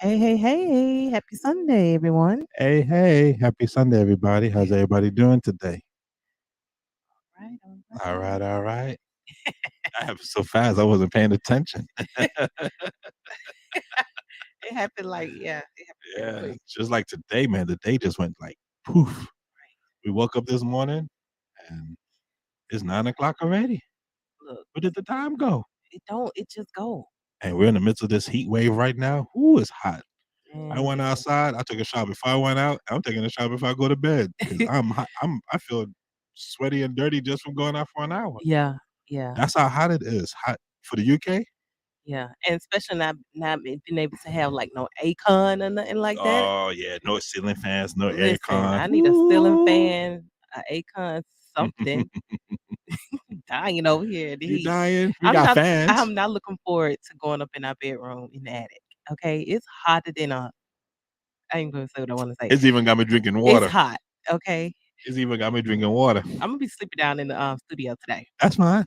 Hey, hey, hey. Happy Sunday, everyone. Hey, hey, happy Sunday, everybody. How's everybody doing today? Right, all All right. right, all right. I happened so fast, I wasn't paying attention. It happened it happened pretty Yeah, quick. just like today, man, the day just went like poof. Right. We woke up this morning and it's 9 o'clock already. Look, Where did the time go? it just go. And we're in the midst of this heat wave right now. Ooh, it's hot. I Man, went listen. outside. I took a shower before I went out. I'm taking a shower before I go to bed because I'm hot. I feel sweaty and dirty just from going out for an hour. Yeah, yeah, That's how hot it is. Hot for the UK. yeah. And especially not being able to have like no Acon or nothing like that. Oh yeah, no ceiling fans, no Listen, aircon. I need a ceiling Woo! fan, a Acon, something. Dying over here in the You heat. dying? We I'm got not fans. I'm not looking forward to going up in our bedroom in the attic. Okay. It's hotter than a I ain't gonna say what I want to say. It's even got me drinking It's water. hot, okay? It's even got me drinking water. Imma be sleeping down in the, studio today. That's fine.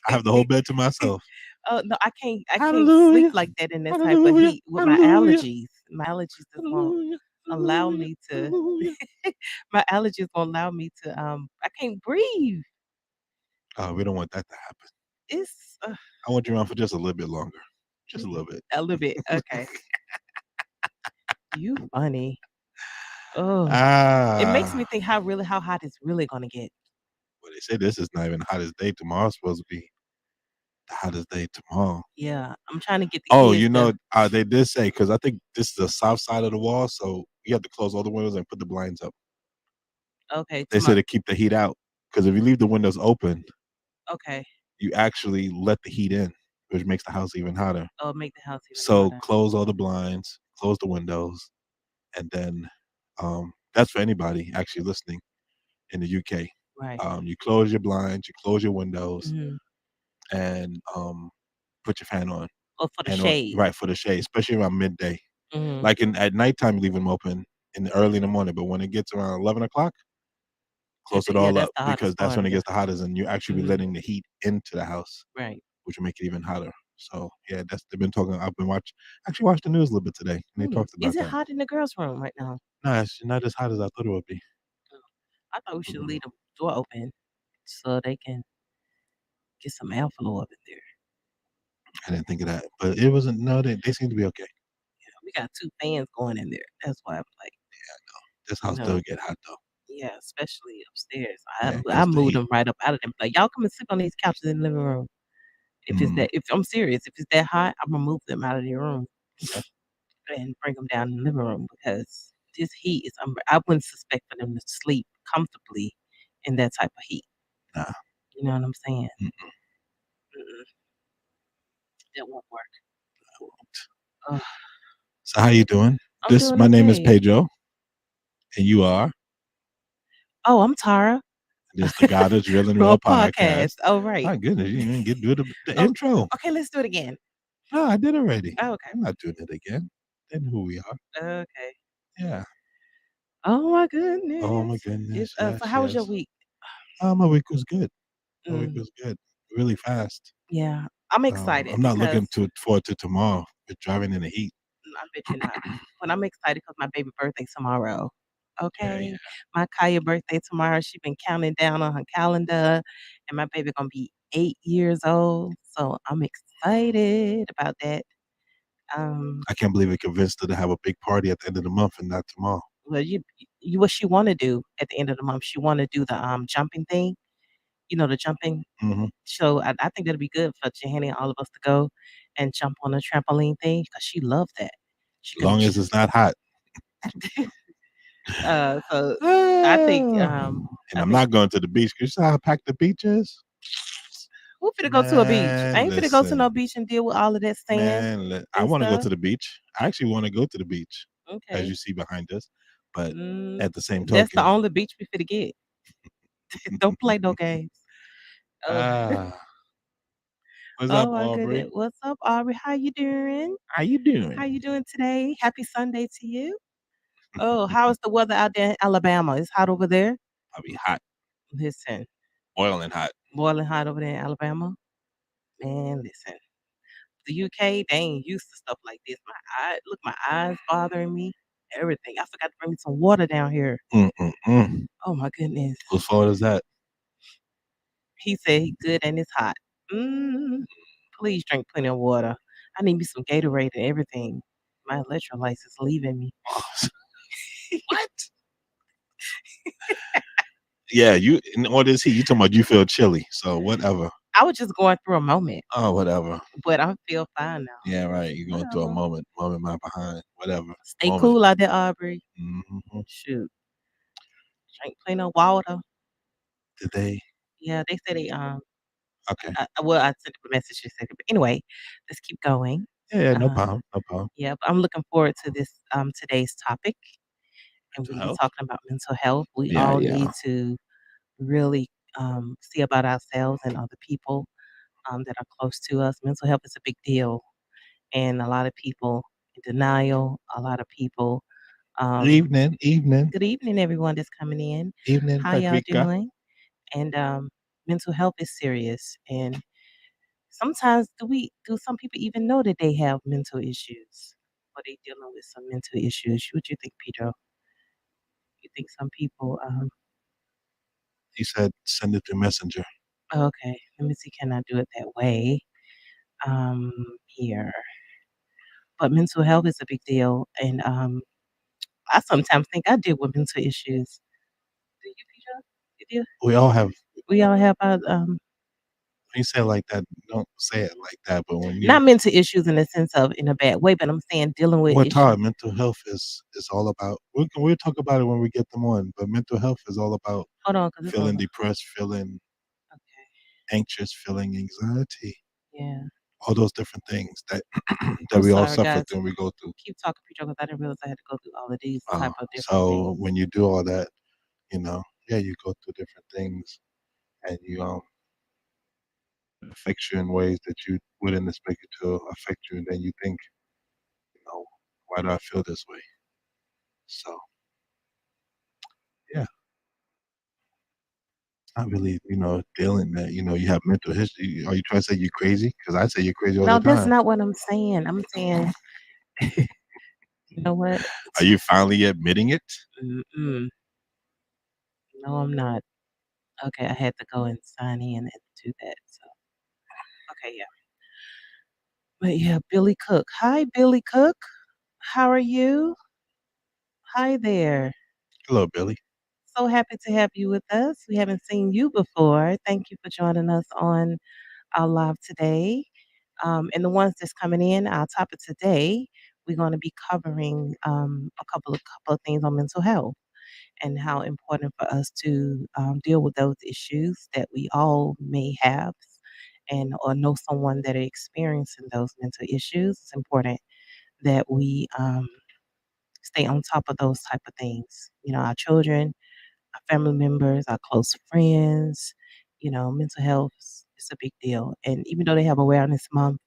I have the whole bed to myself. Oh, no, I can't sleep Hallelujah. like that in that type of Hallelujah. heat with my Hallelujah. allergies. My allergies just won't Hallelujah. allow Hallelujah. me to Hallelujah. my allergies won't allow me to, I can't breathe. Oh, we don't want that to happen. It's, I want you around for just a little bit longer. Just a little bit. a little bit, okay. You funny. Oh, it makes Ah. me think how hot it's really gonna get. Well, they say this is not even the hottest day. Tomorrow's supposed to be the hottest day tomorrow. Yeah, I'm trying to get the Oh, kids to they did say because I think this is the south side of the wall, so you have to close all the windows and put the blinds up. okay, They say tomorrow. to keep the heat out because if you leave the windows open, Okay. you actually let the heat in, which makes the house even hotter. Oh, make the house even So hotter. close all the blinds, close the windows, and then that's for anybody actually listening in the UK. Right. You close your blinds, you close your windows, Mhm. and put your fan on. Oh, for the And on shade. right for the shade, especially around midday. Mhm. Like at nighttime, leave them open in the early in the morning, but when it gets around 11 o'clock, close it Yeah, all that's up the hottest because that's part when of it the gets the hottest, and you actually be mhm. letting the heat into the house, Right. which will make it even hotter. So yeah, that's they've been talking. I've been actually watched the news a little bit today, and they talked Is about it that. hot in the girls' room right now? No, it's not as hot as I thought it would be. Oh, I thought we should leave the door open so they can get some airflow up in there. I didn't think of that, but it wasn't. No, they seem to be okay. You know, we got 2 fans going in there. That's why I'm like, This you house know, still get hot though. yeah, especially upstairs. Yeah, I because the moved heat. them right up out of them. Like, y'all come and sit on these couches in the living room. Mm, If I'm serious, if it's that hot, Imma move them out of their room okay. and bring them down in the living room because this heat is I wouldn't suspect for them to sleep comfortably in that type of heat. Nah. You know what I'm saying? Mm-mm. Mm-mm, that won't work. Ugh, So how you doing? I'm This doing my name is okay. Pedro, and you are. Oh, I'm Tara. This the God is Real and Real Real podcast. podcast. Oh, right. My goodness, you didn't even get to do the Oh, intro. okay, let's do it again. No, I did already. Oh, okay. I'm not doing it again. Then who we are. Okay. Yeah. Oh my Oh my goodness. goodness. So Yes, how was your yes. week? My week was good. My week Mm, was good. Really fast. yeah, I'm excited I'm not because looking forward to tomorrow with driving in the heat. I bet you're not. But I'm excited because my baby birthday tomorrow. Yeah, Okay, yeah. my Kaya birthday tomorrow. She been counting down on her calendar, and my baby gonna be 8 years old. So I'm excited about that. Um, I can't believe it convinced her to have a big party at the end of the month and not tomorrow. well, you what she want to do at the end of the month? She want to do the jumping thing. You know, the jumping. Hmm. So I think that'll be good for Johanny and all of us to go and jump on a trampoline thing because she loved that. She As can. long as it's not hot. So I think Ah. And I I'm think not going to the beach. 'Cause you saw how packed the beach is? who finna go to a beach? I Man, ain't finna go to listen. no beach and deal with all of that sand I and want to go stuff. to the beach. I actually want to go to the beach, as Okay. you see behind us. But Mm, at the same that's the token, only beach we finna get. Don't play no games. Uh, ah, what's oh up, my goodness. Aubrey? What's up, Aubrey? How you doing? How you How doing? you doing today? Happy Sunday to you. Oh, how is the weather out there in Alabama? It's hot over there. I'll be hot, Listen, boiling hot. boiling hot over there in Alabama. Man, listen. The UK, they ain't used to stuff like this. My eyes bothering me, everything. I forgot to bring me some water down here. Mm. Oh my goodness. Whose fault is that? He said he good and it's hot. Mm, please drink plenty of water. I need me some Gatorade and everything. My electrolytes is leaving me. What? Yeah, you in all this heat, you talking about you feel chilly, so whatever. I was just going through a moment, Oh, whatever. but I feel fine now. Yeah, right. You're going through a Whatever. moment my behind, whatever. Stay Moment. cool out there, Aubrey. Mhm. Shoot. Drink plenty of water. Did they? Yeah, they said Okay. well, I sent a message a second, but anyway, let's keep going. Yeah, no Uh, problem, no problem. yeah, but I'm looking forward to this today's topic, and Mental we'll be health? talking about mental health. We Yeah, all yeah. need to really see about ourselves and other people that are close to us. Mental health is a big deal, and a lot of people in denial. A lot of people. Um, Evening, evening, Good evening, everyone that's coming in. evening, How y'all Frederica. doing? And mental health is serious, and sometimes do some people even know that they have mental issues or they dealing with some mental issues? What you think, Pedro? You think some people He said send it through Messenger. okay, let me see, can I do it that way? Um Here. But mental health is a big deal and I sometimes think I deal with mental issues. Do you, Pedro? You do? We all have We all have our when you say it like that, don't say it like that, but when you not mental issues in the sense of in a bad way, but I'm saying dealing with what issues. time mental health is all about we'll talk about it when we get them on, but mental health is all about Hold on, because it's feeling over. depressed, feeling Okay. anxious, feeling anxiety, Yeah. all those different things that that I'm we all sorry, suffer guys. through and we go through. Keep talking, Pedro, because I didn't realize I had to go through all of these type of different things. So when you do all that, you know, yeah, you go through different things and you affects you in ways that you wouldn't expect it to affect you, and then you think, you know, why do I feel this way? So yeah, it's not really, dealing that, you have mental history. Are you trying to say you're crazy? Because I say you're crazy all No, the that's time. not what I'm saying. I'm saying, you know what? Are you finally admitting it? Mm-mm. No, I'm not. Okay, I had to go and sign in and do that. So, okay, yeah. But yeah, Billy Cook. Hi, Billy Cook. How are you? Hi there. Hello, Billy. So happy to have you with us. We haven't seen you before. Thank you for joining us on our live today. And the ones that's coming in, our topic today, we're going to be covering a couple of things on mental health and how important for us to deal with those issues that we all may have and or know someone that are experiencing those mental issues. It's important that we stay on top of those type of things. You know, our children, our family members, our close friends. You know, mental health is a big deal. And even though they have awareness month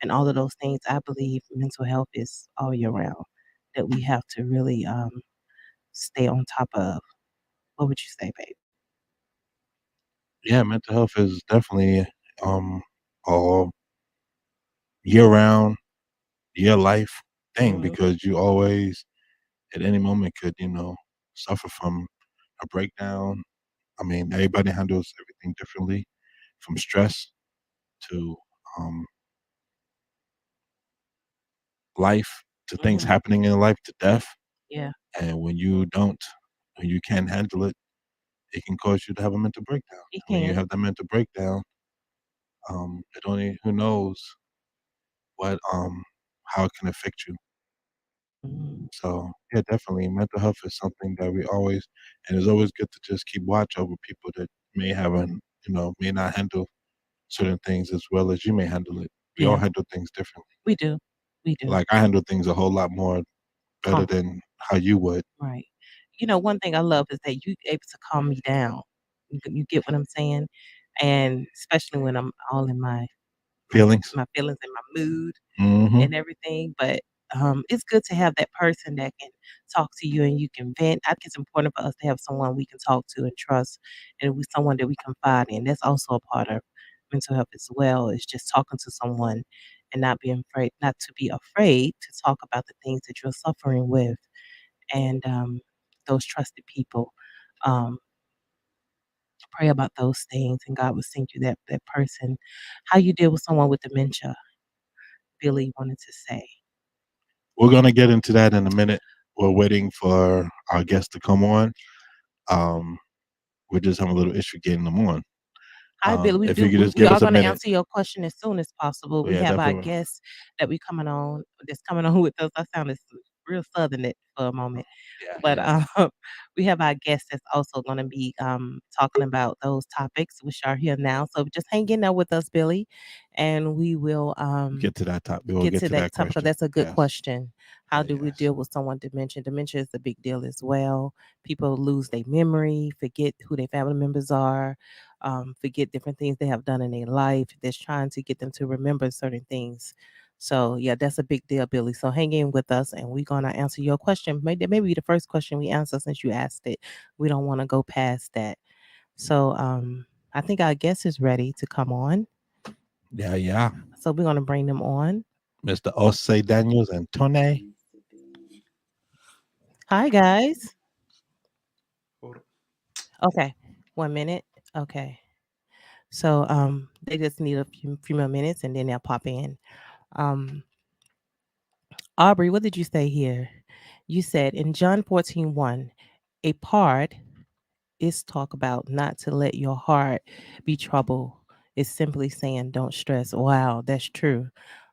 and all of those things, I believe mental health is all year round that we have to really stay on top of. What would you say, babe? Yeah, mental health is definitely um a year round, year life thing Hmm. because you always at any moment could, suffer from a breakdown. I mean, everybody handles everything differently, from stress to um, life to things Hmm. happening in life to death. Yeah, And when you can't handle it, it can cause you to have a mental breakdown. it When you can. have that mental breakdown, it only who knows what how it can affect you. Mhm. So yeah, definitely, mental health is something that we always, and it's always good to just keep watch over people that may have an, may not handle certain things as well as you may handle it. We all Yeah, handle things differently. we do. We do. Like I handle things a whole lot more better Calm. than how you would. Right. You know, one thing I love is that you able to calm me down. You get what I'm saying? And especially when I'm all in my Feelings. my feelings and my mood Mhm. and everything. But it's good to have that person that can talk to you and you can vent. I think it's important for us to have someone we can talk to and trust, and with someone that we confide in. That's also a part of mental health as well. Is just talking to someone and not to be afraid to talk about the things that you're suffering with, and those trusted people. Um, Pray about those things, and God will send you that person. How you deal with someone with dementia, Billy wanted to say. We're gonna get into that in a minute. We're waiting for our guest to come on. Um, we're just having a little issue getting them on. Hi, Billy. If you could just We give are us a going to minute. answer your question as soon as possible. We Yeah, have our definitely. guest that we coming on that's coming on with us. I sounded real southern it for a moment. Yeah, But yeah. we have our guest that's also going to be talking about those topics, which are here now. So just hang in there with us, Billy, and we will Get to that top. We will get get to to that that topic because question. that's a good Yes. question. How do we Yes. deal with someone dementia? Dementia is a big deal as well. People lose their memory, forget who their family members are, forget different things they have done in their life. That's trying to get them to remember certain things. So yeah, that's a big deal, Billy. So hang in with us, and we're gonna answer your question. Maybe the first question we answer since you asked it. We don't want to go past that. So I think our guest is ready to come on. Yeah, yeah. So we're gonna bring them on. Mr. Osei Daniels and Toni. Hi guys. Hold on. Okay, 1 minute. Okay. So they just need a few more minutes and then they'll pop in. Um Aubrey, what did you say here? You said in John 14:1, a part is talk about not to let your heart be troubled. It's simply saying don't stress. Wow, that's true.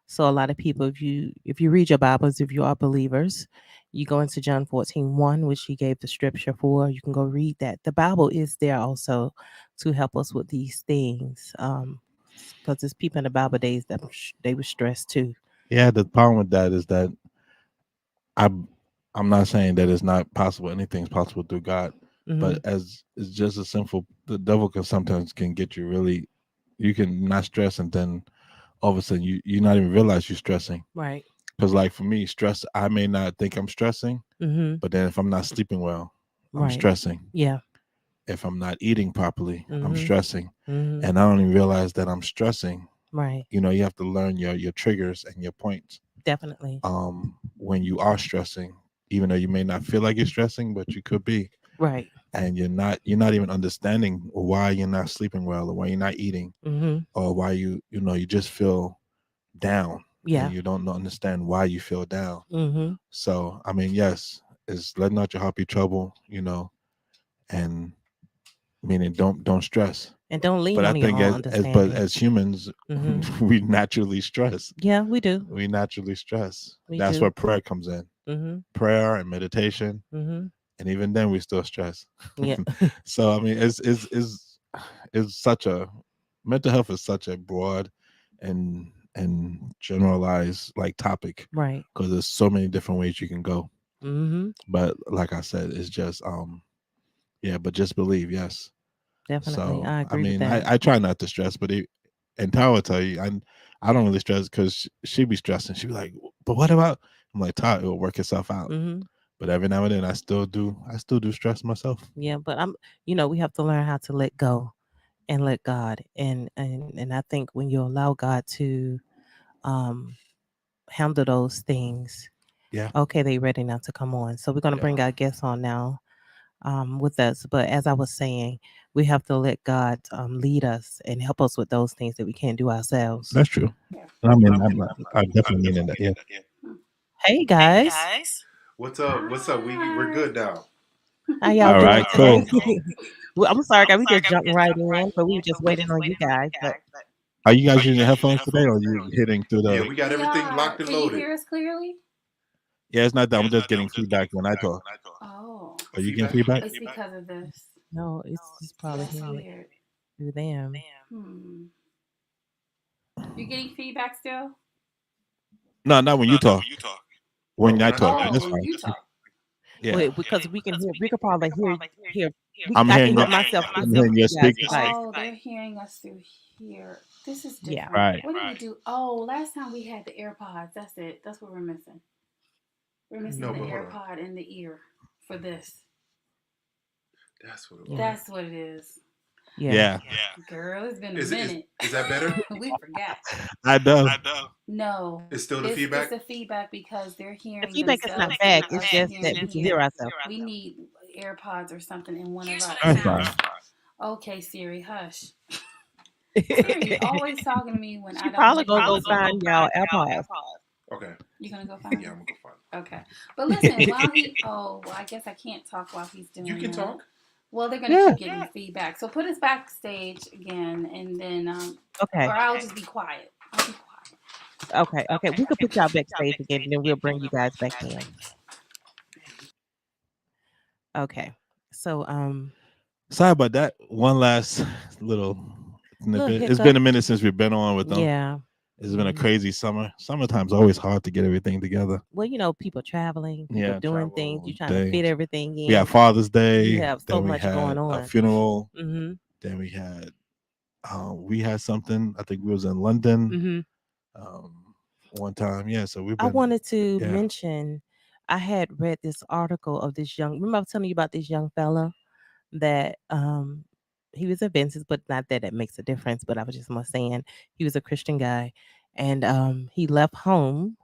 So a lot of people, if you read your Bibles, if you are believers, you go into John 14:1, which he gave the scripture for. You can go read that. The Bible is there also to help us with these things. Because there's people in the Bible days that they were stressed too. Yeah, the problem with that is that I'm I'm not saying that it's not possible. Anything's possible through God, Hmm. but as it's just a sinful. The devil can sometimes can get you really. You can not stress, and then all of a sudden you not even realize you're stressing. Right. Because like for me, stress, I may not think I'm stressing, Hmm. but then if I'm not sleeping well, I'm Right. stressing. Yeah. If I'm not eating properly, I'm Hmm. stressing, Hmm. and I don't even realize that I'm stressing. Right. You have to learn your triggers and your points. Definitely. When you are stressing, even though you may not feel like you're stressing, but you could be, Right. and you're not even understanding why you're not sleeping well or why you're not eating Hmm. or why you just feel down and Yeah. you don't understand why you feel down. Hmm. So I mean, yes, it's letting out your heart be trouble, and meaning don't stress. And don't lean But I on your think own understanding. as humans, Hmm. we naturally stress. Yeah, we do. We naturally stress. We That's do. where prayer comes in. Mhm. Prayer and meditation, Mhm. and even then we still stress. Yeah. So I mean, it's such a mental health is such a broad and generalized like topic Right. because there's so many different ways you can go. Mhm. But like I said, it's just yeah, but just believe, yes. Definitely. So I I agree with mean, that. I try not to stress, but and Tara will tell you, I don't really stress because she be stressing. She be like, but what about? I'm like, Tara, it will work itself out. Mhm. But every now and then, I still do stress myself. Yeah, but we have to learn how to let go and let God. And I think when you allow God to um handle those things, Yeah, okay, they ready now to come on. So we're going to yeah, bring our guests on now with us. But as I was saying, we have to let God lead us and help us with those things that we can't do ourselves. that's true. I mean, I definitely mean that. Yeah. Hey guys, What's up? What's up? We're good now. how y'all All doing right, today? cool. Well, I'm sorry, guys. We just jumped right in, but we were just waiting on you guys. But Are you guys using your headphones today, or are you hitting through Yeah, the? we got everything locked and Can you loaded. hear us clearly? Yeah, it's not that. I'm just getting feedback when I talk. Oh, Are you getting Feedback? feedback? it's because of this. no, it's just probably That's hearing it weird. through them. Hmm. You're getting feedback still? No, not when you talk. Oh, When when I I talk, talk, I Oh, that's talk. when fine. you talk. Yeah, Wait, because we could probably hear. I'm I can hearing hear your myself through I'm some hearing of your you guys' speakers. device. Oh, they're hearing us through here. This is Yeah. different. Right. What did we do? Oh, last time we had the AirPods. That's it. That's what we're missing. We're missing No, the but hold on. AirPod in the ear for this. That's what it Yeah. was. That's what it is. Yeah. Yeah, Girl, it's been a Is minute. is that better? We forgot. I know. No, It's still the it's feedback. a feedback because they're The hearing feedback is not themselves back. and It's us just that hearing we can hear him. ourselves. We need AirPods or something in one of us. AirPods. Okay, Siri, hush. Siri She always talking to me when I don't probably need gonna go to. find y'all AirPods. Okay. You gonna go find Yeah, I'm them? gonna go find Okay. But listen, while he oh well, I guess I can't talk while he's it. You doing can that. talk. Well, they're gonna Yeah. keep getting feedback. So put us backstage again, and then Okay. or I'll just be quiet. I'll be quiet. Okay. Okay. We could put y'all backstage again, and then we'll bring you guys back in. Okay. So Sorry about that. One last little little snippet. It's been hiccup. a minute since we've been on with them. Yeah. It's been a crazy summer. Summertime's always hard to get everything together. Well, people traveling, people Yeah, doing things. travel You trying to fit things. everything We had in. Father's You Day. have so Then we much going had a on. funeral. Mhm. Then we had something. I think we was in London Mhm. one time. Yeah, so we've I been. wanted to Yeah. mention I had read this article of this young remember I was telling you about this young fella that he was adventurous, but not that it makes a difference, but I was just more saying he was a Christian guy and he left home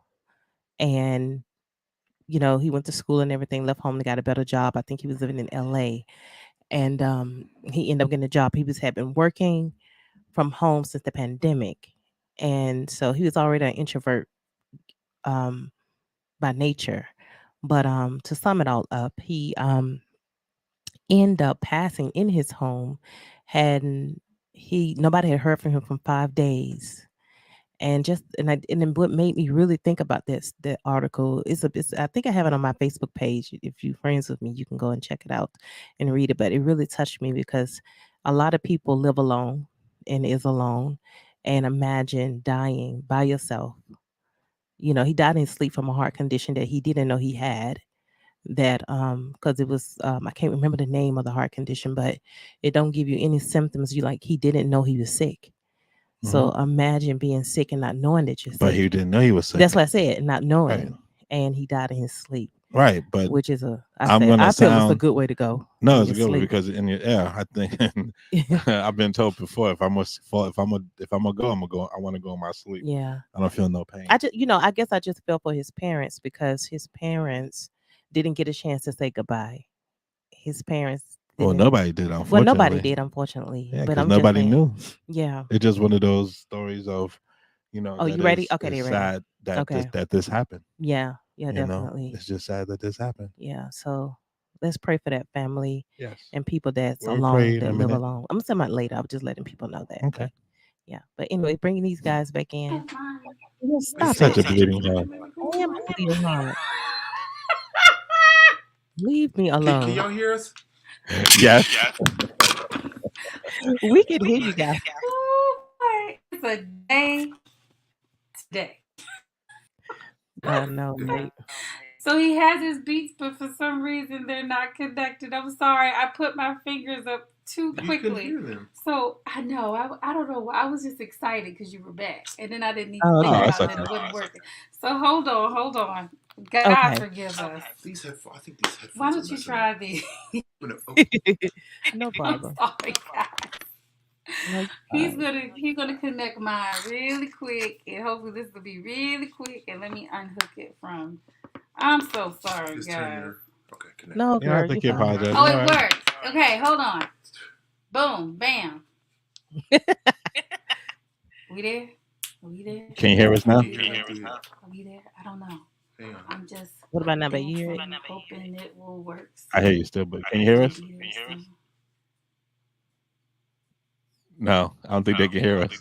and he went to school and everything, left home and got a better job. I think he was living in LA and he ended up getting a job. Had been working from home since the pandemic. And so he was already an introvert um by nature. But to sum it all up, he ended up passing in his home. Hadn't he? Nobody had heard from him from 5 days. And then what made me really think about that article is I think I have it on my Facebook page. If you're friends with me, you can go and check it out and read it. But it really touched me because a lot of people live alone and is alone, and imagine dying by yourself. He died in his sleep from a heart condition that he didn't know he had. That because it was I can't remember the name of the heart condition, but it don't give you any symptoms. You like he didn't know he was sick. Hmm. So imagine being sick and not knowing that you're But he sick. didn't know he was sick. That's what I said, not Right. knowing. And he died in his sleep, Right. But which is I'm gonna I feel it's a sound. good way to go No, in it's a your good one sleep. because in your I think I've been told before if I'm gonna go, I'm gonna go. I want to go in my sleep. Yeah. I don't feel no pain. I just I guess I just felt for his parents because his parents didn't get a chance to say goodbye. His parents Well, didn't. nobody did, Well, nobody unfortunately. did, unfortunately. Yeah, But because I'm just nobody saying. knew. Yeah. It's just one of those stories of, Oh, that you ready? Okay, is they ready. sad that Okay. this happened. Yeah. Yeah, definitely. It's just sad that this happened. Yeah. So let's pray for that family Yes. and people that's We'll pray alone in a that live minute. alone. I'm saying about later. I was just letting people know that. Okay. But yeah. But anyway, bringing these guys back in. That's mine. Well, It's stop such it. a bleeding heart. I am a bleeding heart. Leave me Can alone. y'all hear us? Yes. We can hear you guys. Oh boy, it's a day today. I know, right? So he has his beats, but for some reason they're not connected. I'm sorry. I put my fingers up too You couldn't quickly. hear them. So I know. I don't know. I was just excited because you were back. And then I didn't even Oh, think okay. about that it wasn't working. So hold on. God Okay. forgive us. These headphones. I think these headphones. Why are don't you messing try up. these? No I'm problem. sorry, guys. No, you're He's fine. gonna connect mine really quick, and hopefully this will be really quick. And let me unhook it from. I'm so sorry, Just turn guys. your. Okay, connect. No, You don't have girl, to you're keep fine. apologizing. Oh, All it right. works. Okay, hold on. Boom, bam. We there? Are we there? Can you hear us now? Are we there? I don't know. Hang on. I'm just What about now, baby? You hear it? hoping it will work. I hear you still, but can you hear us? No, I don't think they can hear us.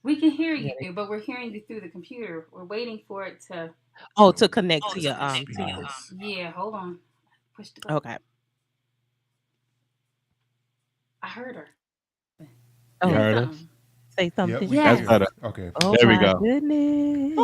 We can hear Yeah. you, but we're hearing you through the computer. We're waiting for it to. Oh, to connect to your TV. Yeah, hold on. Push the button. Okay. I heard her. You Oh, heard us? say Yep, something. we Yes. can That's hear. better. Okay. Oh There we my go. goodness.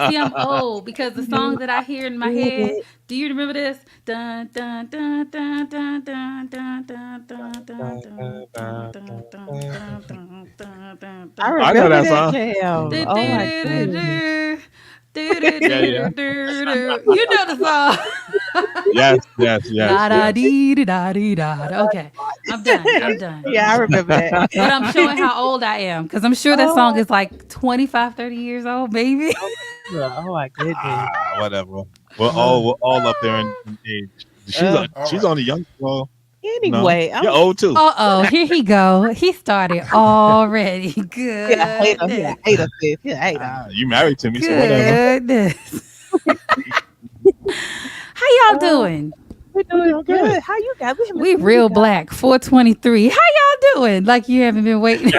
See, I'm old because the song that I hear in my Get head. it. Do you remember this? Dun dun dun dun dun dun dun dun dun dun dun dun dun dun dun dun dun dun I I know remember that that song. jam. Oh my goodness. Do, do, Yeah, do, yeah. do, do. You know the song. Yes, yes, yes, La da yes. dee da dee da. Okay, I'm done. Yes. I'm done. Yeah, I remember that. But I'm showing how old I am because I'm sure that song Oh, is like 25, 30 years old, maybe. oh, oh my goodness. Whatever. Oh, We're all up there in age. uh, All She's right. only young. Well, no, anyway, you're I'm old too. Uh oh, here he go. He started already. he a hater. He a Goodness. hater, sis. He a hater. You married to me, so whatever. Goodness. How y'all Uh, doing? we're We're doing doing good. good. How you guys? We haven't We seen you real guys. black. 423. How y'all doing? Like you haven't been waiting.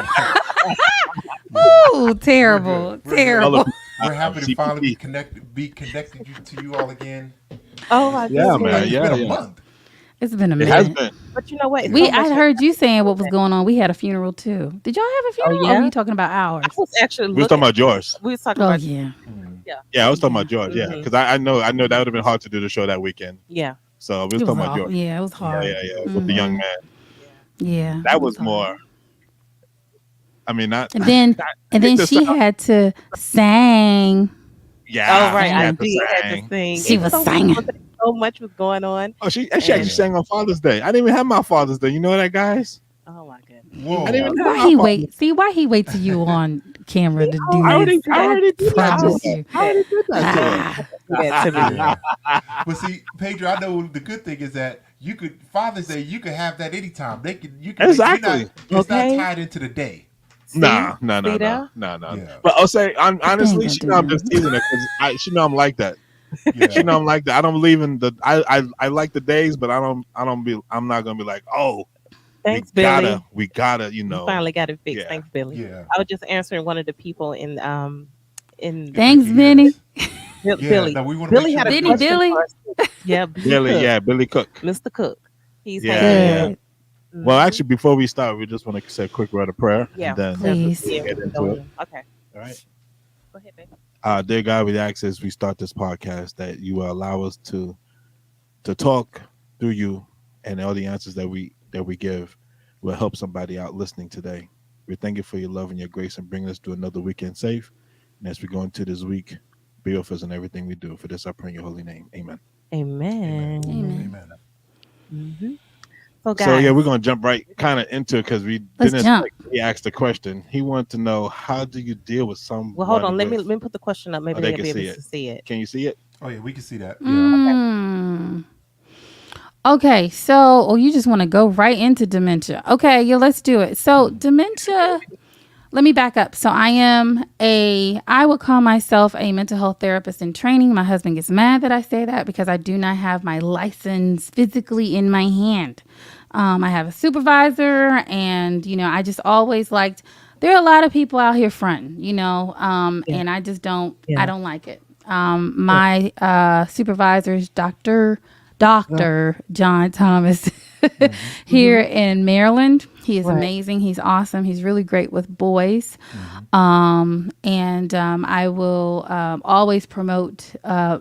Yeah, Ooh, we're good. terrible. We're good. All of Terrible. We're happy to finally CPT. be connected to you all again. Oh my Yeah, Seems like man. goodness. it's Yeah, been a yeah. month. It's been a It has minute. been. But you know what? It's Yeah. so We much I that heard you saying what was happened. going on. We had a funeral too. Did y'all have a Oh funeral? Or were yeah. you talking about I ours? was actually We was talking looking. about yours. We was talking Oh about yeah. Mm. yeah. Yeah, I was talking Yeah. about yours. Yeah, Hmm. because I know that would have been hard to do the show that weekend. Yeah. So we was It was talking about awful. yours. Yeah, it was Yeah, hard. yeah, yeah. With the young Hmm. man, Yeah. Yeah, that it was was hard. more. I mean, not. And then I hate to she sound. had to sing. Oh Yeah, right, she I had Sang. to did had to sing. sing. She It's was so singing. so much was going on, Oh, she actually and Yeah. sang on Father's Day. I didn't even have my Father's Day. You know that, guys? oh my goodness, you I didn't Whoa. even have Why my he Father's. wait? See, why he wait till you on camera he to do always this? do I that. I already did He that to her. always promise you. I do that. already did that to her. Ah. Do that to me. Yeah. But see, Pedro, I know the good thing is that you could Father's Day. You could have that anytime. You can make. You're not. Exactly. It's not Okay, tied into the day. see, see No. there. Yeah. But I'll say, But they ain't honestly, gonna she do know I'm just nothing. teasing her because she know I'm like that. She Yeah. know I'm like that. I don't believe in the. I like the days, but I don't be. I'm not gonna be like, oh, Thanks, Billy. we gotta, You finally got it fixed. yeah. Thanks, Billy. Yeah. I was just answering one of the people in If they Thanks, can hear Benny. us. Yeah. Billy. No, we want to make Billy sure had a we're Benny good. question Billy. for us. Yeah, Billy Cook, Billy Cook. Mr. Cook. He's Yeah, hanging in yeah. there. Good. Well, Hmm. actually, before we start, we just want to say a quick word of prayer, and Yeah, then Please. we'll yeah, we get can go into it. in. Okay, All right. go ahead, baby. Dear God, we ask as we start this podcast that you will allow us to talk through you, and all the answers that we give will help somebody out listening today. We thank you for your love and your grace and bringing us to another weekend safe. And as we go into this week, be with us in everything we do. For this, I pray in your holy name. Amen. Amen. Amen. Amen. Amen. Hmm. So, So yeah, guys, we're gonna jump right kind of into it because we Let's didn't jump. expect. He asked the question. He wanted to know how do you deal with well, hold someone on. with. Let me put the question up. Oh, Maybe they they'll can be able see to it. see it. Can you see it? Oh yeah, we can see that. Yeah. Mm. Okay, so you just want to go right into dementia. Okay, yeah, let's do it. So dementia. Let me back up. So I would call myself a mental health therapist in training. My husband gets mad that I say that because I do not have my license physically in my hand. I have a supervisor, and I just always liked. There are a lot of people out here fronting, Yeah, and I just don't. I yeah, don't like it. yeah. My supervisor's Doctor Well, Dr. John Thomas Mm-hmm. here hmm. in Maryland. He is Right. amazing. He's awesome. He's really great with boys. Mm-hmm. And I will always promote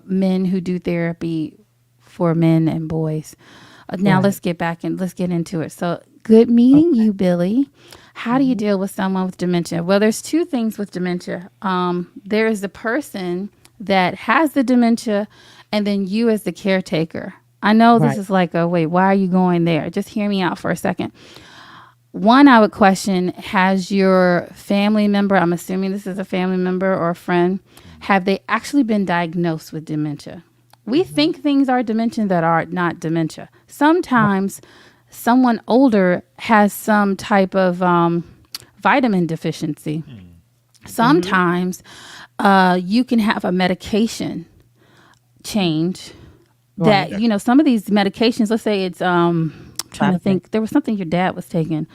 men who do therapy for men and boys. Now Right. let's get into it. So good meeting Okay. you, Billy. How do you Hmm. deal with someone with dementia? Well, there's two things with dementia. There is the person that has the dementia, and then you as the caretaker. I know this Right. is like, oh, wait, why are you going there? Just hear me out for a second. One, I would question, has your family member, I'm assuming this is a family member or a friend, have they actually been diagnosed with dementia? We Hmm. think things are dementia that are not dementia. Right. Sometimes someone older has some type of vitamin deficiency. Hmm. Sometimes you can have a medication change Right. that some of these medications, let's say it's trying Side to effect. think, there was something your dad was taking,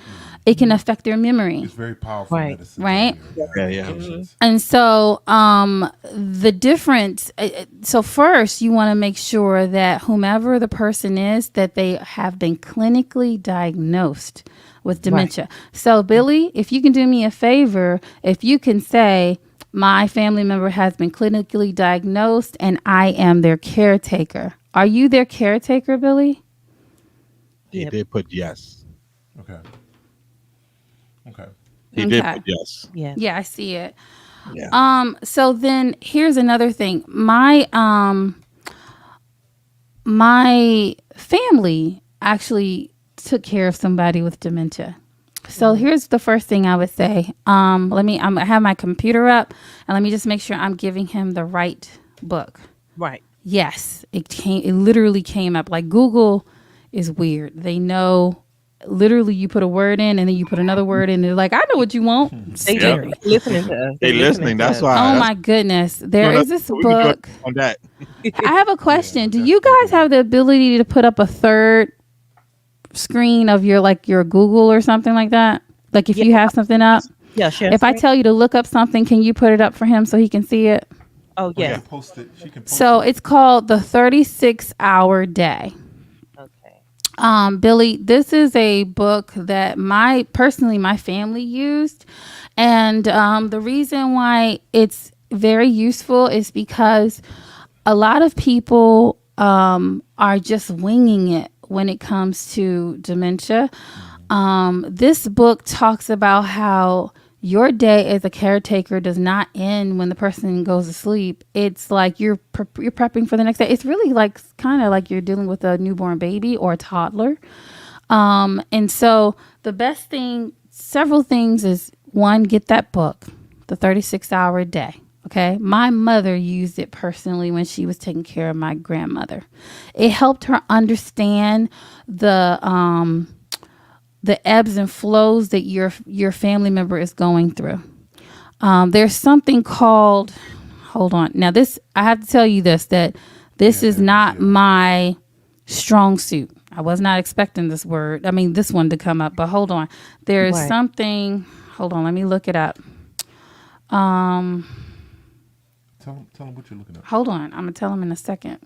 it can Hmm. affect their memory, It's very powerful Right. medicines out right? here. Yeah, Yeah. yeah. Hmm. Medications. And so the difference, so first you want to make sure that whomever the person is, that they have been clinically diagnosed with Right. dementia. So Billy, if you can do me a favor, if you can say, my family member has been clinically diagnosed and I am their caretaker. Are you their caretaker, Billy? He Yep. did put yes. Okay. Okay. He did Okay. put yes. Yes. Yeah, I see it. Yeah. So then here's another thing. My family actually took care of somebody with dementia. So Mhm. here's the first thing I would say. I have my computer up, and let me just make sure I'm giving him the right book. Right. Yes, it literally came up. Like Google is weird. They know literally you put a word in and then you put another word in, and they're like, I know what you want. They Yep. Scary. listening to us. They They listening listening. to That's us. why. Oh That's my goodness. There doing us. is this We be doing book. on that. I have a Yeah, question. Do that's you guys Google. have the ability to put up a third screen of your Google or something like that? Like if Yeah, you have something up, yeah, share if I screen. tell you to look up something, can you put it up for him so he can see it? Oh, Oh, yes. she can post So it. it's called the 36-hour day. Okay. Billy, this is a book that my family used, and the reason why it's very useful is because a lot of people are just winging it when it comes to dementia. This book talks about how your day as a caretaker does not end when the person goes to sleep. It's like you're prepping for the next day. It's really like kind of like you're dealing with a newborn baby or a toddler. And so the best thing, several things is one, get that book, the 36-hour day. Okay. My mother used it personally when she was taking care of my grandmother. It helped her understand the ebbs and flows that your family member is going through. There's something called, hold on. Now this, I have to tell you that this is not Dementia. my strong suit. I was not expecting this word. I mean, this one to come up, but hold on. There is Right. something, hold on, let me look it up. Um, Tell them what you're looking up. Hold on. I'm going to tell him in a second.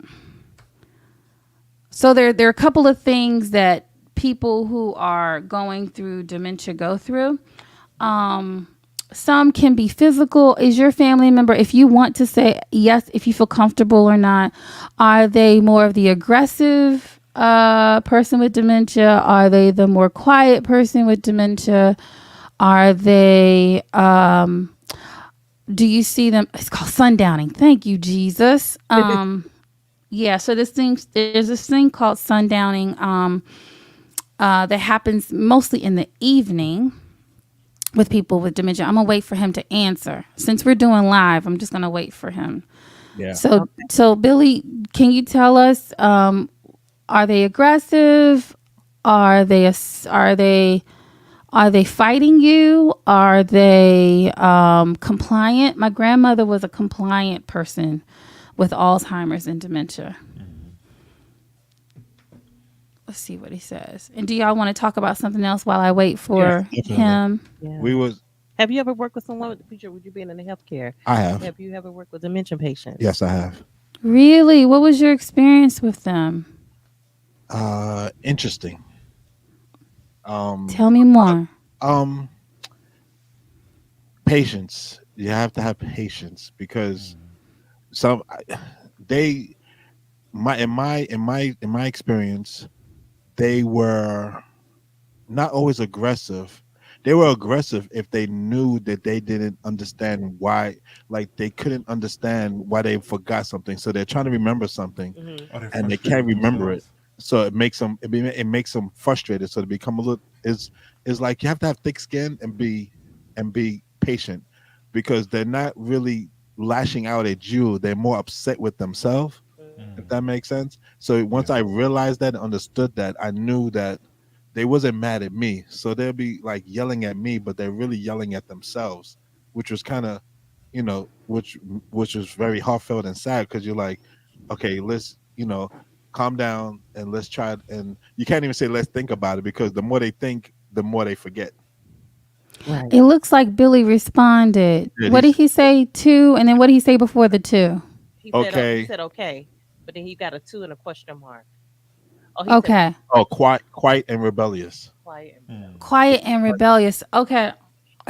So there are a couple of things that people who are going through dementia go through. Um, some can be physical. Is your family member, if you want to say yes, if you feel comfortable or not, are they more of the aggressive person with dementia? Are they the more quiet person with dementia? Are they, do you see them? It's called sundowning. Thank you, Jesus. Yeah, so there's this thing called sundowning that happens mostly in the evening with people with dementia. I'm gonna wait for him to answer. Since we're doing live, I'm just gonna wait for him. Yeah. Okay. So Billy, can you tell us? Are they aggressive? Are they fighting you? Are they compliant? My grandmother was a compliant person with Alzheimer's and dementia. Let's see what he says. And do y'all want to talk about something else while I wait Yeah. for Definitely. him? Yeah. We was. Have you ever worked with someone with the future? Would you be in the healthcare? I have. Have you ever worked with dementia patients? Yes, I have. Really? What was your experience with them? Interesting. Um. Tell me more. Um. Patience. You have to have patience because some they my experience they were not always aggressive. They were aggressive if they knew that they didn't understand why, like they couldn't understand why they forgot something. So they're trying to remember something Hmm. Are they and they frustrated can't with remember it. themselves? So it makes them frustrated. So they become a little is like you have to have thick skin and be patient because they're not really lashing out at you. They're more upset with themselves, if Mm. that makes sense. So once Yeah. I realized that and understood that, I knew that they wasn't mad at me. So they'll be like yelling at me, but they're really yelling at themselves, which was kind of, which was very heartfelt and sad because you're like, okay, let's, calm down and let's try it. And you can't even say let's think about it because the more they think, the more they forget. Right. It looks like Billy responded. Yeah, What did he say? Two, and then what did he say before the two? He okay. said okay, but then he got a two and a question mark. Oh, he said Okay. Oh, quiet and rebellious. quiet and rebellious. Mm. Quiet and rebellious. Okay.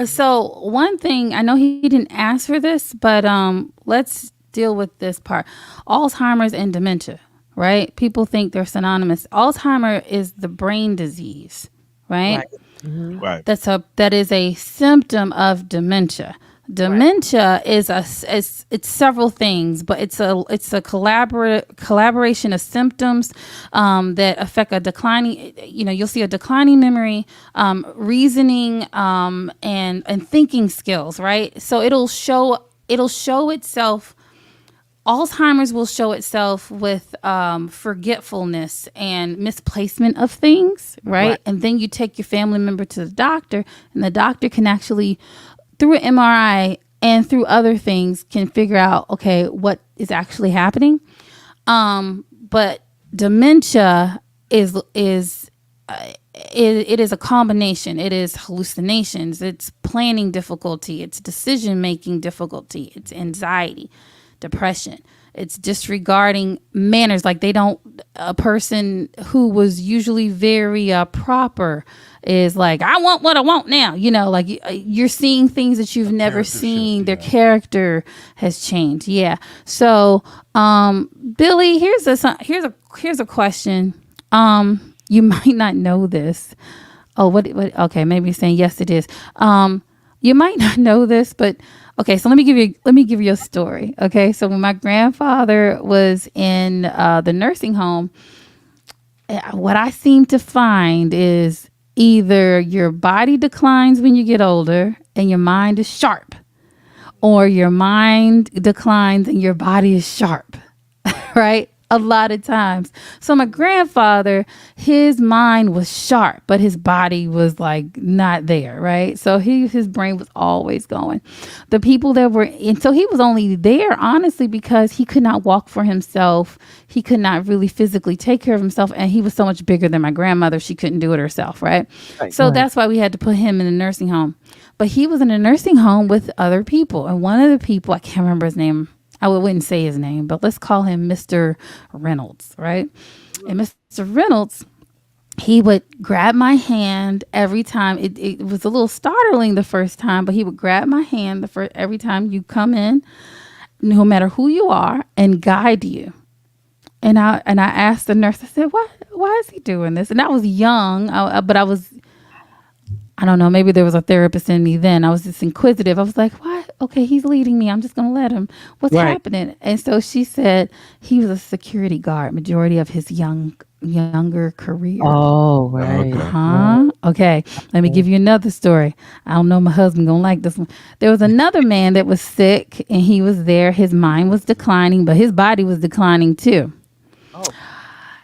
So one thing I know he didn't ask for this, but let's deal with this part. Alzheimer's and dementia, right? People think they're synonymous. Alzheimer is the brain disease, right? Right. Hmm. Right. That is a symptom of dementia. Right. Dementia is it's several things, but it's a collaboration of symptoms that affect a declining. You'll see a declining memory, reasoning, and thinking skills. Right. So it'll show itself. Alzheimer's will show itself with forgetfulness and misplacement of things, Right. right? And then you take your family member to the doctor, and the doctor can actually, through an MRI and through other things, can figure out, okay, what is actually happening. But dementia it is a combination. It is hallucinations. It's planning difficulty. It's decision making difficulty. It's anxiety, depression. It's disregarding manners. Like they don't. A person who was usually very proper is like, I want what I want now. Like you're seeing things that you've never Character shift, seen. Their yeah. character has changed. Yeah. So, Billy, here's a question. You might not know this. Oh, what? Okay, maybe you're saying yes, it is. You might not know this, but okay. So let me give you a story. Okay, so when my grandfather was in the nursing home, what I seem to find is either your body declines when you get older and your mind is sharp, or your mind declines and your body is sharp, right? A lot of times. So my grandfather, his mind was sharp, but his body was like not there, right? So his brain was always going. The people that were, and so he was only there honestly because he could not walk for himself. He could not really physically take care of himself, and he was so much bigger than my grandmother. She couldn't do it herself, right? Right. So that's why we had to put him in a nursing home. But he was in a nursing home with other people, and one of the people, I can't remember his name. I wouldn't say his name, but let's call him Mr. Reynolds, right? And Mr. Reynolds, he would grab my hand every time. It was a little startling the first time, but he would grab my hand every time you come in, no matter who you are, and guide you. And I asked the nurse, I said, why is he doing this? And I was young, but I don't know, maybe there was a therapist in me then. I was just inquisitive. I was like, why? Okay, he's leading me. I'm just going to let him. What's Right. happening? And so she said he was a security guard majority of his younger career. Oh, right. Okay. Huh? Okay. Let me give you another story. I don't know, my husband gonna like this one. There was another man that was sick and he was there. His mind was declining, but his body was declining too. Oh,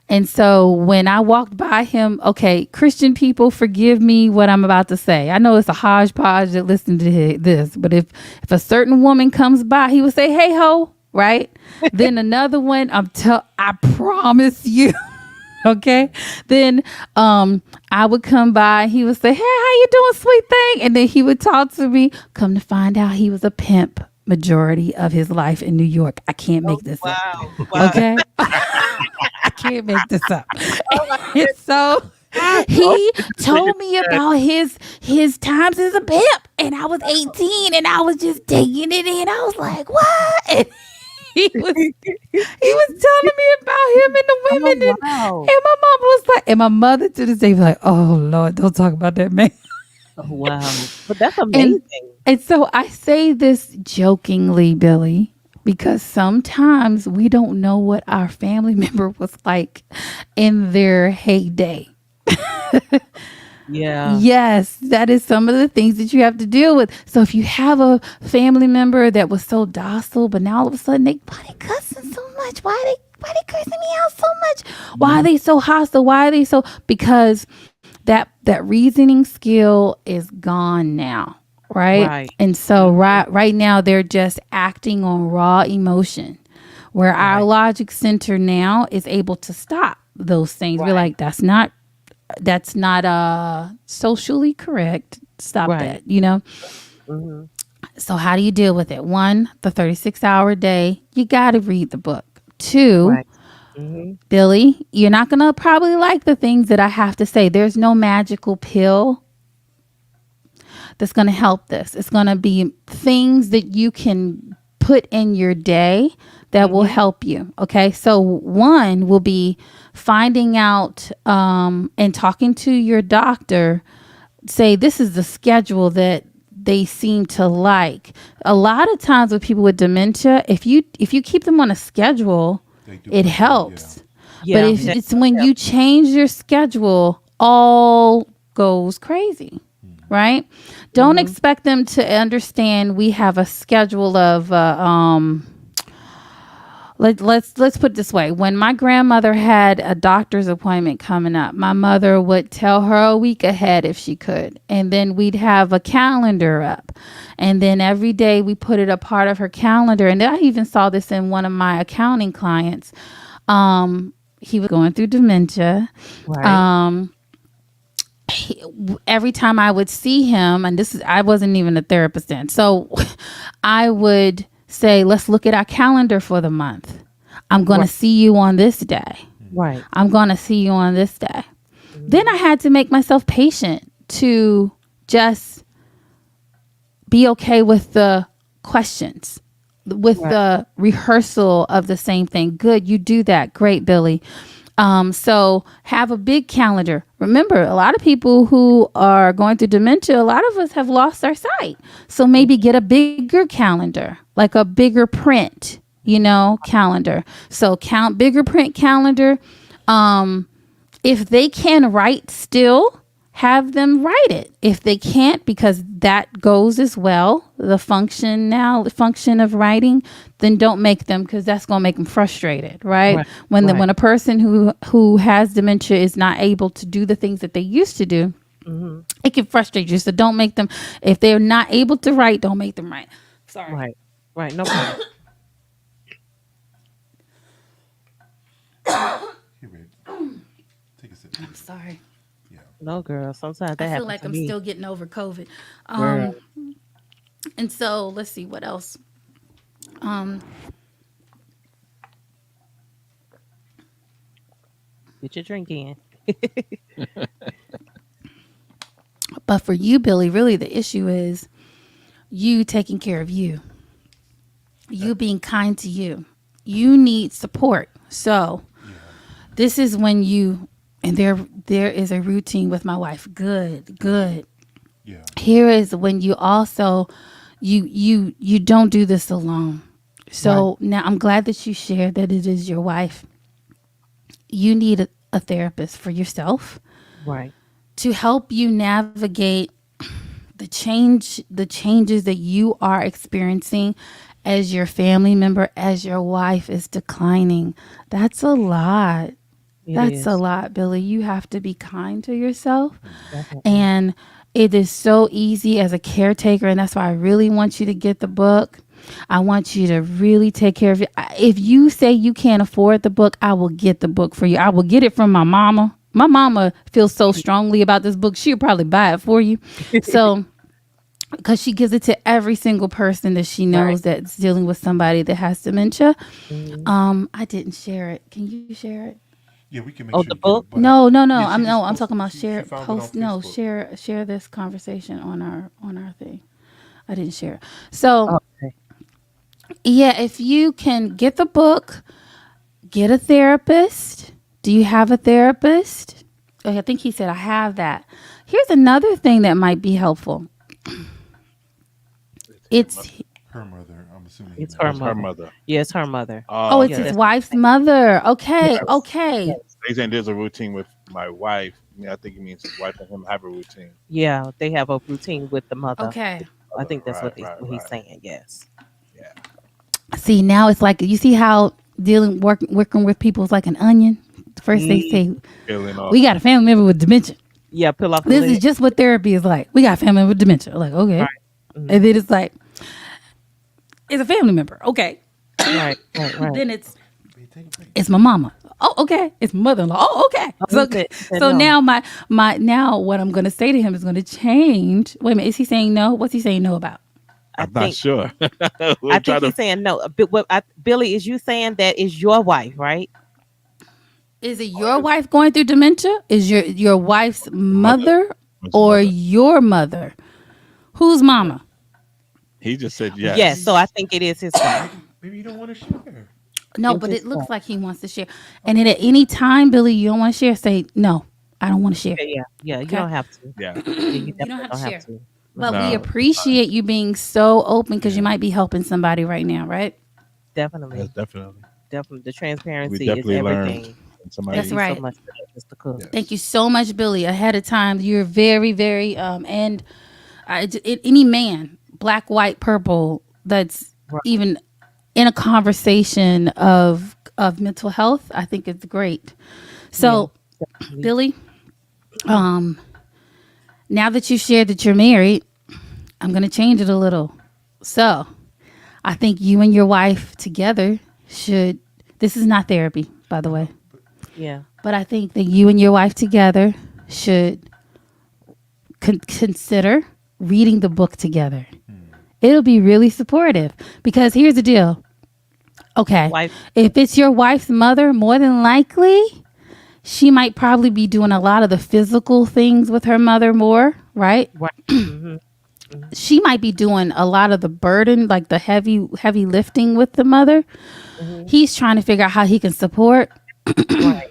And so when I walked by him, okay, Christian people, forgive me what I'm about to say. I know it's a hodgepodge that listen to this, but if a certain woman comes by, he would say, "Hey ho," right? Then another one, I promise you. Okay. Then I would come by, he would say, "Hey, how you doing, sweet thing?" And then he would talk to me. Come to find out he was a pimp majority of his life in New York. I can't make this up. wow. Wow. Okay. I can't make this up. Oh, my And so he told me about his times as a pimp, and I was 18 and I was just taking it in. I was like, what? And he was telling me about him and the women, Oh, and wow. my mom was like, and my mother to this day was like, oh Lord, don't talk about that man. Oh, wow. But that's amazing. And so I say this jokingly, Billy, because sometimes we don't know what our family member was like in their heyday. Yeah. Yes, that is some of the things that you have to deal with. So if you have a family member that was so docile, but now all of a sudden why they cussing so much? Why they cursing me out so much? Why are they so hostile? Why are they so? Because that reasoning skill is gone now, right? Right. And so right now they're just acting on raw emotion, where our logic center now is able to stop those things. We're like, that's not socially correct. Stop Right. that, Hmm. So how do you deal with it? One, the 36-hour day, you got to read the book. Two, Right. Hmm. Billy, you're not going to probably like the things that I have to say. There's no magical pill that's going to help this. It's going to be things that you can put in your day that will help you. Okay. So one will be finding out and talking to your doctor. Say, this is the schedule that they seem to like. A lot of times with people with dementia, if you keep them on a schedule, They do it pretty good. Yeah. helps. But Yeah, if that it's when you change your schedule, all goes crazy, right? Don't mhm. expect them to understand we have a schedule of let's put it this way. When my grandmother had a doctor's appointment coming up, my mother would tell her a week ahead if she could, and then we'd have a calendar up, and then every day we put it a part of her calendar. And I even saw this in one of my accounting clients. He was going through dementia. Right. um every time I would see him, and this is, I wasn't even a therapist then, so I would say, let's look at our calendar for the month. I'm going Right. to see you on this day. Right. I'm going to see you on this day. Then Mhm. I had to make myself patient to just be okay with the questions, with Right. the rehearsal of the same thing. Good, you do that. Great, Billy. So have a big calendar. Remember, a lot of people who are going through dementia, a lot of us have lost our sight. So maybe get a bigger calendar, like a bigger print, calendar. So count bigger print calendar. If they can write still, have them write it. If they can't, because that goes as well, the function of writing, then don't make them, because that's going to make them frustrated, right? Right. When Right. a person who has dementia is not able to do the things that they used to do, Mhm. it can frustrate you. So don't make them, if they're not able to write, don't make them write. Sorry. Right. Right. No problem. Here, babe. Take a sip. Take a I'm sip. sorry. Yeah. No, girl. Sometimes I that feel happens like to I'm me. still getting over COVID. Girl, And so let's see what else. Um, get your drink in. but for you, Billy, really the issue is you taking care of you, you being kind to you. You need support. So Yeah. this is when you, and there is a routine with my wife. Good, good. Yeah. Here is when you also you don't do this alone. Right. So now I'm glad that you shared that it is your wife. You need a therapist for yourself Right. to help you navigate the changes that you are experiencing as your family member, as your wife is declining. That's a lot. It That's a is. lot, Billy. You have to be kind to yourself. Definitely. And it is so easy as a caretaker. And that's why I really want you to get the book. I want you to really take care of it. If you say you can't afford the book, I will get the book for you. I will get it from my mama. My mama feels so strongly about this book. She'll probably buy it for you. So, because she gives it to every single person that she Right. knows that's dealing with somebody that has dementia. Mhm. I didn't share it. Can you share it? Yeah. We can make Oh, sure the you get it, book? but No, no, no. yeah, she just I'm posted. talking about She share found it on post. No, Facebook. share this conversation on our thing. I didn't share it. So Okay. yeah, if you can get the book, get a therapist. Do you have a therapist? Okay, I think he said I have that. Here's another thing that might be helpful. It's his mother. It's Her mother. I'm assuming he It's meant her Oh, it's her. her mother. mother. Yeah, it's her mother. oh, Oh, it's Yeah, okay. his that's wife's mother. Okay, yes. okay. Yes. He's saying there's a routine with my wife. Yeah, I think he means his wife and him have a routine. Yeah, they have a routine with the mother. Okay. I Mother. think that's Right, what they right, what he's right. saying. Yes. Yeah. See, now it's like you see how working with people is like an onion. First they Mm, say Peeling off. we got a family member with dementia. yeah, peel off the This is lid. just what therapy is like. We got a family member with dementia. Like, Right. okay. And Mhm. then it's like, it's a family member. Okay. Right. Right. Right. Then Babe, take a break. it's my mama. Oh, okay. It's my mother-in-law. Oh, okay. Oh, So he said so no. now my now what I'm gonna say to him is gonna change. Wait a minute, is he saying no? What's he saying no about? I I'm not think sure. I We're think trying to he's saying no. But Billy, is you saying that is your wife, right? Is it your wife going through dementia? Is your wife's mother. mother His or mother. your mother? Who's mama? He just said Yes. So I yes. think it is his wife. Maybe you don't want to share. No, It's but his it looks wife. like he wants to share. And then at any time, Billy, you don't want to share, say no. I don't want to share. Yeah. Yeah. Yeah. You Okay. don't have to. Yeah. Yeah. You You don't definitely have to don't have share. to. But we Nah, appreciate you being so open because you Yeah. might be helping somebody right now, right? yes, Definitely, definitely. definitely. The We transparency is definitely learn everything. when Thank That's you somebody. so right. much for that, Mr. Cook. Thank you Yes. so much, Billy, ahead of time. You're very, very, and any man, black, white, purple, that's Right. even in a conversation of mental health, I think it's great. Yeah, So, definitely. Billy, um, now that you shared that you're married, I'm going to change it a little. So, I think you and your wife together should. This is not therapy, by the I way, know, but Yeah. but I think that you and your wife together should consider reading the book together. It'll be really supportive because here's the deal. Okay, Wife. if it's your wife's mother, more than likely she might probably be doing a lot of the physical things with her mother more, right? Right. Mhm. Mhm. She might be doing a lot of the burden, like the heavy lifting with the mother. Mhm. He's trying to figure out how he can support. Right.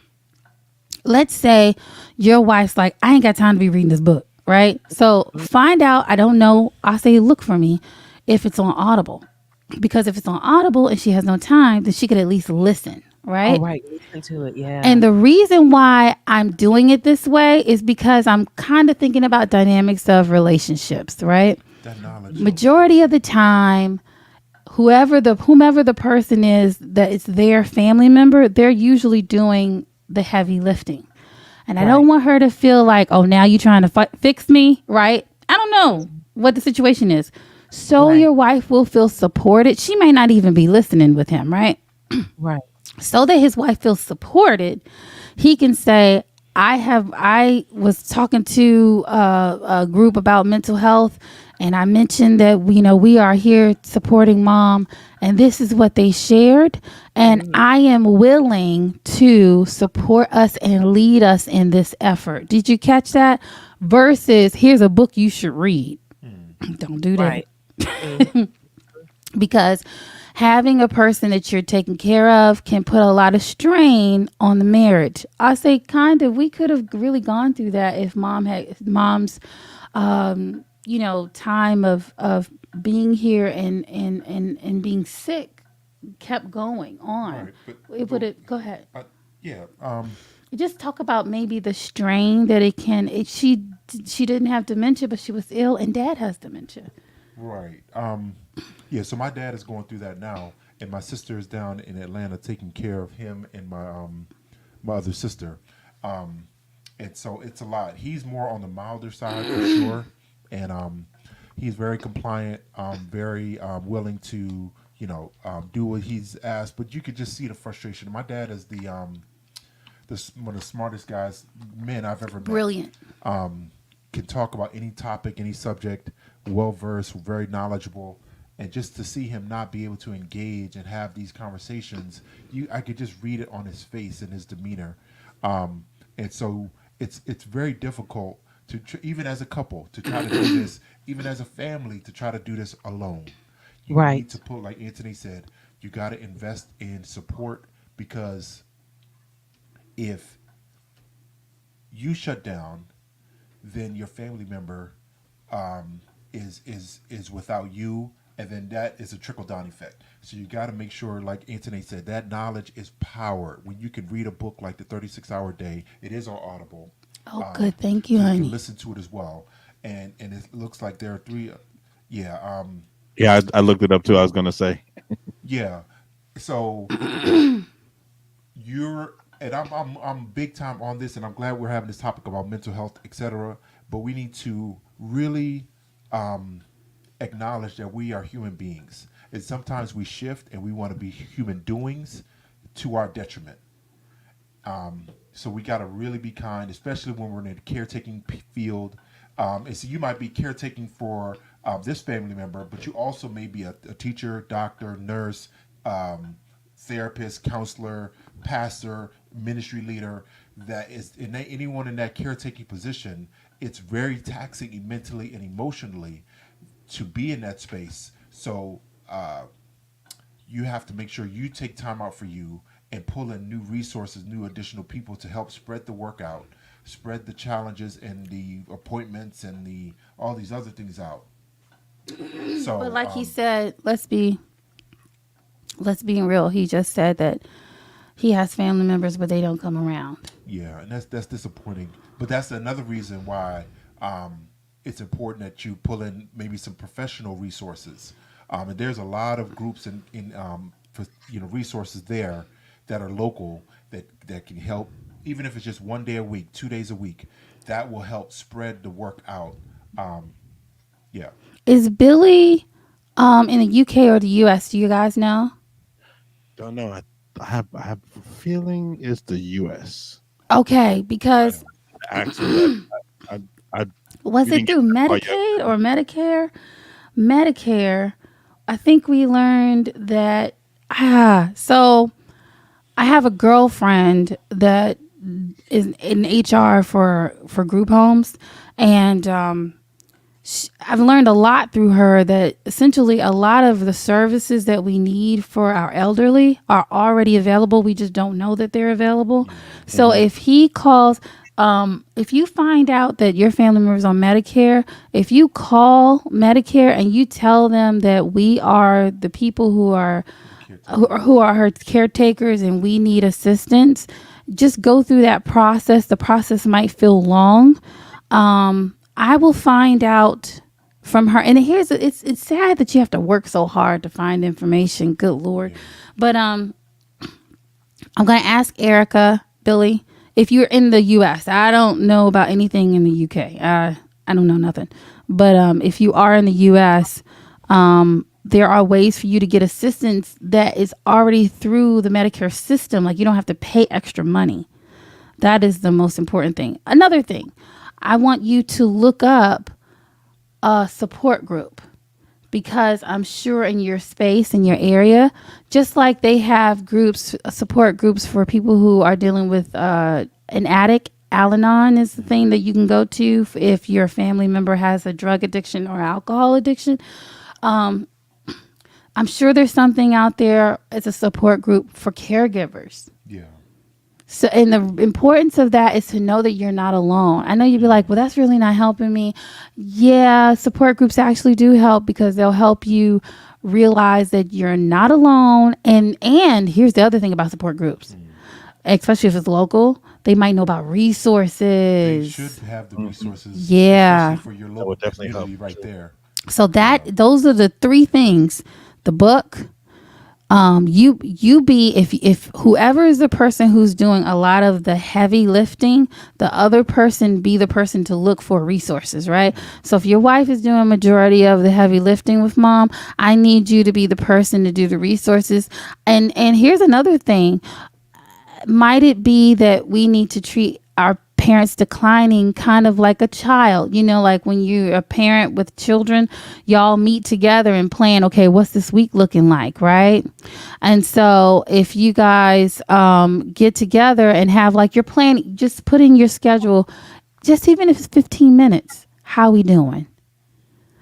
Let's say your wife's like, I ain't got time to be reading this book, right? So Mhm. find out, I don't know, I'll say look for me if it's on Audible. Because if it's on Audible and she has no time, then she could at least listen, All right? right. Listen to it. And Yeah. the reason why I'm doing it this way is because I'm kind of thinking about dynamics of relationships, right? that knowledge helps Majority of people. the time, whomever the person is that it's their family member, they're usually doing the heavy lifting. And I don't Right. want her to feel like, oh, now you trying to fix me, right? I don't know Mhm. what the situation is. So Right. your wife will feel supported. She may not even be listening with him, right? Right. So that his wife feels supported, he can say, I was talking to a group about mental health, and I mentioned that we are here supporting mom, and this is what they shared, and Mhm. I am willing to support us and lead us in this effort. Did you catch that? Versus, here's a book you should read. Don't do that. Right. Mhm. Because having a person that you're taking care of can put a lot of strain on the marriage. I say kind of. We could have really gone through that if mom's time of being here and being sick kept going on. Right, It would have go ahead. uh, yeah, Just talk about maybe the strain that she didn't have dementia, but she was ill, and dad has dementia. right. Yeah. So my dad is going through that now, and my sister is down in Atlanta taking care of him and my other sister. Um, and so it's a lot. He's more on the milder side for sure, and he's very compliant, very willing to do what he's asked. But you could just see the frustration. My dad is one of the smartest guys men I've ever met. Brilliant. Can talk about any topic, any subject, well versed, very knowledgeable, and just to see him not be able to engage and have these conversations, I could just read it on his face and his demeanor, um, and so it's very difficult to even as a couple to try to do this, even as a family to try to do this alone. You need to Right. put, like Anthony said, you got to invest in support because if you shut down, then your family member is without you, and then that is a trickle down effect. So you got to make sure, like Anthony said, that knowledge is power. When you can read a book like the 36-hour day, it is on Audible, Oh, good. Thank you, so you can honey. listen to it as well. And it looks like there are three. Yeah, Yeah, I looked it up too. I was gonna say. yeah. So you're and I'm big time on this, and I'm glad we're having this topic about mental health, etc. But we need to really um, acknowledge that we are human beings, and sometimes we shift and we want to be human doings to our detriment. So we got to really be kind, especially when we're in the caretaking field. And so you might be caretaking for this family member, but you also may be a teacher, doctor, nurse, um, therapist, counselor, pastor, ministry leader. That is anyone in that caretaking position. It's very taxing mentally and emotionally to be in that space. So you have to make sure you take time out for you and pull in new resources, new additional people to help spread the work out spread the challenges and the appointments and the all these other things out. But So like he said, let's be real. He just said that he has family members, but they don't come around. yeah, and that's disappointing. But that's another reason why it's important that you pull in maybe some professional resources. And there's a lot of groups in for, resources there that are local that can help, even if it's just 1 day a week, 2 days a week. That will help spread the work out. Um, yeah, Is Billy in the UK or the US? Do you guys know? Don't know. I have a feeling it's the U.S. Okay, I because actually that I, I was we it didn't get through that far yet. Medicaid or Medicare? Medicare, I think we learned that. So I have a girlfriend that is in HR for group homes, and I've learned a lot through her that essentially a lot of the services that we need for our elderly are already available. We just don't know that they're available. So if he calls, if you find out that your family member is on Medicare, if you call Medicare and you tell them that we are the people who are who are her caretakers and we need assistance, just go through that process. The process might feel long. I will find out from her. And it's sad that you have to work so hard to find information. Good Lord. But I'm going to ask Erica, Billy, if you're in the US. I don't know about anything in the UK. I don't know nothing. But if you are in the US, there are ways for you to get assistance that is already through the Medicare system. Like you don't have to pay extra money. That is the most important thing. Another thing, I want you to look up a support group because I'm sure in your space, in your area, just like they have groups, support groups for people who are dealing with an addict. Al-Anon is the thing that you can go to if your family member has a drug addiction or alcohol addiction. I'm sure there's something out there as a support group for caregivers. yeah, So, and the importance of that is to know that you're not alone. I know you'd be like, well, that's really not helping me. Yeah, support groups actually do help because they'll help you realize that you're not alone. And here's the other thing about support groups, especially if it's local, they might know about they resources. should have the resources, Yeah. especially for your That would local definitely help. community right there. So those are the three things: the book, you be, if whoever is the person who's doing a lot of the heavy lifting, the other person be the person to look for resources, right? So if your wife is doing majority of the heavy lifting with mom, I need you to be the person to do the resources. And here's another thing: might it be that we need to treat our parents declining kind of like a child? Like when you're a parent with children, y'all meet together and plan, okay, what's this week looking like, right? And so if you guys get together and have like your plan, just put in your schedule, just even if it's 15 minutes. How we doing?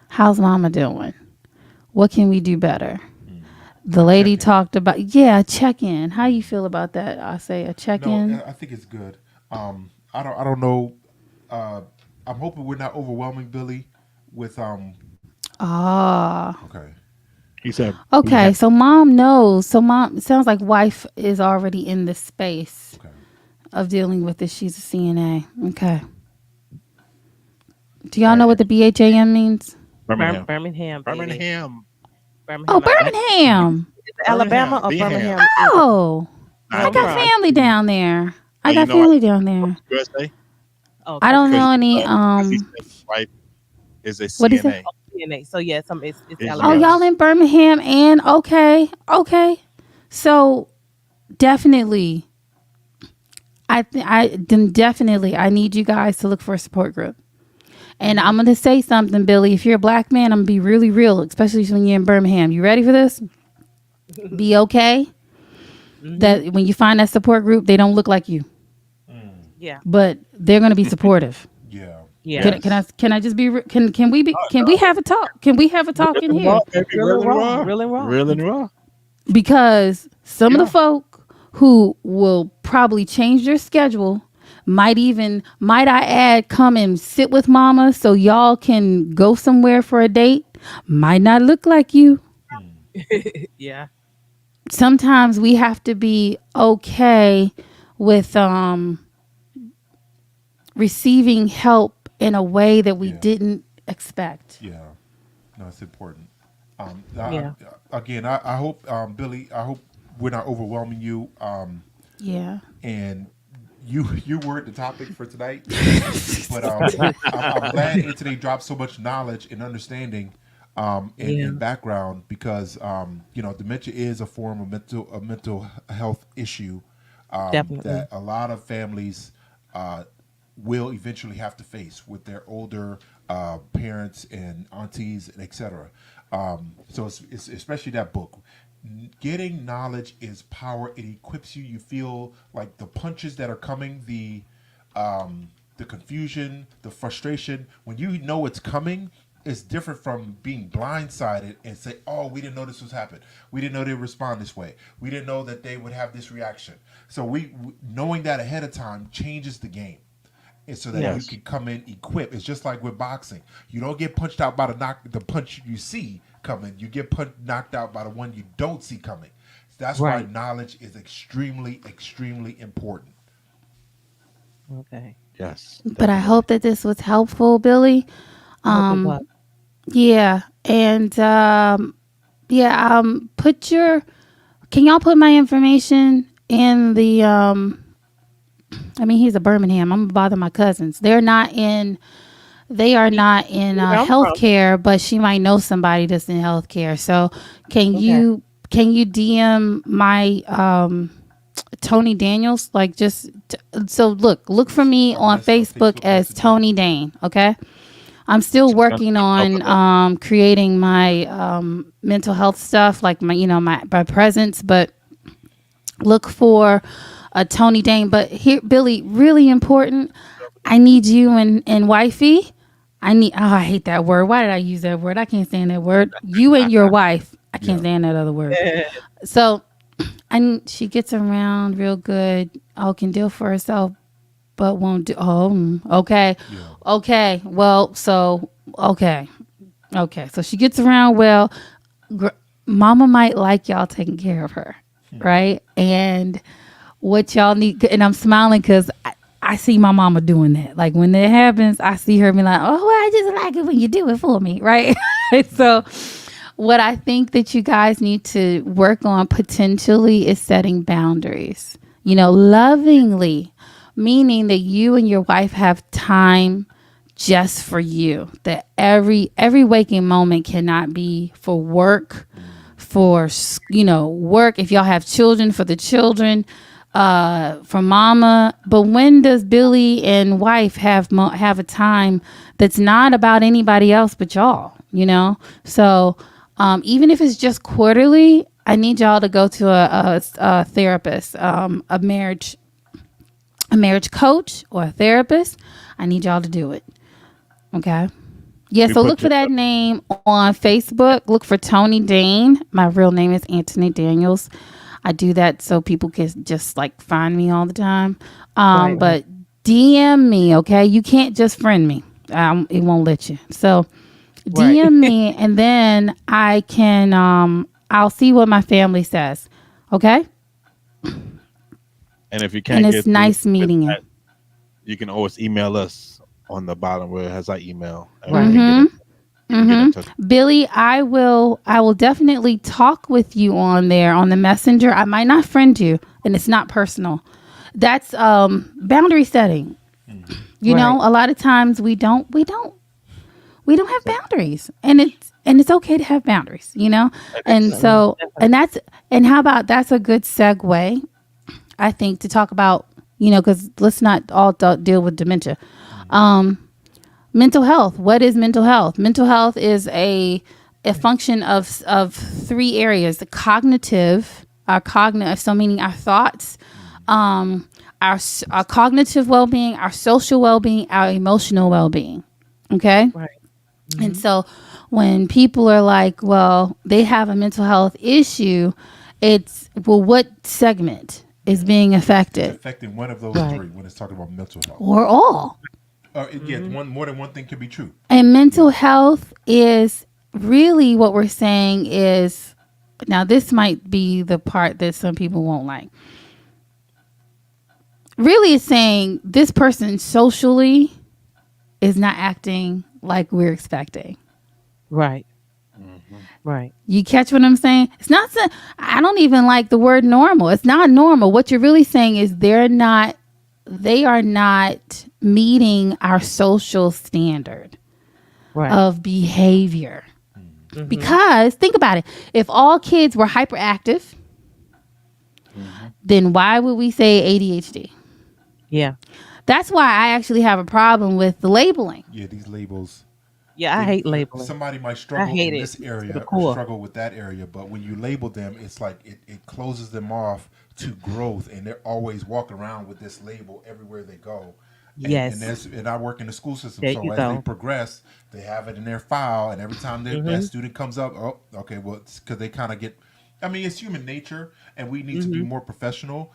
How's mama doing? What can we do better? The lady Check-in. talked about, yeah, check in. How you feel about that? I say a check No, in. I think it's good. I don't know. I'm hoping we're not overwhelming Billy with Ah, Okay, He said we okay. have So mom knows. So mom, it sounds like wife is already in the space okay. of dealing with this. She's a CNA. Okay. Do y'all know right. what the BHAM means? Birmingham, Birmingham, baby. Birmingham, Oh, Birmingham, Birmingham. Is it Alabama or Birmingham. Birmingham? Oh, Where I I'm got from. family down there. Oh, I you got know, family down there. USA I Okay. don't because know any. he said his wife is a What is it? CNA. DNA. So yeah, it's Oh, Alabama. y'all Yes. in Birmingham and okay. So definitely, then definitely I need you guys to look for a support group. And I'm gonna say something, Billy. If you're a black man, I'm gonna be really real, especially when you're in Birmingham. You ready for this? Be okay. Hmm. That when you find that support group, they don't look like you, Yeah. but they're gonna be supportive. Yeah, Yeah. Yes. Can I just be can we be can we have a talk? Can we have a talk in Real and raw, here? baby. Real Real and and raw. raw. Real and raw. Real and raw. Because some of the Yeah. folk who will probably change their schedule Might I add, come and sit with mama so y'all can go somewhere for a date. Might not look like you. Hmm. Yeah. Sometimes we have to be okay with receiving help in a way that we Yeah. didn't expect. Yeah. No, it's important. Yeah. Again, I hope, Billy, I hope we're not overwhelming you. Yeah. And you were the topic for tonight. But I'm glad Anthony dropped so much knowledge and understanding, Yeah. and background, because dementia is a form of mental health issue, Definitely. that a lot of families uh, will eventually have to face with their older parents and aunties and etc. So it's especially that book. Getting knowledge is power. It equips you. You feel like the punches that are coming, the confusion, the frustration. When you know it's coming, it's different from being blindsided and say, "Oh, we didn't know this was happening. We didn't know they'd respond this way. We didn't know that they would have this reaction." So knowing that ahead of time changes the game, and so that you Yeah. Yes. can come in equipped. It's just like with boxing. You don't get punched out by the punch you see coming. You get knocked out by the one you don't see coming. That's why Right. knowledge is extremely, extremely important. Okay. Yes. But I Definitely. hope that this was helpful, Billy. I hope it was. Yeah. And yeah, put your can y'all put my information in the I mean he's a Birmingham. I'm gonna bother my cousins. They are Yeah. not in Where I'm from. healthcare, but she might know somebody that's in healthcare. So can Okay. you can you DM my Tony Daniels? Like so look for me Our on Facebook Facebook as Messenger. Tony Dane. Okay. I'm still She's gonna working keep up on with us. creating my mental health stuff, like my presence. But look for Tony Dane. But here, Billy, really important. I need you and wifey. I hate that word. Why did I use that word? I can't stand that word. You and your wife. I can't Yeah. stand that other word. So, and she gets around real good. Oh, can deal for herself, but won't do. Oh, okay, Yeah. okay. Well, so okay, okay. So she gets around well. Gr- Mama might like y'all taking care of her, right? And what y'all need, and I'm smiling because I see my mama doing that. Like when that happens, I see her be like, "Oh, well, I just like it when you do it for me," right? So what I think that you guys need to work on potentially is setting boundaries. Lovingly, meaning that you and your wife have time just for you. That every waking moment cannot be for work, for work. If y'all have children, for the children, for mama. But when does Billy and wife have a time that's not about anybody else but y'all? So even if it's just quarterly, I need y'all to go to a therapist, a marriage coach or a therapist. I need y'all to do it. Okay. Yeah, We so put look for your that name on Facebook. Look for Tony Dane. My real name is Anthony Daniels. I do that so people can just like find me all the time. Right. Right. But DM me, okay? You can't just friend me. It won't let you. So Right. DM me and then I'll see what my family says. Okay? and if you And can't it's get through nice with meeting you. that, you can always email us on the bottom where it has our email, and we Right. can get in. Mhm. We can get in Mhm. touch. Billy, I will definitely talk with you on there on the messenger. I might not friend you and it's not personal. That's boundary setting. Right. A lot of times we don't have boundaries, and it's okay to have boundaries. And Definitely. so Definitely. and how about that's a good segue, I think, to talk about, because let's not all deal with dementia. Um, Mental health. What is mental health? Mental health is a function of three areas: the cognitive, our cognitive, so meaning our thoughts, um, our cognitive well being, our social well being, our emotional well being. Okay. Right. And Mhm. so when people are like, well, they have a mental health issue, it's, well, what segment? is Yeah, being it's affected, affecting one of those Right. three when it's talking about mental health. or all. Yeah, Mhm. one more than one thing can be true. And mental Yeah, health is really what we're saying is, now this might be the part that some people won't like. Really, it's saying this person socially is not acting like we're expecting. Right. Mhm. Right. You catch what I'm saying? It's not. I don't even like the word normal. It's not normal. What you're really saying is they're not. They are not meeting our social standard Right. of behavior. Mhm. Because think about it. If all kids were hyperactive, Mhm. then why would we say ADHD? Yeah. That's why I actually have a problem with the labeling. yeah. These labels, Yeah, I they hate labeling. somebody might I struggle hate in it this to the area or core. struggle with that area, but when you label them, it's like it closes them off to growth, and they're always walking around with this label everywhere they go. Yes. And I work in the school system, There so you as they go. progress, they have it in their file, and every time that Mhm. student comes up, oh, okay, well, it's because they kind of get. I mean, it's human nature, and we need to be Mhm. more professional.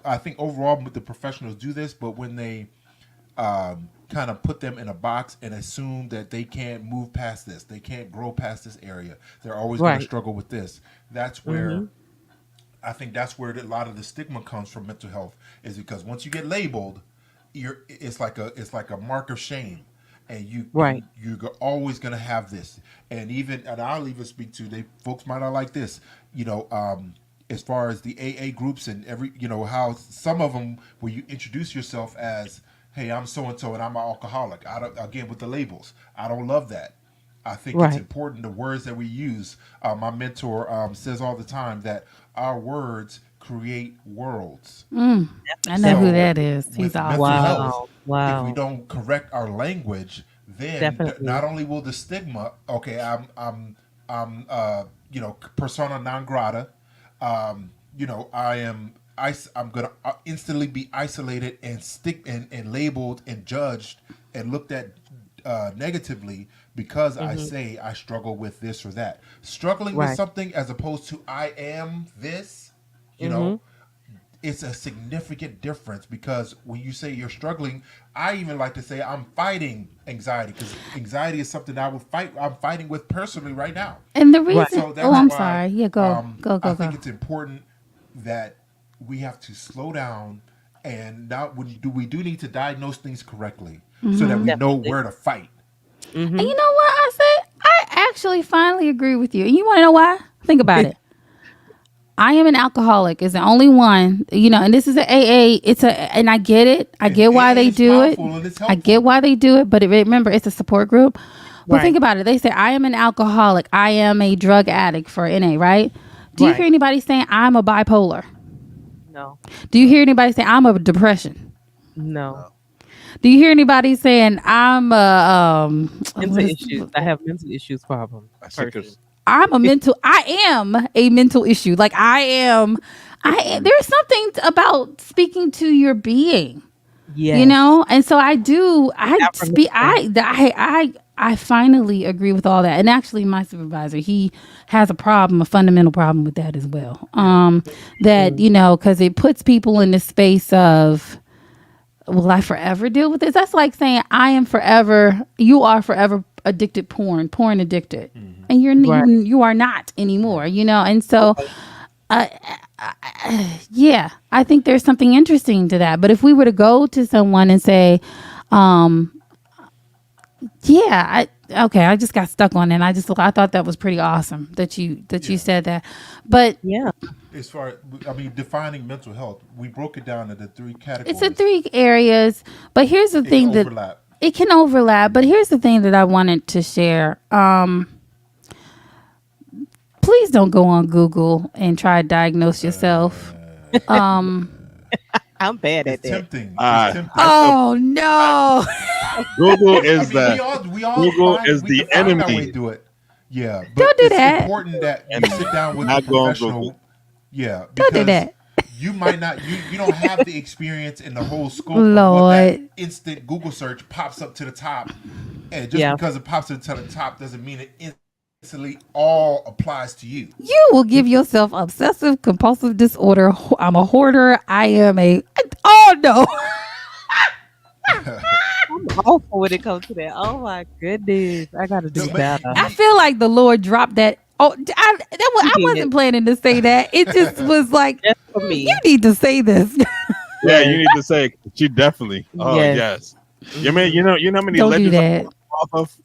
I think overall, the professionals do this, but when they kind of put them in a box and assume that they can't move past this. They can't grow past this area. They're always going to Right. struggle with this. That's where Mhm. I think that's where a lot of the stigma comes from mental health is because once you get labeled, it's like a mark of shame, and Right. you're always gonna have this, and I'll even speak to they folks might not like this, you know, as far as the AA groups and every how some of them where you introduce yourself as hey I'm so and so and I'm an alcoholic. I don't again with the labels. I don't love that. I think it's Right. important the words that we use. My mentor says all the time that our words create worlds. I know who So that is. He's with mental awesome. health, Wow. if we Wow. don't correct our language, then not Definitely. only will the stigma, okay, I'm persona non grata, I am I'm gonna instantly be isolated and and labeled and judged and looked at negatively because I Mhm. say I struggle with this or that. Struggling with Right. something as opposed to I am this, you know, Mhm. it's a significant difference because when you say you're struggling, I even like to say I'm fighting anxiety because anxiety is something I'm fighting with personally right now. And the Right. reason, So oh, that's I'm why sorry. Yeah, go, go, I go, think go. it's important that we have to slow down and not when we do need to diagnose things correctly so that we know Definitely. where to fight. And Mhm. you know what I say? I actually finally agree with you. And you want to know why? Think about it. I am an alcoholic is the only one, and this is a AA. And I get it. I And get why AA they is do it. powerful and it's I get helpful. why they do it. But remember, it's a support group. But think Right. about it. They say, I am an alcoholic. I am a drug addict for NA, right? Do you hear Right. anybody saying I'm a bipolar? No. Do you hear anybody saying I'm a depression? No. No. Do you hear anybody saying I'm a Mental issues. I have mental issues problem I think person. it's I'm a mental I am a mental issue. Like there's something about speaking to your being, Yes. and so I speak Affirmation. I finally agree with all that. And actually my supervisor, he has a fundamental problem with that as well. That, Mm. because it puts people in this space of, will I forever deal with this? That's like saying you are forever addicted porn addicted. And Right. you are not anymore, And so, Right. uh, yeah, I think there's something interesting to that. But if we were to go to someone and say, um, yeah, okay, I just got stuck on it. And I thought that was pretty awesome that you Yeah. said that. But Yeah. As far I mean, defining mental health, we broke it down into three it's in categories. three areas. But here's the It can thing that overlap. it can overlap. But here's the thing that I wanted to share. Please don't go on Google and try to diagnose yourself. Um, I'm bad It's at that. tempting. It's I tempting. tell oh no. Google I is mean, the we can the find our way enemy. to it. Yeah, but Don't do it's that. important that you Enemy. sit down Do with the not go on Google. professional. Yeah, Don't do because that. you might not you don't have the experience and the whole scope of what that Lord. instant Google search pops up to the top, and just Yeah. because it pops to the top doesn't mean it all applies to you. You will give yourself obsessive compulsive disorder. I'm a hoarder. I am a. Oh no. I'm awful when it comes to that. Oh my goodness. I gotta No, do but better. I feel like the Lord dropped that. Oh, He I did. wasn't planning to say that. It just was like, Just for you me. need to say this. Yeah, you Yes. need to say she definitely. Oh Yes. yes. You mean Mhm. you know how many Don't do legends I that. off of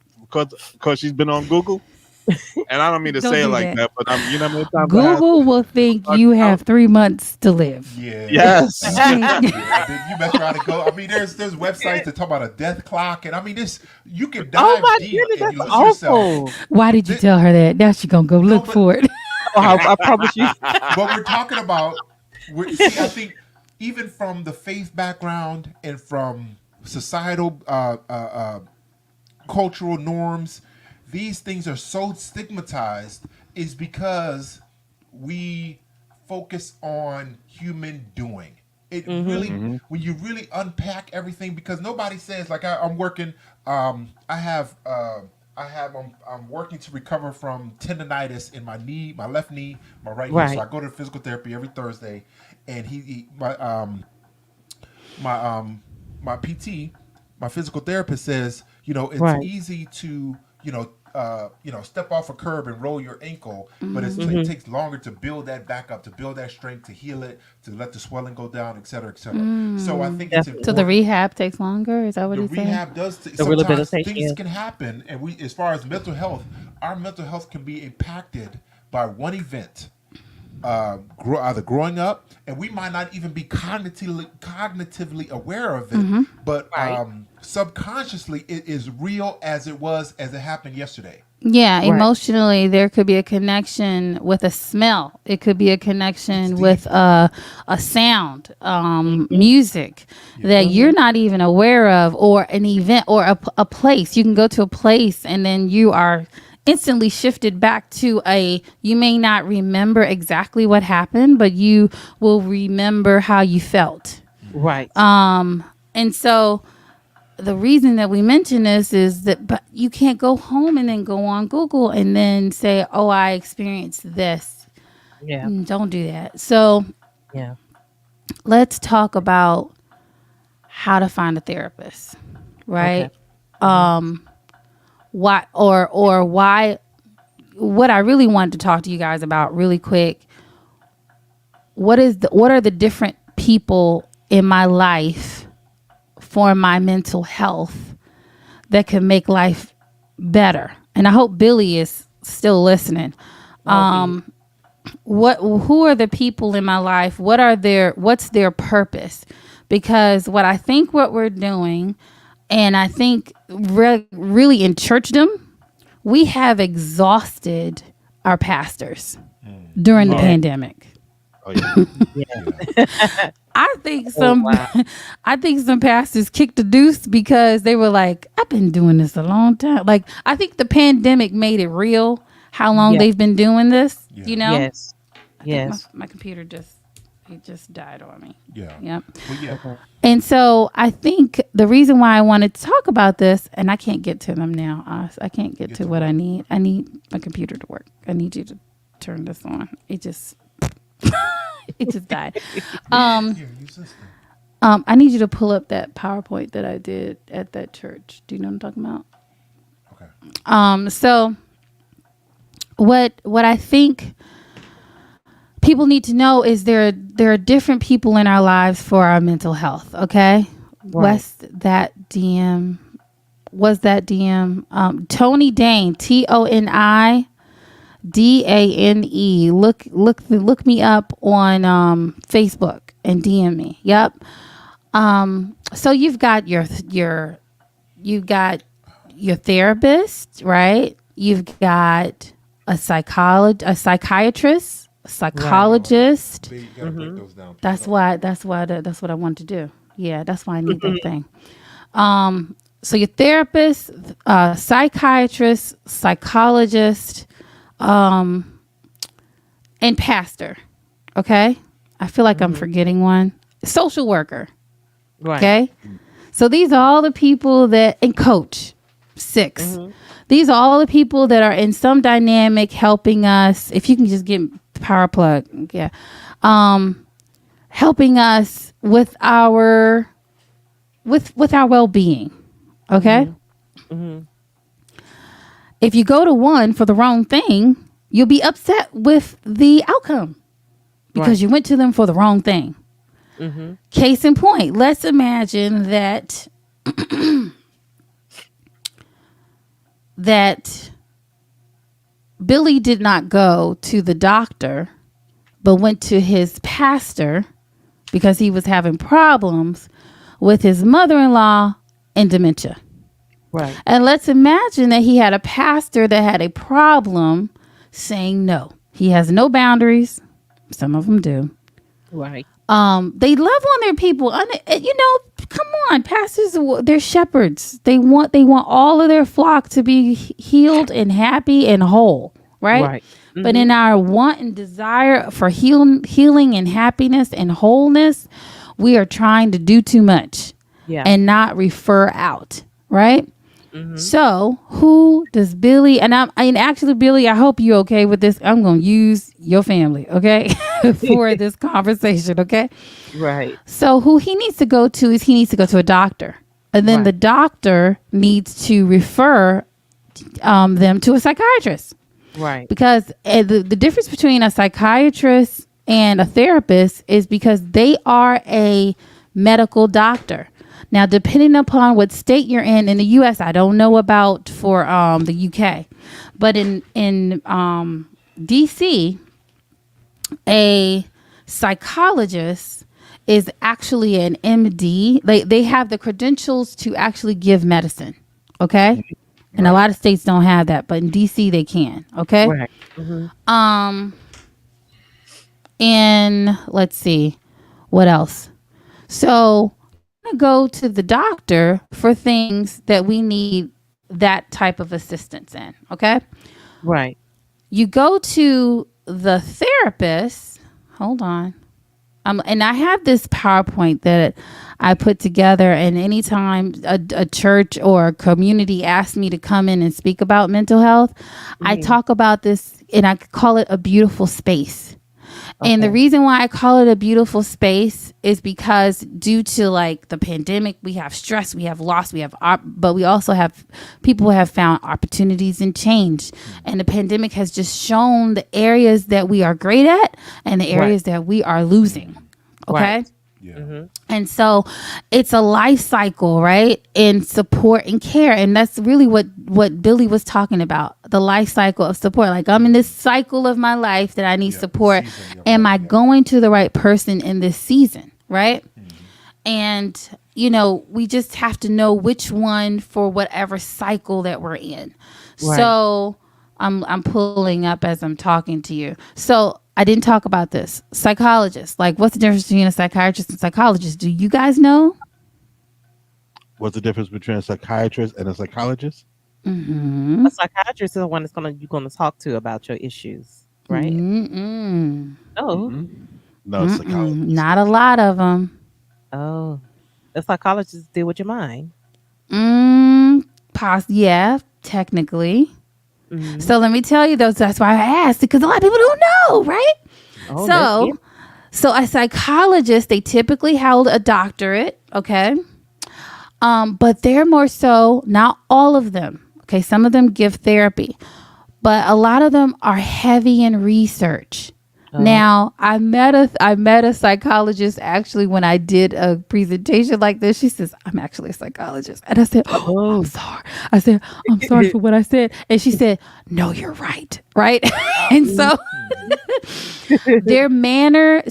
because she's been on Google, and I don't mean to Don't say it do like that. that, but you know how many times I had Google will think to you out. have 3 months to live. yeah, Yes. Okay. yeah. Then you mess around and go. I mean, there's websites that talk about a death clock, and I mean, this you can Oh dive my deep goodness, and you that's lose yourself. awful. Why did you Th- tell her that? Now she gonna go no, look for it. Oh, I promise you. but we're talking about. See, I think even from the faith background and from societal cultural norms, these things are so stigmatized is because we focus on human doing. It Mhm. really, Hmm. when you really unpack everything, because nobody says like I'm working. I'm working to recover from tendonitis in my knee, my left knee, my right heel. So Right. I go to physical therapy every Thursday, and my my PT, my physical therapist says, it's Right. easy to, step off a curb and roll your ankle, but it Mhm. takes longer to build that back up, to build that strength, to heal it, to let the swelling go down, et cetera, et cetera. So I think it's So Definitely. the important. rehab takes longer. Is that what The he's saying? rehab does The sometimes rehabilitation, things yes. can happen, and we, as far as mental health, our mental health can be impacted by one event, either growing up, and we might not even be cognitively aware of it, but Right. subconsciously it is real as it happened yesterday. Yeah, Right. emotionally, there could be a connection with a smell. It could be a It's connection deep. with a sound, Mhm. music Yeah. that you're Mhm. not even aware of, or an event, or a place. You can go to a place and then you are instantly shifted back to you may not remember exactly what happened, but you will remember how you felt. Right. And so the reason that we mention this is that, but you can't go home and then go on Google and then say, oh, I experienced this. Yeah. Don't do that. So Yeah. let's talk about how to find a therapist, Okay. right? Mhm. Why, or why, what I really wanted to talk to you guys about really quick. What are the different people in my life for my mental health that can make life better? And I hope Billy is still listening. Oh, he Who are the people in my life? What's their purpose? Because what we're doing, and I think really in churchdom, we have exhausted our pastors during the Oh, Yes. pandemic. oh yeah. Yeah. Yeah. I think Oh, some wow. I think some pastors kicked the deuce because they were like, I've been doing this a long time. Like, I think the pandemic made it real how long Yeah. they've been doing this, Yeah. you know? Yes. I think Yes. my computer just died on me. Yeah. Yep. Well, yeah. Okay. And so I think the reason why I wanted to talk about this, and I can't get to them now, I can't get Get to to what I what? need. I need my computer to work. I need you to turn this on. It just it just died. Here, use this thing. I need you to pull up that PowerPoint that I did at that church. Do you know what I'm talking about? Okay. So what I think people need to know is there are different people in our lives for our mental health. Okay, Right. was that DM Tony Dane, ToniDane. Look me up on Facebook and DM me. Yep. So you've got your therapist, right? You've got a psychiatrist, a Right. psychologist. You got to break Mhm. those down too. That's what I want to do. Yeah, that's why I need that thing. So your therapist, psychiatrist, psychologist, and pastor. Okay, I feel like I'm Mhm. forgetting one. Social worker. Right. Okay, so these are all the people and coach. 6. Mhm. These are all the people that are in some dynamic helping us. If you can just get power plug, yeah, helping us with our with our well being. Okay, Mhm. Mhm. if you go to one for the wrong thing, you'll be upset with the outcome because Right. you went to them for the wrong thing. Mhm. Case in point, let's imagine that Billy did not go to the doctor, but went to his pastor because he was having problems with his mother in law and dementia. Right. And let's imagine that he had a pastor that had a problem saying no. He has no boundaries. Some of them do. Right. They love on their people. Come on, pastors. They're shepherds. They want all of their flock to be healed and happy and whole, right? Right. But in Mhm. our want and desire for healing and happiness and wholeness, we are trying to do too much Yeah. and not refer out, right? Mhm. So, who does Billy and actually Billy, I hope you're okay with this. I'm going to use your family, okay? For this conversation, okay? Right. So, who he needs to go to is he needs to go to a doctor. And then Right. the doctor needs to refer them to a psychiatrist Right. because the difference between a psychiatrist and a therapist is because they are a medical doctor. Now, depending upon what state you're in the U.S., I don't know about for the U.K., but in D.C., a psychologist is actually an MD. They have the credentials to actually give medicine. Okay. And a Right. lot of states don't have that, but in DC they can. Okay. Right. Mhm. Um, and let's see what else. So we're gonna go to the doctor for things that we need that type of assistance in. Okay. Right. You go to the therapist. Hold on. And I have this PowerPoint that I put together. And anytime a church or a community asks me to come in and speak about mental health, I Mhm. talk about this and I call it a beautiful space. And the Okay. reason why I call it a beautiful space is because due to like the pandemic, we have stress, we have loss, but we also have people have found opportunities and change. And the pandemic has just shown the areas that we are great at and the Right. areas that we are losing. Right. Okay. Yeah. Mhm. And so it's a life cycle, right? In support and care. And that's really what Billy was talking about. The life cycle of support. Like I'm in this cycle of my life that I need Yeah. The support. season of Am life. I Yeah. going to the right person in this season? Right. And, we just have to know which one for whatever cycle that we're in. Right. So I'm pulling up as I'm talking to you. So I didn't talk about this. Psychologist, like what's the difference between a psychiatrist and psychologist? Do you guys know? What's the difference between a psychiatrist and a psychologist? Mm-hmm. A psychiatrist is the one that's you're gonna talk to about your issues, right? Mm-mm. Oh. Mm-mm. No, it's Mm-mm. psychologist. Not a lot of them. Oh. A psychologist deal with your mind. Yeah, technically. Mhm. So let me tell you those. That's why I asked because a lot of people don't know, right? Oh, let's hear. So a psychologist, they typically held a doctorate, okay? But they're more so, not all of them. Okay, some of them give therapy, but a lot of them are heavy in research. Oh. Now, I met a psychologist actually when I did a presentation like this. She says, "I'm actually a psychologist." And I said, "Oh, I'm Oh. sorry." I said, "I'm sorry for what I said." And she said, "No, you're right." Right? And so their manner,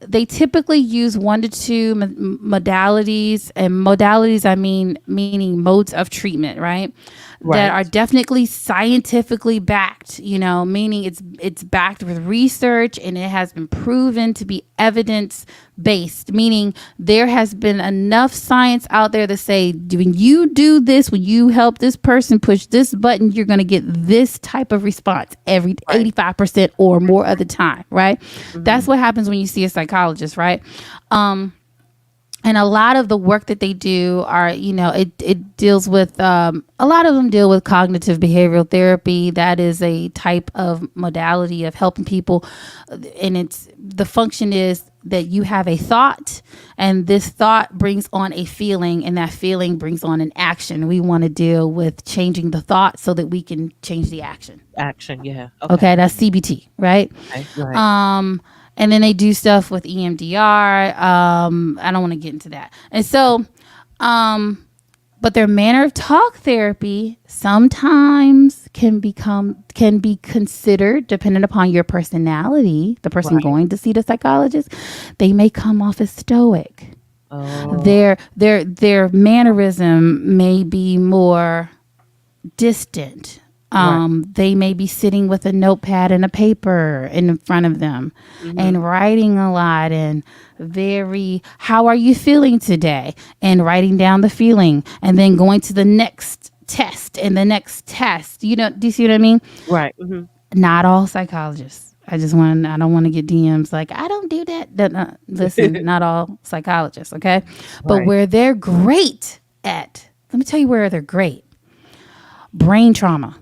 they typically use 1 to 2 modalities, and modalities I mean meaning modes of treatment, right? That Right. are definitely scientifically backed, meaning it's backed with research and it has been proven to be evidence based, meaning there has been enough science out there to say when you do this, when you help this person push this button, you're going to get this type of response every Right. 85% or more of the time, right? That's Mhm. what happens when you see a psychologist, right? And a lot of the work that they do are, it deals with, a lot of them deal with cognitive behavioral therapy. That is a type of modality of helping people. And it's the function is that you have a thought, and this thought brings on a feeling, and that feeling brings on an action. We want to deal with changing the thought so that we can change the action. Action, yeah. Okay. Okay, that's CBT, right? Okay. Right. And then they do stuff with EMDR. I don't want to get into that. And so, but their manner of talk therapy sometimes can be considered, depending upon your personality, the person Right. going to see the psychologist, they may come off as stoic. Oh, Their mannerism may be more distant. right. They may be sitting with a notepad and a paper in front of them Mhm. and writing a lot, and very, how are you feeling today? And writing down the feeling and then going to the next test and the next test. Do you see what I mean? Right. Mhm. Not all psychologists. I don't want to get DMs like, I don't do that. Listen, not all psychologists, okay? But Right. where they're great at, let me tell you where they're great. Brain trauma.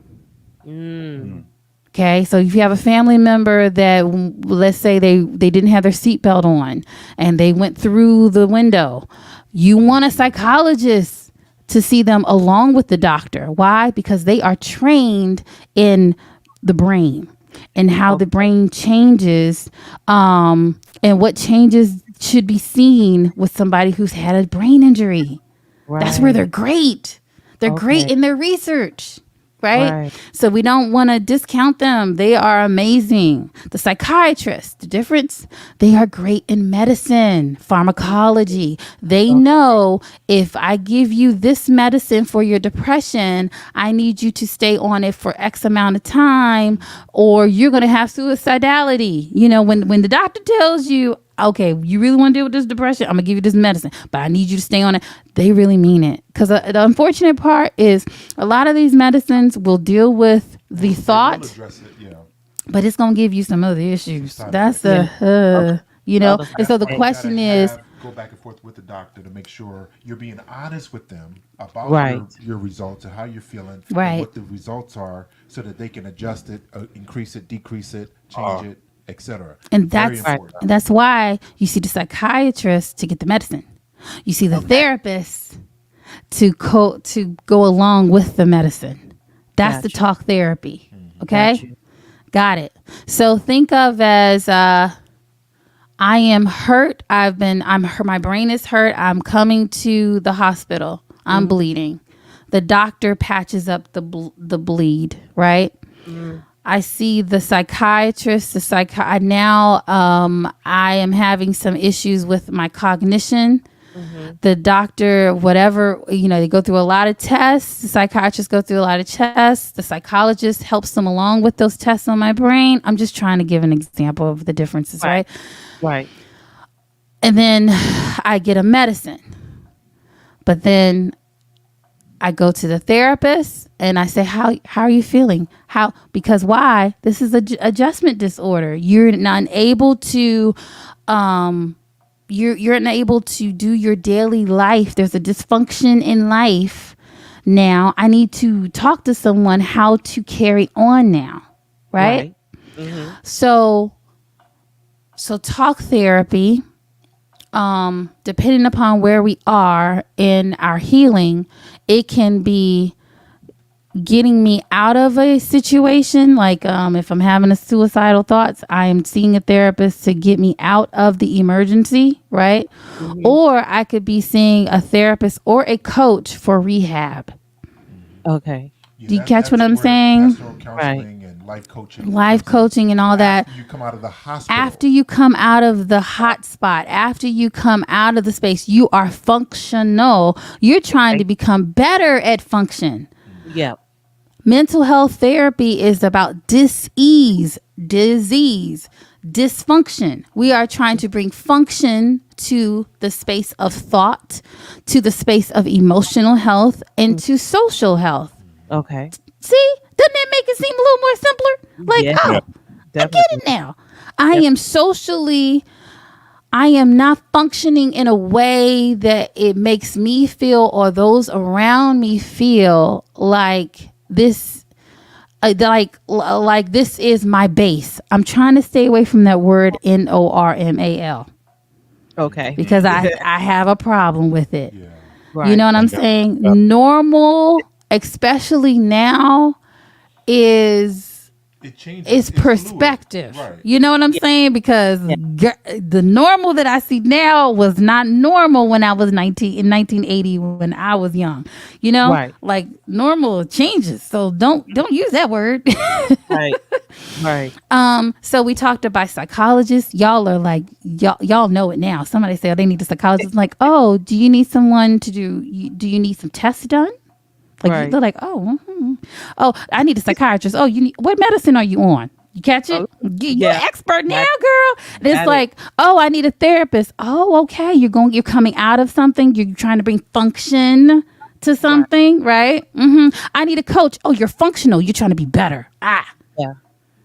Mm. Okay, so if you have a family member that, let's say they didn't have their seatbelt on and they went through the window, you want a psychologist to see them along with the doctor. Why? Because they are trained in the brain and how the Okay. brain changes, and what changes should be seen with somebody who's had a brain injury. That's where they're Right. great. They're great Okay. in their research, right? Right. So we don't want to discount them. They are amazing. The psychiatrists, the difference, they are great in medicine, pharmacology. They Okay. know, if I give you this medicine for your depression, I need you to stay on it for X amount of time, or you're going to have suicidality. When the doctor tells you, okay, you really want to deal with this depression, I'm gonna give you this medicine, but I need you to stay on it. They really mean it. Because the unfortunate part is, a lot of these medicines will deal with the They will thought, address it. Yeah. but it's gonna give you some other issues. Side That's effects. Yeah. Okay. Other and side so the That's why you effects. gotta question is, go back and forth with the doctor to make sure you're being honest with them about Right. your results and how you're feeling and right, what the results are, so that they can adjust it, increase it, decrease it, change Uh, it, etc. and Very Right. important. that's why you see the psychiatrist to get the medicine. You see the Okay. therapist to go along with the medicine. That's the Got you. talk therapy. Got Okay. you. Got it. So think of as, I am hurt. I'm hurt. My brain is hurt. I'm coming to the hospital. I'm Mhm. bleeding. The doctor patches up the bleed, right? Mhm. I see the psychiatrist, now, I am having some issues with my cognition. Mhm. The doctor, whatever, they go through a lot of tests. The psychiatrists go through a lot of tests. The psychologist helps them along with those tests on my brain. I'm just trying to give an example of the differences, Right. right? Right. And then I get a medicine. But then I go to the therapist and I say, how are you feeling? Because why? This is a adjustment disorder. You're not able to, you're unable to do your daily life. There's a dysfunction in life. Now I need to talk to someone how to carry on now, right? Right. Mhm. So talk therapy, depending upon where we are in our healing, it can be getting me out of a situation. Like, if I'm having a suicidal thoughts, I am seeing a therapist to get me out of the emergency, right? Mhm. Or I could be seeing a therapist or a coach for rehab. Okay. Yeah, Do you catch what that's I'm where saying? pastoral Right. counseling and life coaching Life comes in. coaching and all that. After you come out of the hospital. After you come out of the hot spot, after you come out of the space, you are functional. You're trying Okay. to become better at function. Yep. Mental health therapy is about disease, dysfunction. We are trying to bring function to the space of thought, to the space of emotional health, and to social health. Okay. See, doesn't that make it seem a little more simpler? Like, Yeah. yeah. oh, I get Definitely. it now. I Yep. am socially I am not functioning in a way that it makes me feel or those around me feel like this like this is my base. I'm trying to stay away from that word normal Okay. because I have a problem with it. Yeah. You know Right. what I'm Yeah. saying? Yeah. Normal, especially now, is It changes. it's It's fluid. perspective. Right. You know what I'm Yeah. saying? Because Yeah. the normal that I see now was not normal when I was 19 in 1980 when I was young. You know, Right. like normal changes. So don't use that word. Right. Right. So we talked about psychologists. Y'all are like y'all know it now. Somebody say, oh, they need a psychologist. I'm like, oh, do you need someone to do you need some tests done? Like Right. they're like, oh, oh, I need a psychiatrist. Oh, you need what medicine are you on? You catch Oh, it? You're yeah. an expert now, Got girl. And it's got it. like, oh, I need a therapist. Oh, okay. You're coming out of something. You're trying to bring function to Right. something, right? I need a coach. Oh, you're functional. You're trying to be better. Ah, Yeah.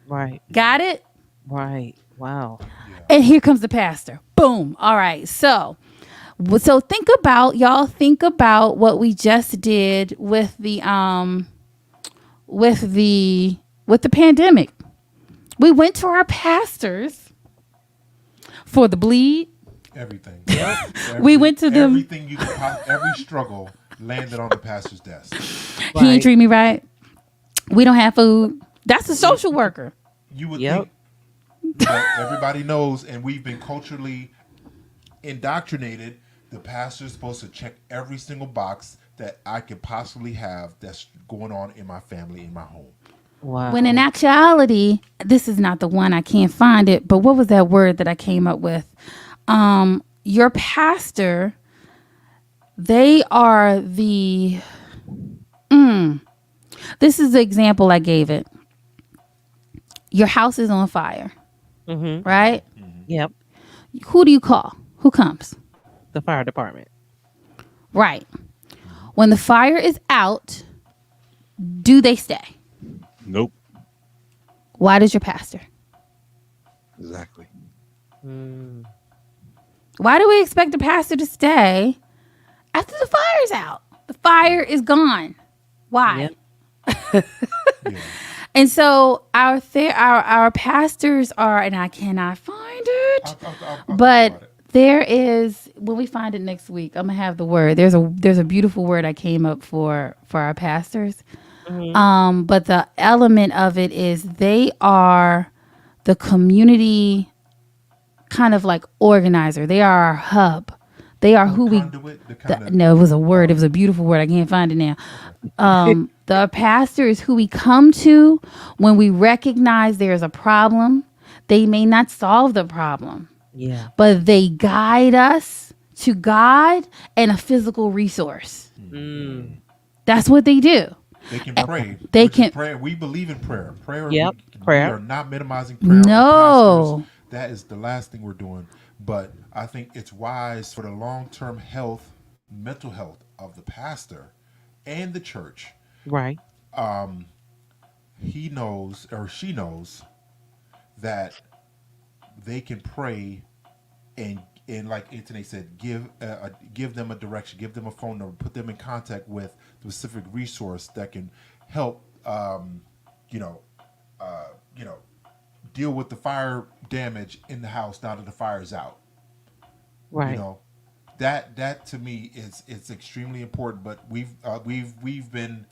Right. got it. Right. Wow. Yeah. And here comes the pastor. Boom. All right. So think about what we just did with the pandemic. We went to our pastors for the bleed. Everything. We went to them. Everything you could every struggle landed on the pastor's desk. He ain't Right. treat me right. We don't have food. That's a social worker. You would Yep. think that everybody knows, and we've been culturally indoctrinated. The pastor's supposed to check every single box that I could possibly have that's going on in my family, in my home. Wow. When in actuality, this is not the one. I can't find it. But what was that word that I came up with? Your pastor, they are the. This is the example I gave it. Your house is on fire, Mm-hmm. right? Yep. Who do you call? Who comes? The fire department. Right. When the fire is out, do they stay? Nope. Why does your pastor? Exactly. Mm. Why do we expect the pastor to stay after the fire's out? The fire is gone. Why? Yep. Yeah. And so our pastors are, and I cannot find it, I'll but talk about it. there is. When we find it next week, I'm gonna have the word. There's a beautiful word I came up for our pastors. But the element of it is they are the community kind of like organizer. They are our hub. They are who we. Conduit, the kind of No, it was a word. It was a beautiful word. I can't find it now. The pastor is who we come to when we recognize there's a problem. They may not solve the problem, Yeah. but they guide us to God and a physical resource. Mm. That's what they do. they can pray. They which is can- prayer. We believe in prayer. Prayer. Yep, We prayer. are not minimizing prayer. on No. pastors. That is the last thing we're doing. But I think it's wise for the long-term health, mental health of the pastor and the church. Right. He knows or she knows that they can pray and like Anthony said, give them a direction, give them a phone number, put them in contact with the specific resource that can help, you know, you know, deal with the fire damage in the house now that the fire is out. Right. You know, that to me is it's extremely important. But we've been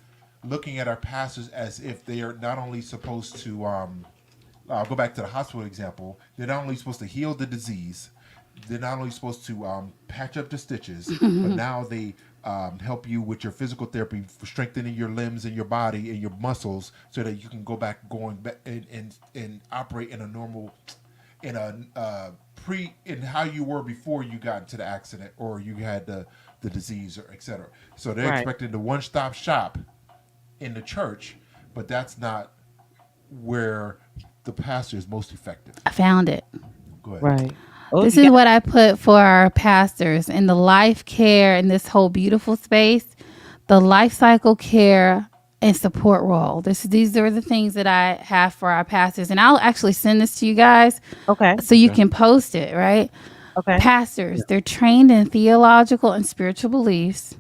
looking at our pastors as if they are not only supposed to I'll go back to the hospital example. They're not only supposed to heal the disease, they're not only supposed to patch up the stitches, but now they help you with your physical therapy for strengthening your limbs and your body and your muscles so that you can go back and operate in a normal, in a in how you were before you got into the accident or you had the disease or etc. So they're Right. expecting the one-stop shop in the church, but that's not where the pastor is most effective. I found it. Go ahead. Right. Oh, This you is got- what I put for our pastors in the life care in this whole beautiful space, the life cycle care and support role. These are the things that I have for our pastors. And I'll actually send this to you guys okay. so you can post it, right? Okay. Pastors, they're trained in theological and spiritual beliefs.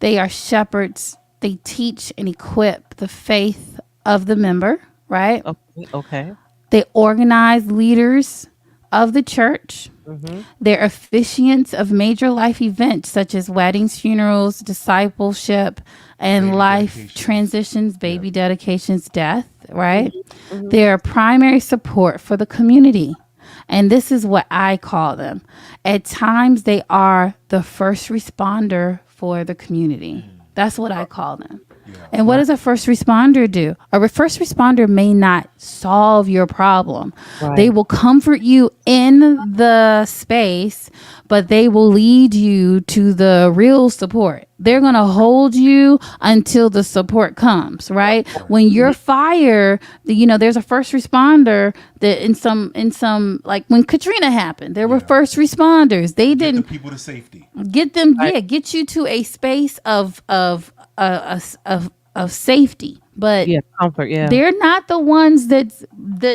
They are shepherds. They teach and equip the faith of the member, right? Okay. Okay. They organize leaders of the church. Mhm. They're officiants of major life events such as weddings, funerals, discipleship, and Baby life dedications. transitions, Yeah. baby dedications, death, Mhm. right? Mhm. They're primary support for the community. And this is what I call them. At times, they are the first responder for the community. That's what I call them. Yeah. And what Right. does a first responder do? First responder may not solve your problem. They Right. will comfort you in the space, but they will lead you to the real support. They're going to hold you until the support comes, right? Right. When you're Mhm. fire, there's a first responder that in some like when Katrina happened, there were Yeah. first responders. They Get the didn't people to safety. get them, Right. yeah, get you to a space of safety, but Yeah. Comfort. Yeah. they're not the ones that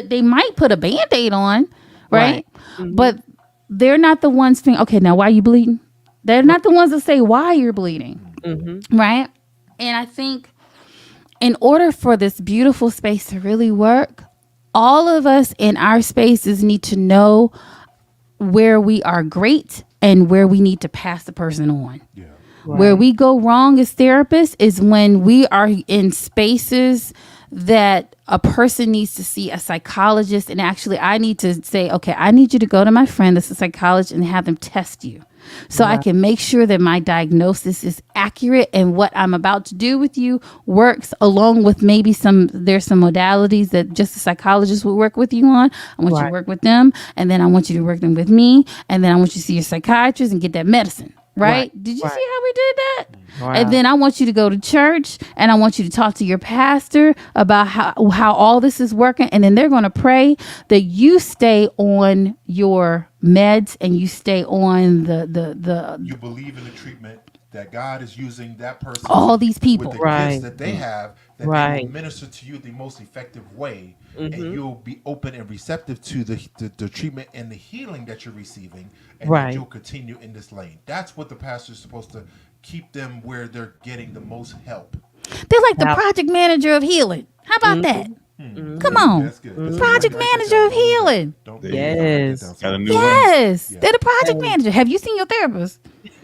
they might put a band-aid on, Right. right? Mhm. But they're not the ones saying, okay, now why are you bleeding? They're not the ones that say why you're bleeding, Mhm. right? And I think in order for this beautiful space to really work, all of us in our spaces need to know where we are great and where we need to pass the person on. Yeah. Where Right. we go wrong as therapists is when we are in spaces that a person needs to see a psychologist. And actually, I need to say, okay, I need you to go to my friend that's a psychologist and have them test you so I Right. can make sure that my diagnosis is accurate and what I'm about to do with you works, along with maybe there's some modalities that just a psychologist will work with you on. I want you to Right. work with them, and then I want you to work them with me, and then I want you to see your psychiatrist and get that medicine. Right. Right? Did you Right. see how we did that? And Wow. then I want you to go to church and I want you to talk to your pastor about how all this is working. And then they're going to pray that you stay on your meds and you stay on the You believe in the treatment that God is using that person all to, these with people. the gifts Right. that they have, that they will Right. minister to you the most effective way, and Mhm. you'll be open and receptive to the treatment and the healing that you're receiving, and that Right. you'll continue in this lane. That's what the pastor is supposed to keep them where they're getting the most help. They're like the Now. project manager of healing. How about that? Mhm. Come Mhm. on. That's good. That's good. Project Write that manager down. of Don't lose that. healing. Don't There lose you that. go. Write that Yes. down. Got a Somebody. new one. Yes. Yeah. They're the project And manager. Have you seen your therapist?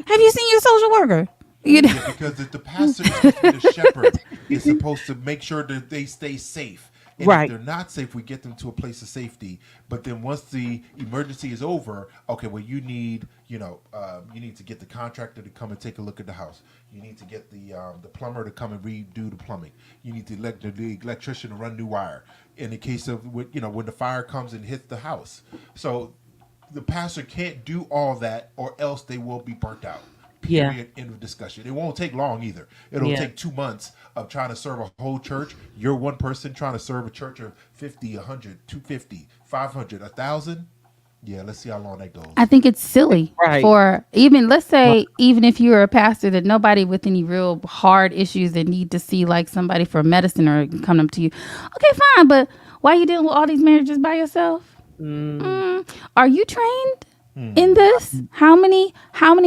Have you seen your social worker? You know? Yeah, because the pastor is supposed to be the shepherd. Is supposed to make sure that they stay safe. And if right. they're not safe, we get them to a place of safety. But then once the emergency is over, okay, well, you need to get the contractor to come and take a look at the house. You need to get the plumber to come and redo the plumbing. You need to let the electrician to run new wire. In the case of when the fire comes and hits the house, so the pastor can't do all that, or else they will be burnt out. Yeah. Period. End of discussion. It won't take long either. It'll Yeah. take 2 months of trying to serve a whole church. You're one person trying to serve a church of 50, 100, 250, 500, 1,000. Yeah, let's see how long that goes. I think it's silly Right. for even, let's Right. say, even if you're a pastor that nobody with any real hard issues that need to see like somebody for medicine or come up to you. Okay, fine. But why are you dealing with all these marriages by yourself? Mm. Are you trained in this? How many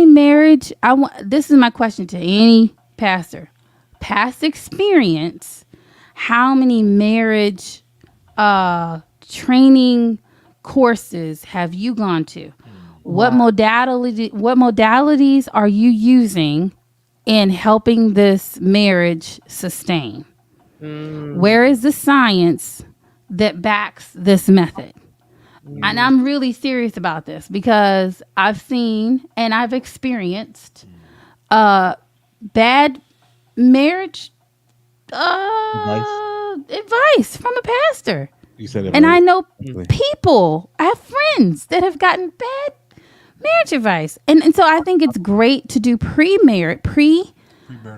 marriage? This is my question to any pastor. Past experience, how many marriage training courses have you gone to? What Wow. modalities are you using in helping this marriage sustain? Mm. Where is the science that backs this method? And I'm really serious about this because I've seen and I've experienced bad marriage advice from a pastor. You said it And I very know quickly. people, I have friends that have gotten bad marriage advice. And so I think it's great to do Premarital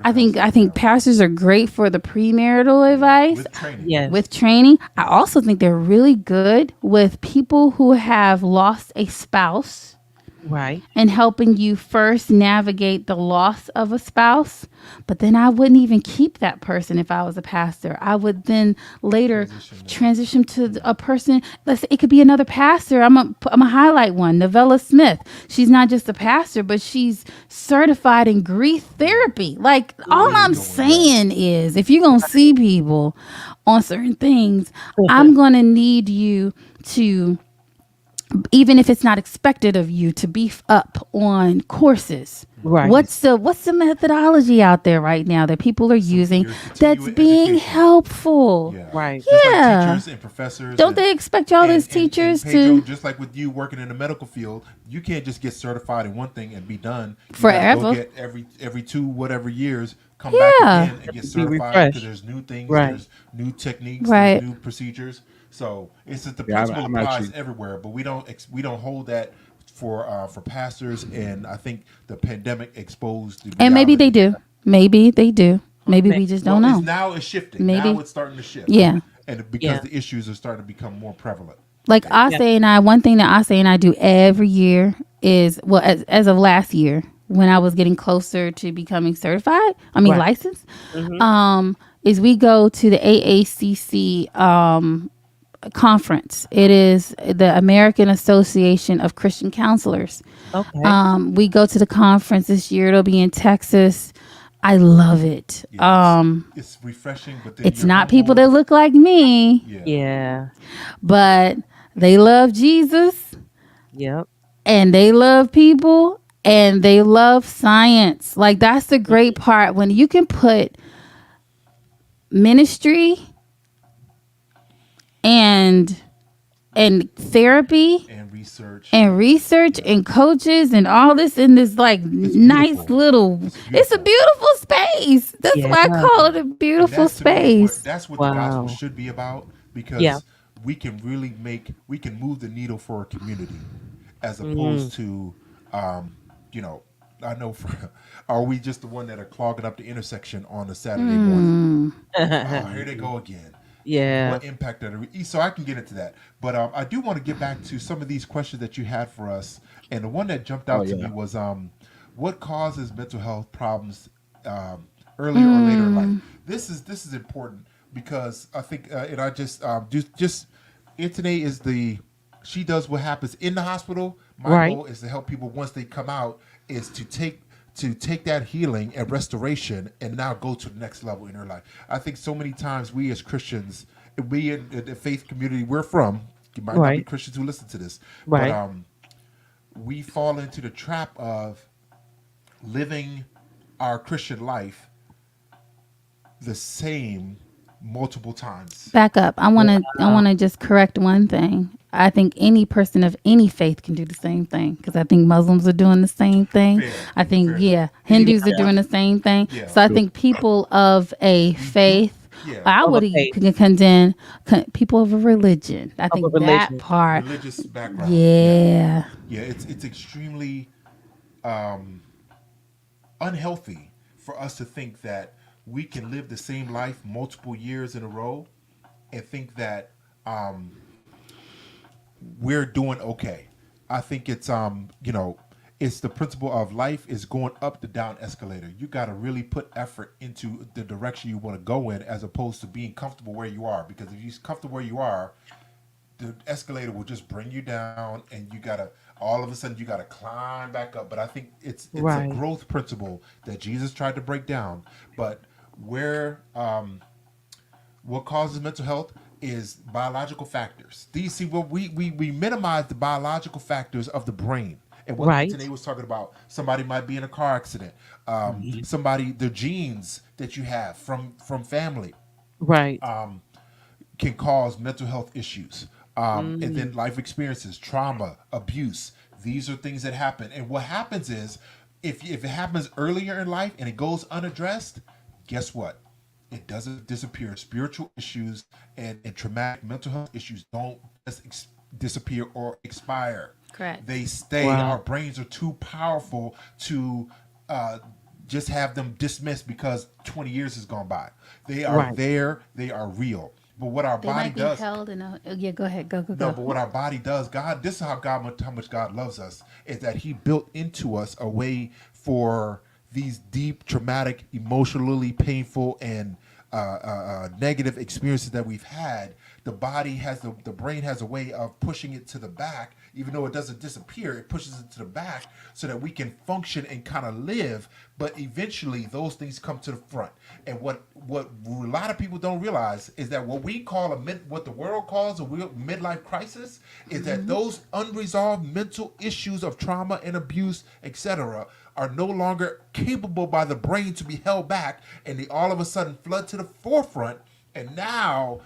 I think counseling, pastors are great for the premarital advice with training. Yes. with training. I also think they're really good with people who have lost a spouse Right. and helping you first navigate the loss of a spouse. But then I wouldn't even keep that person if I was a pastor. I would then later Transition them. transition to a person. Let's say it could be another pastor. I'm a highlight one. Novella Smith. She's not just a pastor, but she's certified in grief therapy. Like all Really I'm Mm. going, yeah. saying is, if you're gonna see Right. people on certain things, I'm gonna need you to, even if it's not expected of you, to beef up on courses. Right. What's the methodology out there right now that people are using There's that's continuing being education. helpful? Yeah. Right. Just like Yeah. teachers and professors Don't they expect y'all as and teachers Pedro, to just like with you working in the medical field, you can't just get certified in one thing and be done. You got to go forever? get every two whatever years, come back Yeah. again and get To be certified because refreshed. there's new things, Right. there's new techniques, there's Right. new procedures. So it's just the Yeah, principle I'm applies actually. everywhere, but we don't hold that for pastors, and I think the pandemic exposed the And maybe they reality. do. Maybe they do. Maybe Ma- we just Well, don't know. it's shifting. Now Maybe. it's starting to shift, Yeah. and because Yeah. the issues are starting to become more prevalent. Like Yeah. Osei and I, one thing that Osei and I do every year is, well, as of last year, when I was getting closer to becoming certified, I mean Right. licensed, Mhm. is we go to the AACC conference. It is the American Association of Christian Counselors. Okay. We go to the conference this year. It'll be in Texas. I love it. Yeah, it's refreshing, but then It's you're not people that humbled. look like me, Yeah, Yeah. but they love Jesus Yep. and they love people and they love science. Like that's the great part when you can put ministry and therapy and research. and research and coaches and all this in this like It's nice beautiful. little, It's it's a beautiful, beautiful space. That's Yeah. why I call it a and beautiful that's to me is what space. that's what the gospel Wow. should be about Yeah. because we can move the needle for a community as Mm. opposed to, um, you know, I know for are we just the one that are clogging up the intersection on a Saturday morning? Oh, here they go again. Yeah. What impact that? So I can get into that, but I do want to get back to some of these questions that you had for us, and the one that jumped Oh out to me yeah. was, what causes mental health problems earlier or later in life? This is important because I think, and I just Anthony is the she does what happens in the hospital. My Right. goal is to help people once they come out is to take that healing and restoration and now go to the next level in their life. I think so many times we as Christians, we in the faith community we're from, you might not be Right. Christians who listen to this, but Right. we fall into the trap of living our Christian life the same multiple times. Back up. I Wow. want to just correct one thing. I think any person of any faith can do the same thing because I think Muslims are doing the same thing. Fair, I think, fair enough. yeah, Hindus are Anyone, doing the same thing. yeah, So I think people of a you, faith, yeah, I Of a would faith. condemn people of a religion. I Of a think that religion. part, religious background, yeah, yeah, yeah. It's extremely unhealthy for us to think that we can live the same life multiple years in a row and think that we're doing okay. I think it's it's the principle of life is going up the down escalator. You got to really put effort into the direction you want to go in as opposed to being comfortable where you are, because if you're comfortable where you are, the escalator will just bring you down and you got to all of a sudden you got to climb back up. But I think it's a Right. growth principle that Jesus tried to break down. But where what causes mental health is biological factors. These see what we minimize the biological factors of the brain. And what Right. Anthony was talking about, somebody might be in a car accident. Somebody, the genes that you have from family Right. can cause mental health issues. And Mm. then life experiences, trauma, abuse. These are things that happen. And what happens is, if it happens earlier in life and it goes unaddressed, guess what? It doesn't disappear. Spiritual issues and traumatic mental health issues don't just disappear or expire. correct. They stay. Our Wow. brains are too powerful to uh, just have them dismissed because 20 years has gone by. They are Right. there. They are real. But what our They body might be does, held in a. Yeah, go ahead. Go, go, no, go. but what our body does, God, this is how much God loves us, is that He built into us a way for these deep, traumatic, emotionally painful, and negative experiences that we've had. The body has the brain has a way of pushing it to the back, even though it doesn't disappear. It pushes it to the back so that we can function and kind of live. But eventually, those things come to the front. And what a lot of people don't realize is that what we call what the world calls a midlife crisis is that Mm-hmm. those unresolved mental issues of trauma and abuse, etc., are no longer capable by the brain to be held back, and they all of a sudden flood to the forefront. And now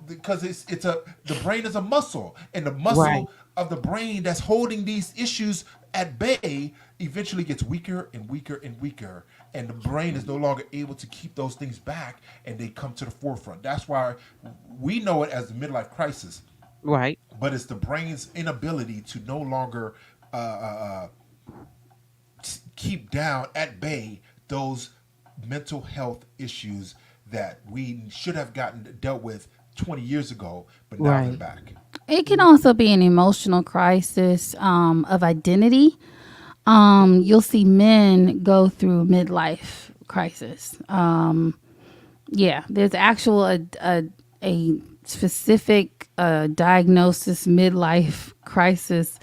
because it's a the brain is a muscle, and the Right. muscle of the brain that's holding these issues at bay eventually gets weaker and weaker and weaker, and the brain is no longer able to keep those things back, and they come to the forefront. That's why we know it as the midlife crisis, Right. but it's the brain's inability to no longer keep down at bay those mental health issues that we should have gotten dealt with 20 years ago, but now they're Right. back. It can also be an emotional crisis of identity. You'll see men go through midlife crisis. Yeah, there's actual a specific diagnosis midlife crisis,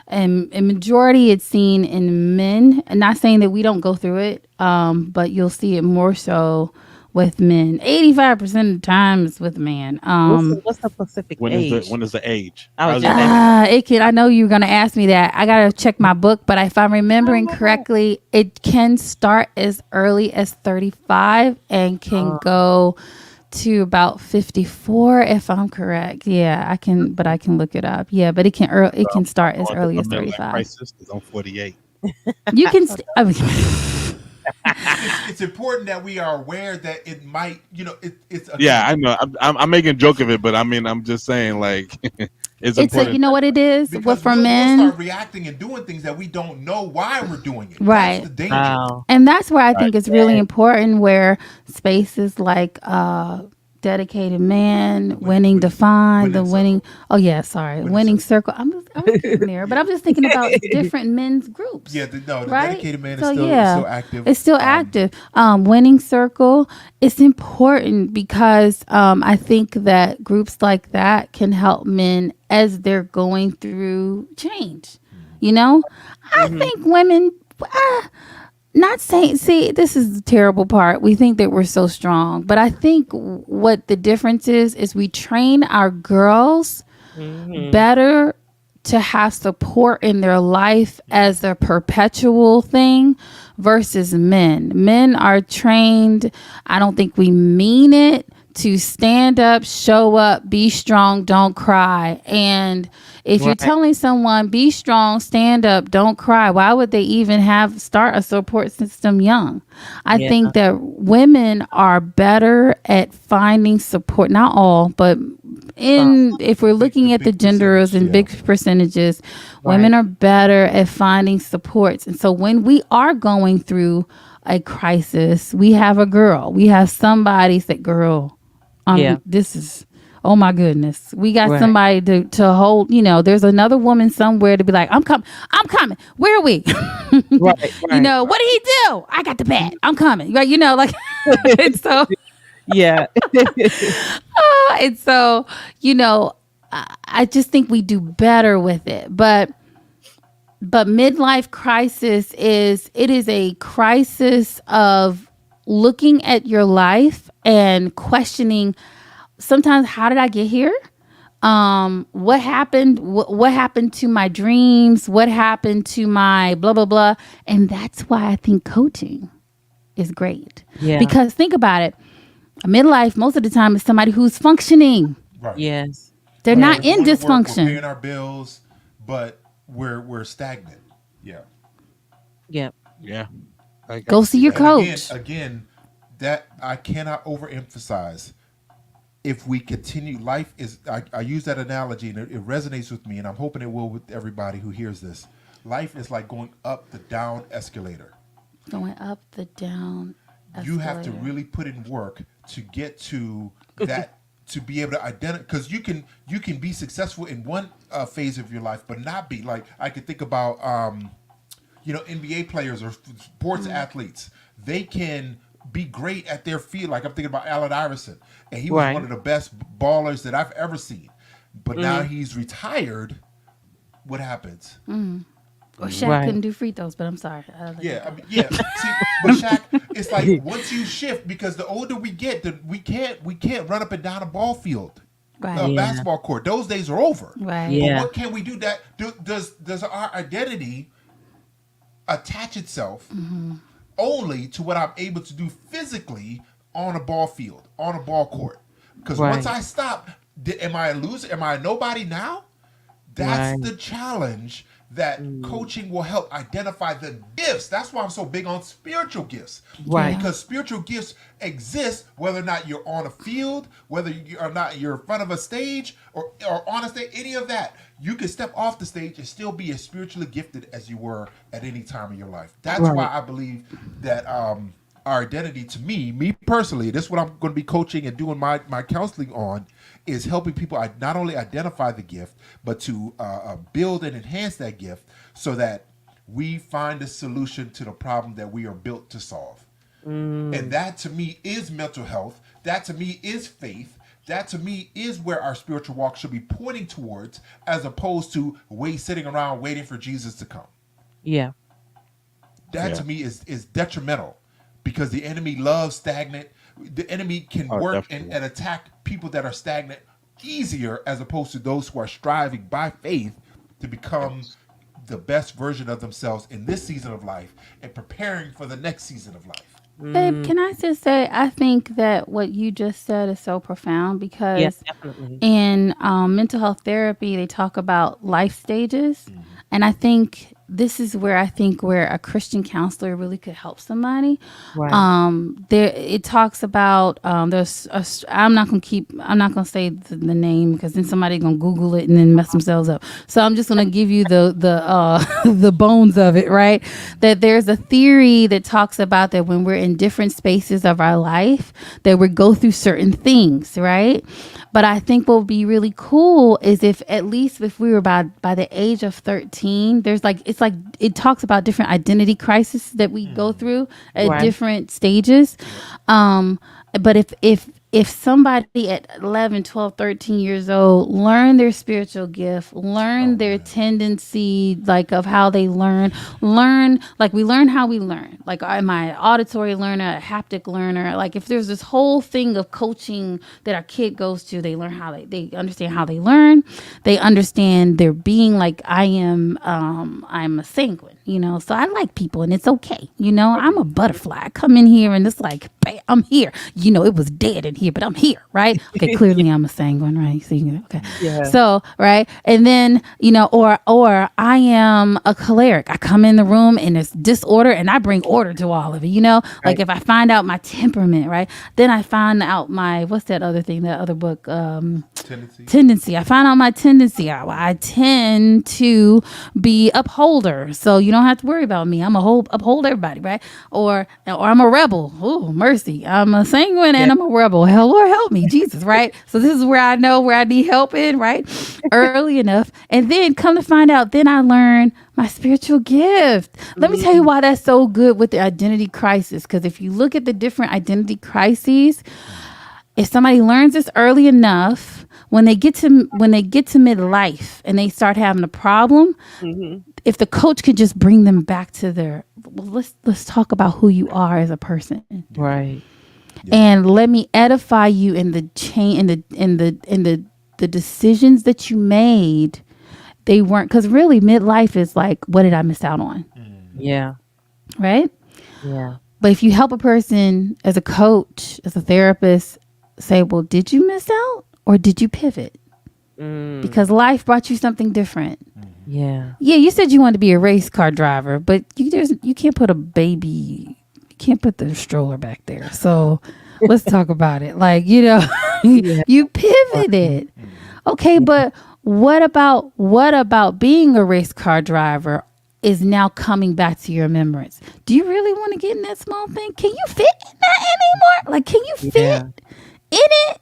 and a majority it's seen in men. And not saying that we don't go through it, but you'll see it more so with men. 85% of the time it's with men. What's the specific age? when is the age? I I was was just just gonna asking. ask. It can. I know you're gonna ask me that. I gotta check my book, but if I'm remembering correctly, it can start as early as 35 and can Uh, go to about 54 if I'm correct. Yeah, I can, but I can look it up. Yeah, but it can start I'm as going through early a as midlife 35. crisis because I'm 48. You can. I mean, It's important that we are aware that it might, it's Yeah, again I know. I'm making a joke of it, but I mean, I'm just saying, like, it's it's a. You important. know what it is? What because for we'll men, start reacting and doing things that we don't know why we're doing it. That's right? the danger. oh, And that's where I Right. think it's really yes. important where spaces like dedicated man, winning defined, the Winning winning circle, oh yeah, sorry, winning winning circle. circle. I was getting there, but I'm just thinking about different men's groups, Yeah, no, the right? dedicated man is So still yeah, active. it's still active. Winning circle, it's important because I think that groups like that can help men as they're going through change. You know, I Mhm. think women. Not saying, see, this is the terrible part. We think that we're so strong, but I think what the difference is we train our girls Mhm. better to have support in their life as a perpetual thing versus men. Men are trained, I don't think we mean it, to stand up, show up, be strong, don't cry. And if you're Right. telling someone be strong, stand up, don't cry, why would they even have start a support system young? I Yeah. think that women are better at finding support, not all, but Some. in if we're The looking at the big genders percentage, and yeah. big percentages, women Right. are better at finding supports. And so when we are going through a crisis, we have a girl, we have somebody say, girl, Yeah. this is, oh my goodness, we got Right. somebody to hold, there's another woman somewhere to be like, I'm coming, where are we? Right. Right. What did he do? I got the bat, I'm coming, right? Like and so Yeah. and so, you know, I just think we do better with it. But midlife crisis is a crisis of looking at your life and questioning sometimes, how did I get here? What happened? What happened to my dreams? What happened to my blah blah blah? And that's why I think coaching is great. Yeah. Because think about it. Midlife most of the time is somebody who's functioning. Right. Yes. They're Right. not We're Yes. in going to work. We're dysfunction. paying our bills, but we're stagnant. Yeah. Yep. Yeah, I Go can see see your that. And again, coach. that I cannot overemphasize. If we continue, life is. I use that analogy, and it resonates with me, and I'm hoping it will with everybody who hears this. Life is like going up the down escalator. Going up the down You have to escalator. really put in work to get to that to be able to identify, because you can be successful in one phase of your life but not be like, I could think about NBA players or sports athletes. They can be great at their field. Like I'm thinking about Allen Iverson, and he was one Right. of the best ballers that I've ever seen. But now Mhm. he's retired. What happens? Or Shaq Right. couldn't do free throws, but I'm sorry. Let Yeah, that I go. mean, yeah. See, but Shaq, it's like once you shift, because the older we get, we can't run up and down a ball field, a Right. Yeah. basketball court. Those days are over. Right. But Yeah. what can we do? Does our identity attach itself only to what I'm able to do physically on a ball field, on a ball court? Because once Right. I stop, am I a loser? Am I a nobody now? That's Right. the challenge that Mm. coaching will help identify the gifts. That's why I'm so big on spiritual gifts. Right. Yeah. Because spiritual gifts exist whether or not you're on a field, whether you are not you're in front of a stage or on a stage, any of that. You can step off the stage and still be as spiritually gifted as you were at any time in your life. That's why Right. I believe that our identity, to me personally, this is what I'm going to be coaching and doing my counseling on, is helping people not only identify the gift, but to build and enhance that gift so that we find a solution to the problem that we are built to solve. And that to me is mental health. That to me is faith. That to me is where our spiritual walk should be pointing towards, as opposed to sitting around waiting for Jesus to come. Yeah. That Yeah. to me is detrimental, because the enemy loves stagnant. The enemy can Oh, work definitely. and attack people that are stagnant easier, as opposed to those who are striving by faith to become Yes. the best version of themselves in this season of life and preparing for the next season of life. Babe, Mm. can I just say, I think that what you just said is so profound Yeah, because definitely. in mental health therapy, they talk about life stages. And I think this is where I think where a Christian counselor really could help somebody. Right. There it talks about I'm not gonna say the name because then somebody gonna Google it and then mess themselves up. So I'm just gonna give you the the bones of it, right? That there's a theory that talks about that when we're in different spaces of our life, that we go through certain things, right? But I think what would be really cool is if at least if we were by the age of 13, there's like it talks about different identity crises that we go through at Right. different stages. But if somebody at 11, 12, 13 years old learn their spiritual gift, learn Oh their man. tendency, like of how they learn, like we learn how we learn. Like am I an auditory learner, a haptic learner? Like if there's this whole thing of coaching that our kid goes to, they learn how they understand how they learn. They understand their being, like I'm a sanguine, so I like people and it's okay. I'm a butterfly. I come in here and it's like, bam, I'm here. It was dead in here, but I'm here, right? Okay, clearly I'm a sanguine, right? So, okay. Yeah. So, right. And then, or I am a choleric. I come in the room and it's disorder and I bring order to all of it, like Right. if I find out my temperament, right? Then I find out what's that other thing, that other book, Tendency. tendency. I find out my tendency. I tend to be upholder, so you don't have to worry about me. I'm a whole uphold everybody, right? Or I'm a rebel. Oh, mercy! I'm a sanguine Yeah. and I'm a rebel. Hell, Lord help me, Jesus, right? So this is where I know where I need help in, right? Early enough, and then come to find out, then I learn my spiritual gift. Let me tell you Mm. why that's so good with the identity crisis. Because if you look at the different identity crises, if somebody learns this early enough, when they get to midlife and they start having a problem, Mhm. if the coach could just bring them back to their, well, let's talk about who you are as a person, Right. and let me edify you in the chain, in the decisions that you made. They weren't, because really midlife is like, what did I miss out on, Yeah. right? Yeah. But if you help a person as a coach, as a therapist, say, well, did you miss out or did you pivot? Mm. Because life brought you something different. Yeah. Yeah, you said you wanted to be a race car driver, but you can't put a baby, you can't put the stroller back there. So let's talk about it. Like, Yeah. you pivoted. Okay, but what about being a race car driver is now coming back to your remembrance? Do you really want to get in that small thing? Can you fit in that anymore? Like, can you Yeah. fit in it.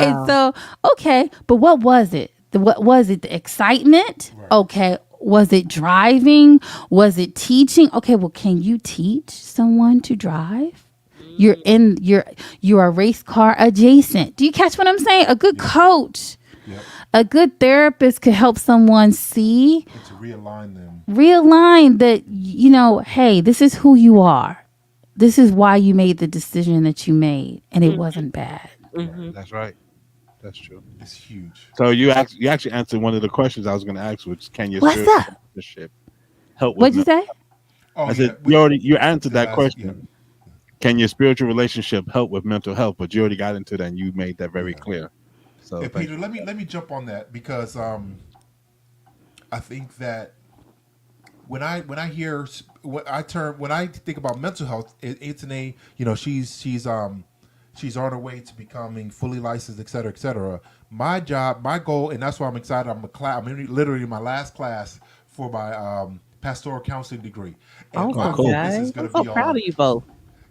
And Wow. so, okay, but what was it? What was it? The excitement? Right. Okay. Was it driving? Was it teaching? Okay, well, can you teach someone to drive? You're Mm, in you are race car adjacent. Do you catch what I'm saying? A good Yep. coach, Yep. a good therapist could help someone see, And to realign them. realign that, hey, this is who you are. This is why you made the decision that you made, and it mhm, wasn't bad. Right. mhm. That's right. That's true. It's huge. So you actually answered one of the questions I was going to ask, which can your What's spiritual up? relationship help with What'd you mental? say? Oh I said yeah. you answered The that last. Yeah. question. Can your spiritual relationship help with mental health? But you already got into that, and you made that very Yeah. clear. So And thank Peter, let me jump on that because I think that when I hear when I think about mental health, it's in a she's on her way to becoming fully licensed, et cetera, et cetera. My job, my goal, and that's why I'm excited. Literally in my last class for my pastoral counseling degree, and you. Oh, my Awesome, cool. focus guys. is I'm going to so be proud on. of you both.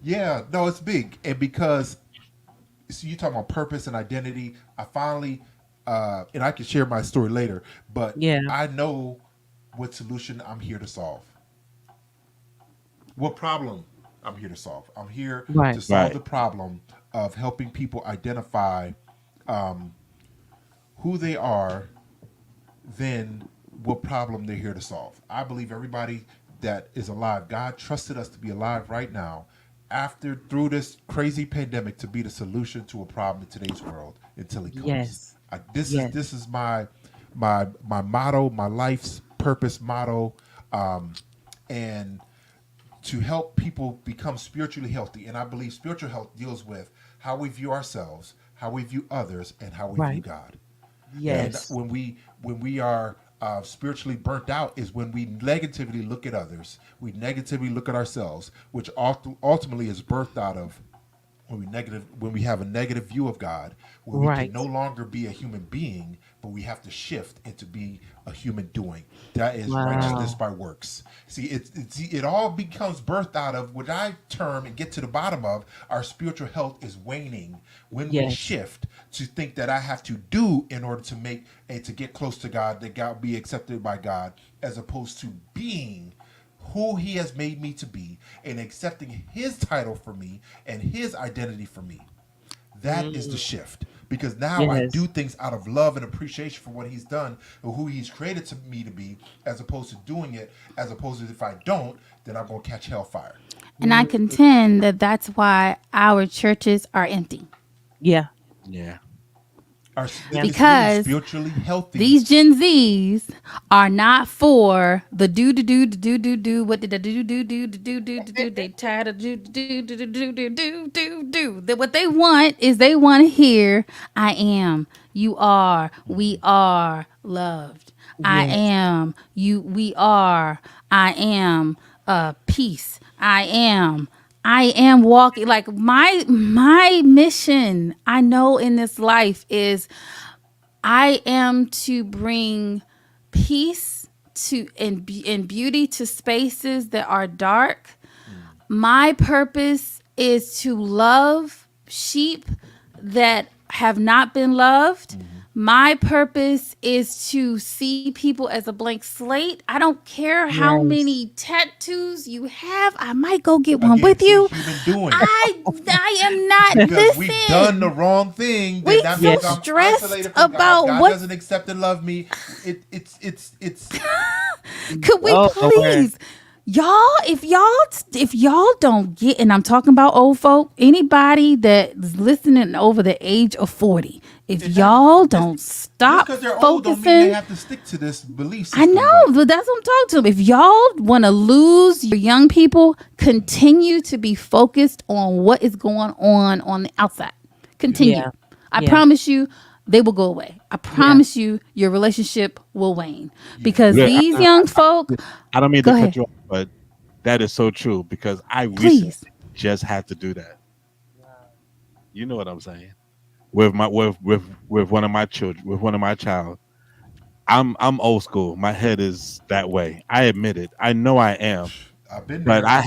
Yeah, no, it's big, and because so you talking about purpose and identity. I finally, and I can share my story later, but Yeah, I know what solution I'm here to solve. What problem I'm here to solve. I'm here right. to solve Right. the problem of helping people identify um, who they are, then what problem they're here to solve. I believe everybody that is alive, God trusted us to be alive right now after through this crazy pandemic to be the solution to a problem in today's world until he comes. Yes, yes, This is my motto, my life's purpose motto, and to help people become spiritually healthy. And I believe spiritual health deals with how we view ourselves, how we view others, and how we view right. God. And Yes, when we are spiritually burnt out is when we negatively look at others, we negatively look at ourselves, which ultimately is birthed out of when we have a negative view of God, where we can right. no longer be a human being, but we have to shift into be a human doing. That is righteousness Wow. by works. See, it all becomes birthed out of what I term and get to the bottom of. Our spiritual health is waning when we Yes. shift to think that I have to do in order to make and to get close to God, that God be accepted by God, as opposed to being who he has made me to be and accepting his title for me and his identity for me. That is the Mm, shift because now I do yes. things out of love and appreciation for what he's done or who he's created to me to be, as opposed to doing it as opposed to if I don't, then I'm going to catch hellfire. And I Mm, contend that that's why our churches are empty, yeah. Yeah. Yeah. It's literally because spiritually healthy. these Gen Zs are not for the do. What did the do? They tired of do. What they want is they want to hear, I am, you are, we are loved. I Yes. am, you, we are, I am, peace. I am walking like my mission I know in this life is I am to bring peace to and beauty to spaces that are dark. Mm. My purpose is to love sheep that have not been loved. Hmm. My purpose is to see people as a blank slate. I don't care how Yes. many tattoos you have. I might go get one Again, with see, you. human doing. I am not. Because we've done the Listen, wrong thing, then we that Yeah. so means I'm stressed isolated from God. about God what. doesn't accept and love me. It's Could we Oh, Lord. please, y'all? If y'all don't get, and I'm talking about old folk, anybody that's listening over the age of 40, if and that y'all just don't just stop because they're old don't mean they focusing, have to stick to this belief I system. But know, but that's what I'm talking to. If y'all want to lose your young people, continue to be focused on what is going on the outside. Continue. Yeah. I Yeah. promise you, they will go away. I Yeah. promise you, your relationship will wane yeah, because Yeah, these young folk. I don't mean Go to ahead, cut you off, but that is so true because I recently please. just had to do that. Wow. You know what I'm saying? With one of my children, with one of my child. I'm old school. My head is that way. I admit it. I know I am. I've been But there. I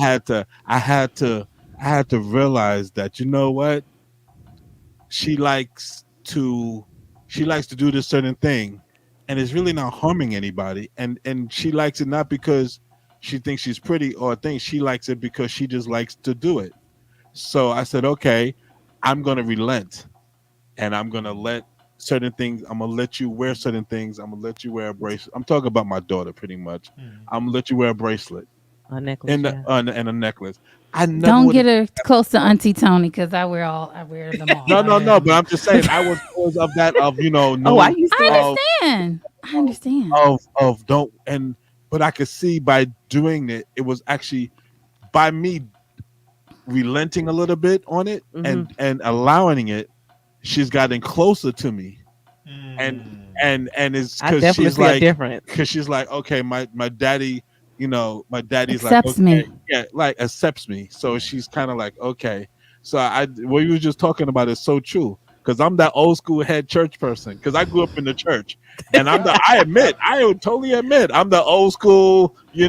had to realize that you know what? she likes to she likes to do this certain thing, and it's really not harming anybody, and she likes it not because she thinks she's pretty or thinks she likes it because she just likes to do it. So I said, okay, I'm gonna relent, and I'm gonna let certain things. I'm gonna let you wear certain things. I'm gonna let you wear a bracelet. I'm talking about my daughter, pretty much. I'm gonna let you wear a bracelet A necklace, yeah. and a necklace. I never Don't would get have. her close to Auntie Tony because I wear them all. No, I no, wear no. them But all. I'm just saying, I was always of that of Oh, I knowing used to I wear of understand. I understand. don't and but I could see by doing it, it was actually by me relenting a little bit on it mhm. and allowing it, she's gotten closer to me. And Mm. and it's I definitely see a difference. because she's like, okay, my daddy, my daddy's like, Accepts okay, me. yeah, like accepts me. So she's kind of like, okay. So I what you were just talking about is so true. Because I'm that old school head church person. Because I grew up in the church, and I would totally admit, I'm the old school. He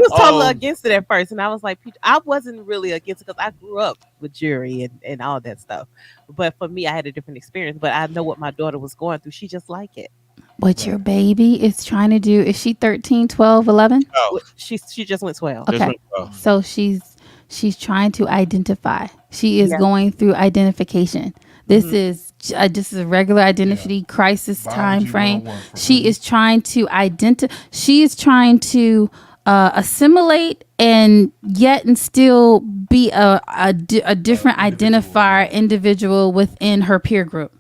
was totally Oh, against it at first, and I was like, I wasn't really against it because I grew up with jury and all that stuff. But for me, I had a different experience. But I know what my daughter was going through. She just like it. What your Right. baby is trying to do, is she 13, 12, 11? no, She just went 12. just Okay. went well. So she's trying to identify. She is Yeah. going through identification. This Hmm. is this is a regular Yeah. identity crisis time Biology frame. 101 for She her. is trying to she is trying to assimilate and yet and still be a different Individual, identifier yes. individual within her peer group.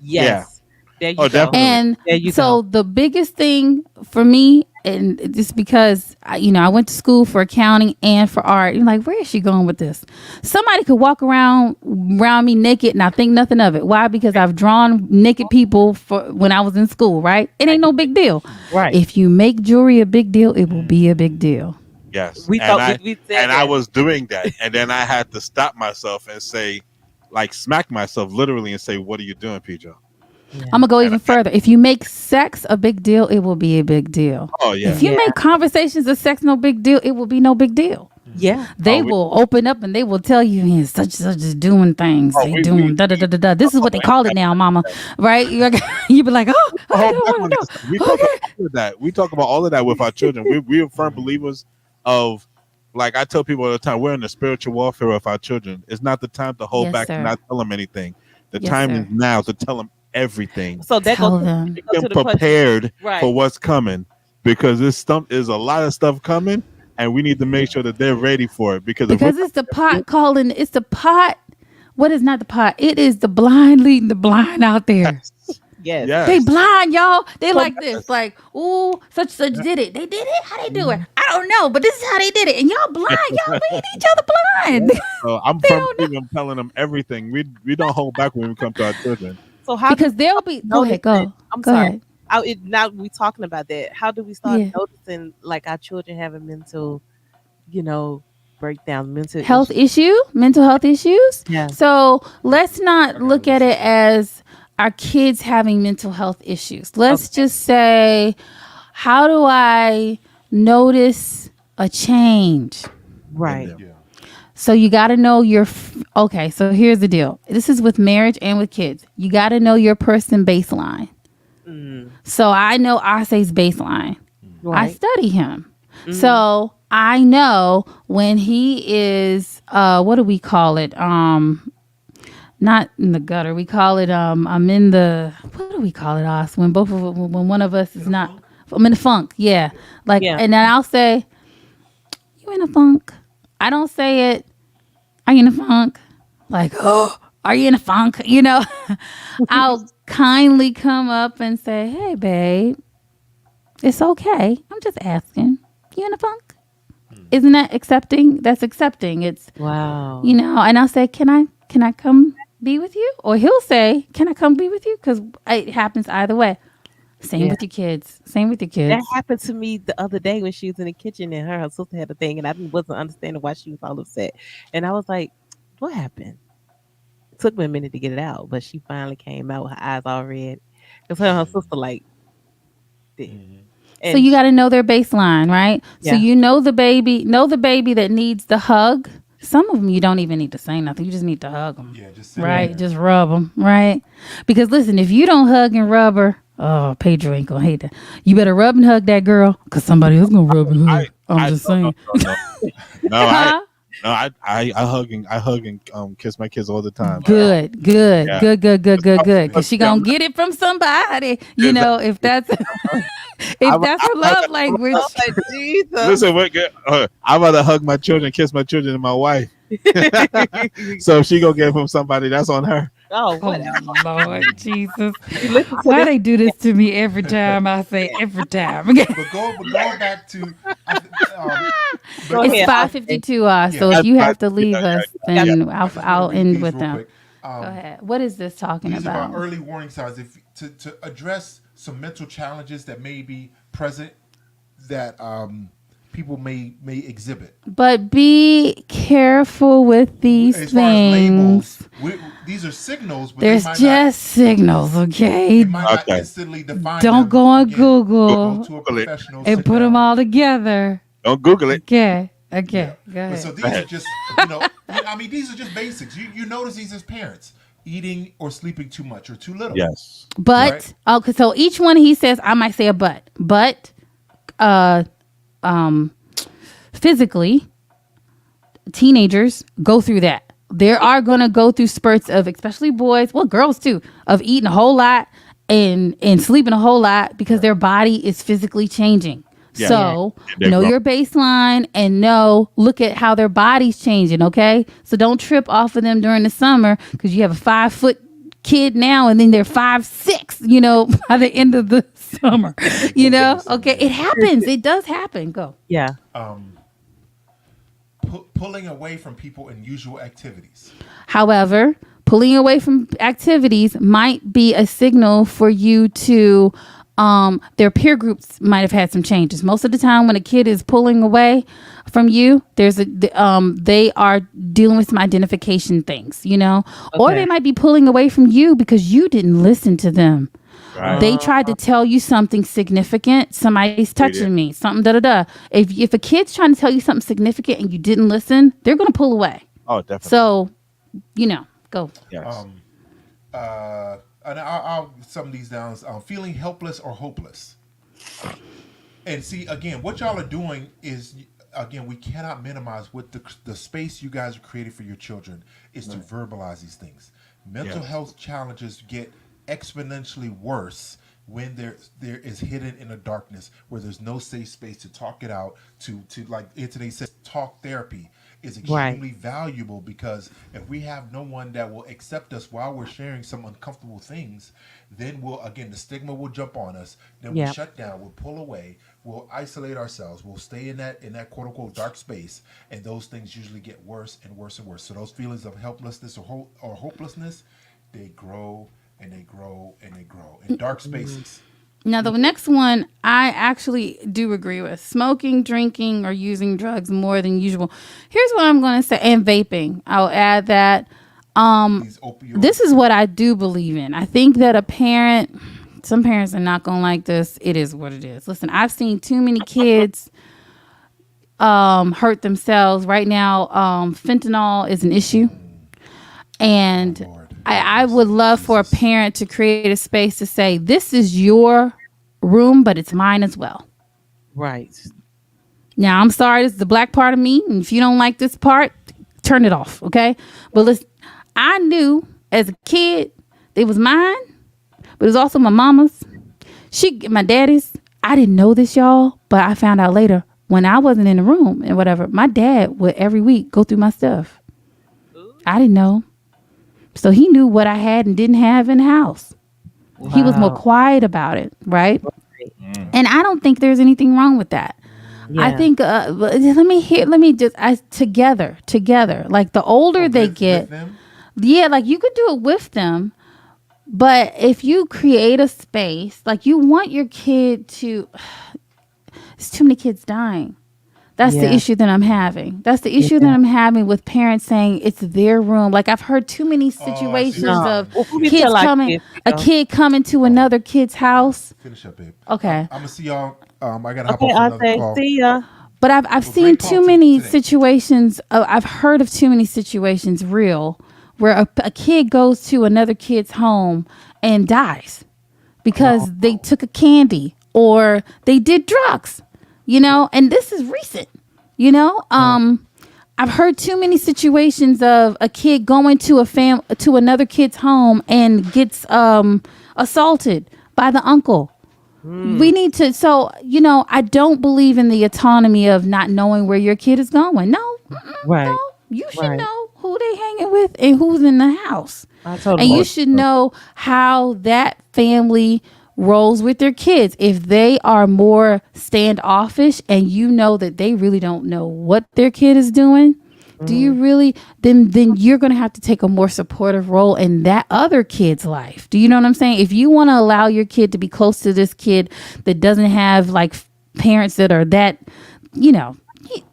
Yeah. Yes. There you Oh, go. definitely. And There you so go. the biggest thing for me, and just because I went to school for accounting and for art, you're like, where is she going with this? Somebody could walk around me naked and I think nothing of it. Why? Because I've drawn naked people for when I was in school, right? It ain't no big deal. Right. If you make jewelry a big deal, it will be a big deal. Yes, We and thought I we said and I that. was doing that, and then I had to stop myself and say, like, smack myself literally and say, "What are you doing, Pedro?" I'm Yeah. gonna go And even further. If you make sex a big deal, it will be a big deal. oh yeah, If you Yeah. make conversations of sex no big deal, it will be no big deal. Yeah. They oh we will open up and they will tell you, "Yeah, such and such is doing things. oh They we doing da da da da da. This is talk what they about call it now, mama." Right? You be like, "Oh, the I whole don't background want of to this. We know." talk about Okay. all of that. We talk about all of that with our children. We are firm believers of, like I tell people all the time, we're in the spiritual warfare of our children. It's not the time to hold Yes, back and sir. not tell them anything. The Yes, time is sir. now to tell them everything. So that goes Tell to them. Get them the question. prepared for Right. what's coming, because this stuff is a lot of stuff coming, and we need to make Yeah. sure that they're ready for it. Because if we're Because it's the pot calling. It's the pot. What is not the pot? It is the blind leading the blind out there. yes, Yes. They yes, blind, y'all. They So like this, yes, like, ooh, such such yes. did it. They did it. How they do it? Mhm. I don't know, but this is how they did it. And y'all blind. Y'all lead each other blind. So I'm They from don't know I'm telling them everything. We don't hold back when we come to our children. So how do because we they'll start be. Go ahead. noticing? I'm Go sorry. ahead. Now we talking about that. How do we start Yeah. noticing like our children having mental, you know, breakdown, mental Health issues? issue, mental health issues. Yeah. So let's not I got a look at list of it stuff. as our kids having mental health issues. Let's Okay. just say, how do I notice a change? In Right. them. Yeah. So you got to know okay. So here's the deal. This is with marriage and with kids. You got to know your person baseline. Mm. So I know Osei's baseline. I Right. study him. Mhm. So I know when he is what do we call it? Not in the gutter. We call it I'm in the what do we call it, Os? When when one of us is In a not funk? I'm in the funk. Yeah. Like Yeah. and then I'll say, "You in a funk?" I don't say it, "Are you in a funk?" Like, "Oh, are you in a funk?" I'll kindly come up and say, "Hey babe, it's okay. I'm just asking. You in a funk?" Isn't that accepting? That's accepting. It's Wow. and I'll say, can I come be with you? Or he'll say, "Can I come be with you?" Because it happens either way. Same Yeah. with your kids. Same with your That kids. happened to me the other day when she was in the kitchen and her sister had a thing and I wasn't understanding why she was all upset. And I was like, what happened? It took me a minute to get it out, but she finally came out with her eyes all red. Because her and her sister like did. So And you got to know their baseline, right? So yeah. you know the baby that needs the hug. some of them you don't even need to say nothing. You just need to hug them, Yeah, just sit right? there. Just rub them, right? Because listen, if you don't hug and rub her, oh, Pedro ain't gonna hate that. You better rub and hug that girl, cause somebody else gonna rub and hug. I I'm I just no no saying. no no no Huh? I hug and kiss my kids all the time. So Good, good, yeah, good, good, good, good, good. Baby. Cause she yeah, gonna get it from somebody. You exactly. know, if that's I if that's her love Oh, language. Jesus. listen. I'd rather hug my children, kiss my children, than my wife. So if she gonna get it from somebody, that's on her. Oh, Oh whatever. Lord Jesus. You listen to Why this. they do this to me every time I say every time? But going back to, I, Go but It's ahead, five Osei. fifty two. yeah, So if you have to Yeah, leave us, Got yeah. then I just want to I'll read end these with real them. quick. Go ahead. What is this talking These are our about? early warning signs. If to address some mental challenges that may be present, that people may exhibit. But be careful with these As far as labels, things. these are signals, but There's just signals, okay? they might not Okay. instantly define Don't them. go on Again, go Google to a Google it. professional, and sit put them down. all together. Don't Google it. Okay. Yeah, Okay. Go but so ahead. these are just I mean these are just basics. You notice these as parents eating or sleeping too much or too little, Yes. right? But okay, so each one he says, I might say a but. But uh um physically, teenagers go through that. They are gonna go through spurts of, especially boys, well, girls too, of eating a whole lot and sleeping a whole lot because their body is physically changing. Yeah. Yeah. So They're know grown. your baseline and look at how their body's changing. Okay, so don't trip off of them during the summer because you have a 5 foot kid now and then they're 5'6", by the end of the summer. Okay, it happens. It does happen. Go. Yeah. Um, pulling away from people in usual activities. However, pulling away from activities might be a signal for you to their peer groups might have had some changes. Most of the time when a kid is pulling away from you, they are dealing with some identification things, or Okay. they might be pulling away from you because you didn't listen to them. Right. They tried to tell you something significant. Somebody's They did. touching me. Something da da da. If a kid's trying to tell you something significant and you didn't listen, they're gonna pull away. Oh, definitely. So, go. Yes. And I'll sum these down as feeling helpless or hopeless. And see, again, what y'all are doing is, again, we cannot minimize what the space you guys are creating for your children is to verbalize these things. Mental Yes. health challenges get exponentially worse when there is hidden in a darkness where there's no safe space to talk it out, to like Anthony says, talk therapy is Right. extremely valuable, because if we have no one that will accept us while we're sharing some uncomfortable things, then the stigma will jump on us. Then we'll Yeah. shut down, we'll pull away, we'll isolate ourselves, we'll stay in that quote unquote dark space, and those things usually get worse and worse and worse. So those feelings of helplessness or hopelessness, they grow and they grow and they grow in dark spaces. Now, the next one I actually do agree with: smoking, drinking, or using drugs more than usual. Here's what I'm going to say, and vaping. I'll add that. These opioids. This is what I do believe in. I think that some parents are not going to like this. It is what it is. Listen, I've seen too many kids hurt themselves. Right now, fentanyl is an issue. And Lord. I would love for a parent to create a space to say, this is your room, but it's mine as well. Right. Now, I'm sorry, this is the black part of me. And if you don't like this part, turn it off, okay? But listen, I knew as a kid, it was mine, but it was also my mama's. My daddy's. I didn't know this, y'all, but I found out later when I wasn't in the room and whatever. My dad would every week go through my stuff. I didn't know. So he knew what I had and didn't have in the house. He was more Wow. quiet about it, right? And I don't think there's anything wrong with that. I Yeah. think together. Like the older they get, With them, yeah, like you could do it with them, but if you create a space, like you want your kid to, it's too many kids dying. That's the Yeah. issue that I'm having. That's the issue that I'm having with parents saying it's their room. Like I've heard too many situations No. of Well, who we kids tell our coming, kids, a though? kid coming to another kid's house. finish up, babe. Okay. I'm gonna see y'all. I gotta hop Okay, off another Osei. call. See ya. But I've Well, seen great too talk many today. situations. I've heard of too many situations real where a kid goes to another kid's home and dies because they Oh, took a candy or they did drugs, and this is recent, you know. Mm. I've heard too many situations of a kid going to to another kid's home and gets assaulted by the uncle. We Mm. need to, so I don't believe in the autonomy of not knowing where your kid is going. No, Right. no, you should Right. know who they hanging with and who's in the house, I and totally you Oh, should agree. know how that family rolls with their kids. If they are more standoffish and you know that they really don't know what their kid is doing, do you Mhm. really, then you're going to have to take a more supportive role in that other kid's life. Do you know what I'm saying? If you want to allow your kid to be close to this kid that doesn't have like parents that are that, you know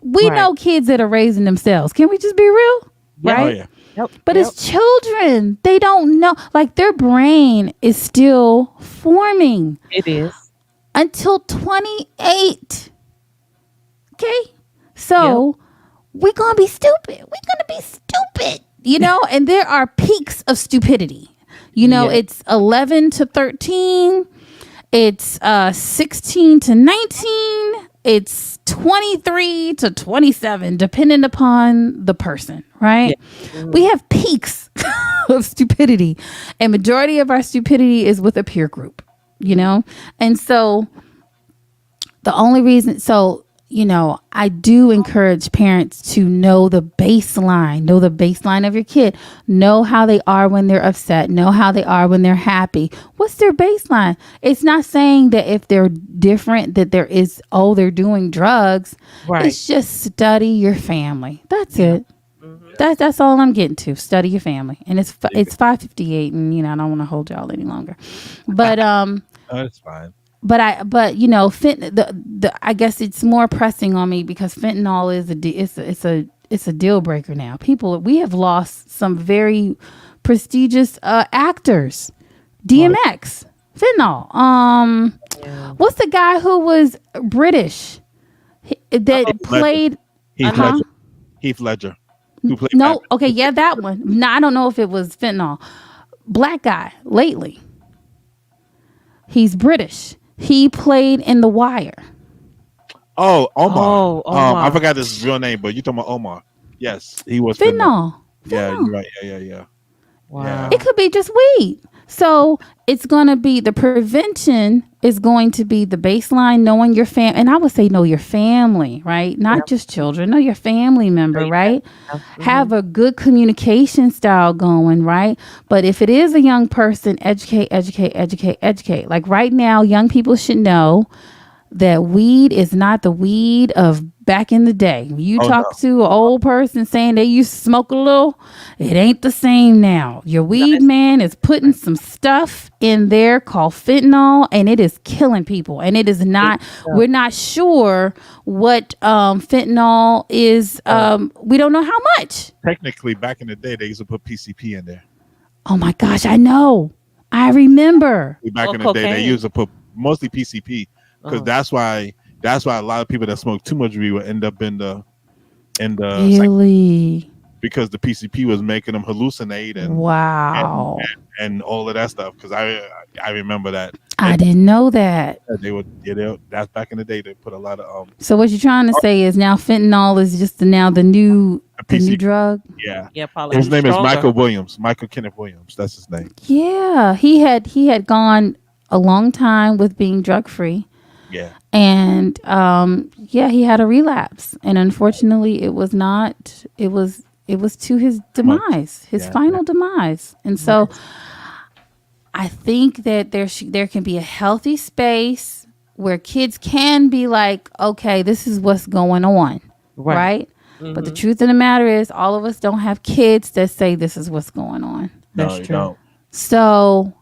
we Right. know kids that are raising themselves. Can we just be real? Yep. oh Right? yeah. Yep. But Yep. as children, they don't know, like their brain is still forming It is. until 28. Okay? Yep. So we're going to be stupid. We're going to be stupid, and there are peaks of stupidity. Yeah. It's 11 to 13, it's 16 to 19, it's 23 to 27, depending upon the person, Yeah. right? We Mhm. have peaks of stupidity, and majority of our stupidity is with a peer group, and so the only reason, I do encourage parents to know the baseline of your kid, know how they are when they're upset, know how they are when they're happy. What's their baseline? It's not saying that if they're different that there is, oh, they're doing drugs. Right. It's just study your family. That's Yeah. it. Mhm. That's all I'm getting to. Study your family, and Yeah. it's 5:58, and I don't want to hold y'all any longer, but Oh, that's fine. I guess it's more pressing on me because fentanyl is it's a deal breaker now. We have lost some very prestigious actors. Right. DMX, fentanyl. Yeah. What's the guy who was British that Oh, Heath Ledger. played? Heath uh-huh. Huh? Ledger. Heath Ledger. Who played No. Batman? Okay. Yeah, that one. No, I don't know if it was fentanyl. Black guy lately. He's British. He played in The Wire. Oh, Omar. Oh, I Omar. forgot his real name, but you talking about Omar? Yes, he was Fentanyl. Fentanyl. Yeah, you're Fentanyl. right. Yeah. Yeah. It Wow. could be just weed. So it's going to be, the prevention is going to be the baseline, knowing your and I would say know your family, right? Yeah. Not just children, know your family No, member, you right? have. Have Mhm. a good communication style going, right? But if it is a young person, educate, educate, educate, educate. Like right now, young people should know that weed is not the weed of back in the day. You Oh talk no. to an old person saying they used to smoke a little, it ain't the same now. Your No, weed it's man is putting some stuff in there called fentanyl, and it is killing people. And it is crazy not, stuff. we're not sure what fentanyl is. Oh, We don't know how much. Technically, back in the day, they used to put PCP in there. Oh my gosh, I know. I remember. Back or in the day, they cocaine. used to put mostly PCP because Oh, that's why a lot of people that smoke too much weed would end up in the Really? because the PCP was making them hallucinate and Wow. and all of that stuff. Because I remember that I and didn't know that. they would that's back in the day they put a lot of So what you're trying to say is now fentanyl is just now the new PCP. drug. Yeah, yeah, probably his even name is stronger. Michael Kenneth Williams. That's his name. Yeah, he had gone a long time with being drug free, Yeah, and yeah, he had a relapse, and unfortunately, it was to his much. demise, his Yeah, final demise, and so I think that there can be a healthy space where kids can be like, okay, this is what's going on, Right. right? But the Mhm. truth of the matter is, all of us don't have kids that say this is what's going on. no, That's you true. don't. So,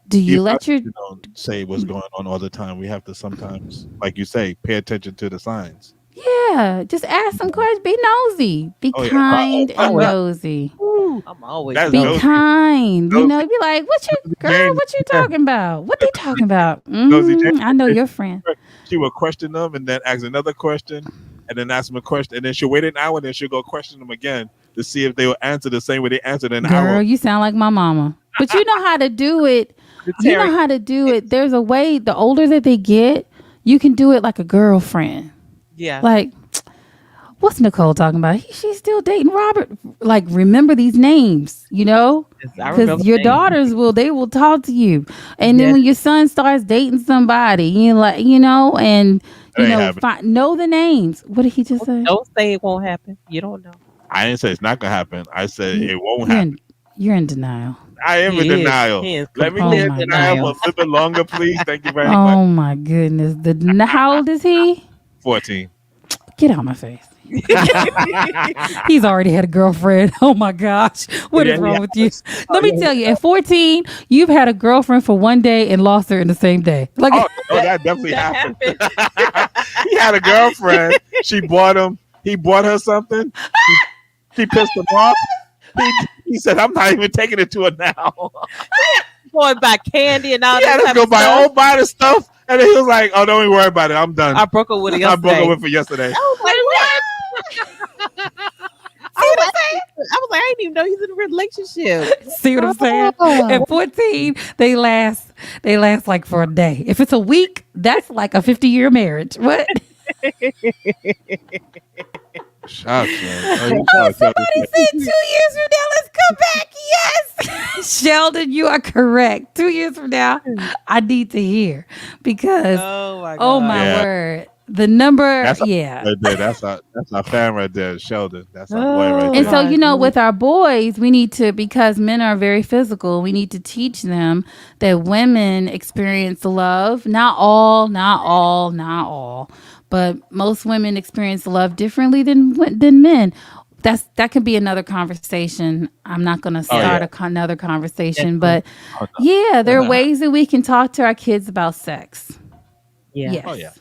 do you Even let us, your don't say what's going on all the time. We have to sometimes, like you say, pay attention to the signs. Yeah, just ask some questions. Be nosy. Be Oh yeah. kind Oh, and nosy. Ooh, I'm always that's Be nosy. nosy. kind. You know, Nosy, be like, what you, nosy girl, Jane. what you Yeah, talking about? What they talking about? nosy Jane. I know your friend. She will question them and then ask another question, and then ask them a question, and then she'll wait an hour, and then she'll go question them again to see if they will answer the same way they answered an hour. Girl, you sound like my mama. But you know how to do it. You know Vegetarian. how to do it. There's a way, the older that they get, you can do it like a girlfriend. Yeah. Like, what's Nicole talking about? She's still dating Robert. Like, remember these names, you know? Yes, I Because remember your names. daughters they will talk to you. And then Yes. when your son starts dating somebody, you like, and, That ain't happening. know the names. What did he just say? Don't say it won't happen. You don't know. I didn't say it's not gonna happen. I said You, it won't you're happen. in, you're in denial. I am in He is. denial. He is Let me Oh be in completely my denial for a denial. goodness. little bit longer, please. Thank you very much. Oh my goodness. How old is he? 14. Get out my face. He's already had a girlfriend. Oh my gosh. What Yeah, is he wrong with you? has. Let me Yeah. tell you, at 14, you've had a girlfriend for one day and lost her in the same day. Like, Oh, that definitely That happened. happened. He had a girlfriend. She bought him. He bought her something. She pissed him off. He said, "I'm not even taking it to her now." Going by candy and all He had that to type go of buy stuff. all buy the stuff, and then he was like, "Oh, don't even worry about it. I'm done. I broke up with her I broke up yesterday. with her yesterday." I was like, what? I see was what I'm like, I didn't even know he's in a relationship. See what I'm saying? Oh. At 14, they last like for a day. If it's a week, that's like a 50-year marriage. What? Shucks, man. Oh, you Oh, know, somebody said 2 years from now, let's come back. Yes. Sheldon, you are correct. 2 years from now, I need to hear because, Oh my oh my god. yeah, word, the number, that's our yeah. right there. That's our fan right there, Sheldon. That's our boy right Oh And there. so, my god. with our boys, we need to, because men are very physical, we need to teach them that women experience love. Not all, but most women experience love differently than men. That could be another conversation. I'm not going to Oh Yeah, yeah. start another conversation, definitely. but Oh, yeah, there are no. ways that we can talk to our kids about sex. Yeah. Oh yeah. Yes.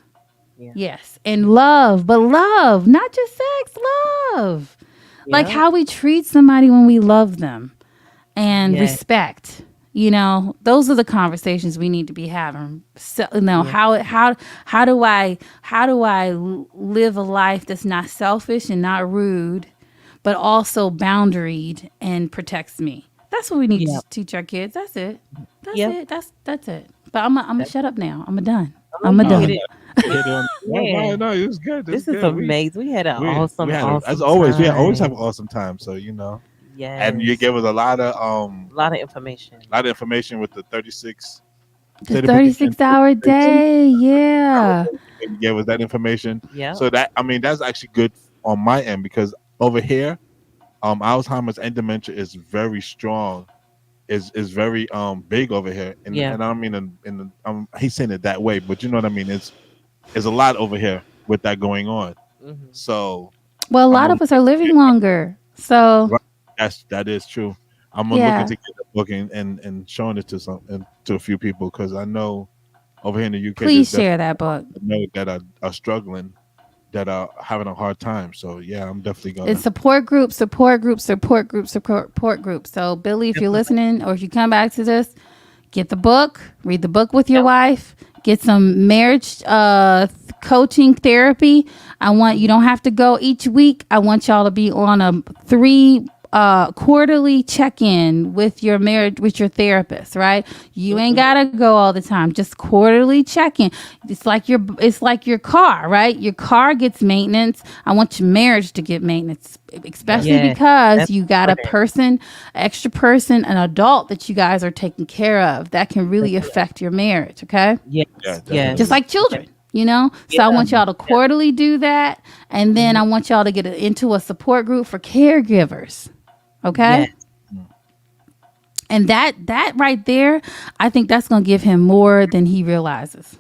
Yeah. Yes. And love, but love, not just sex, love. Like Yeah. how we treat somebody when we love them and Yeah. respect. Those are the conversations we need to be having. So, Yeah. how do I live a life that's not selfish and not rude, but also boundaried and protects me? That's what we need Yeah. to teach our kids. That's it. That's Yep. it. That's it. But I'm gonna That's shut up now. I'm done. oh, I'm you Oh, hit done. it. yeah, no, Man, no, it was good. It was this is good. amazing. We had an We awesome, had as awesome always, we always have time. an awesome time. So and you Yes. gave us A lot of information. a lot of information with the 36. The Say the book again. 36-hour day. Yeah. You gave us that information. Yep. So that's actually good on my end because over here, Alzheimer's and dementia is very strong. Is very big over here, Yeah. and I don't mean he's saying it that way, but you know what I mean. It's a lot over here with that going on. Hmm. So Well, a I'm lot gonna of us are living longer. So, right, that is true. I'm gonna look yeah. into get the book and showing it to to a few people because I know over here in the UK there's Please definitely share that book. know that are struggling, that are having a hard time. So yeah, I'm definitely It's gonna. support group. So, Billy, if you're Definitely. listening or if you come back to this, get the book, read the book with your Yep. wife, get some marriage coaching therapy. You Hmm. don't have to go each week. I want y'all to be on a 3 quarterly check-in with your marriage with your therapist, right? You ain't Hmm. gotta go all the time, just quarterly check-in. It's like your car, right? Your car gets maintenance. I want your marriage to get maintenance, Yes. especially Yeah. because That's you got a important. person, extra person, an adult that you guys are taking care of that can really Definitely. affect your marriage, okay? Yes. Yeah, Just Yes. definitely. like children. So I Yeah. want y'all to Yeah. quarterly do that, and then Hmm. I want y'all to get into a support group for caregivers, okay? Yes. Mm. And that right there, I think that's going to give him more than he realizes.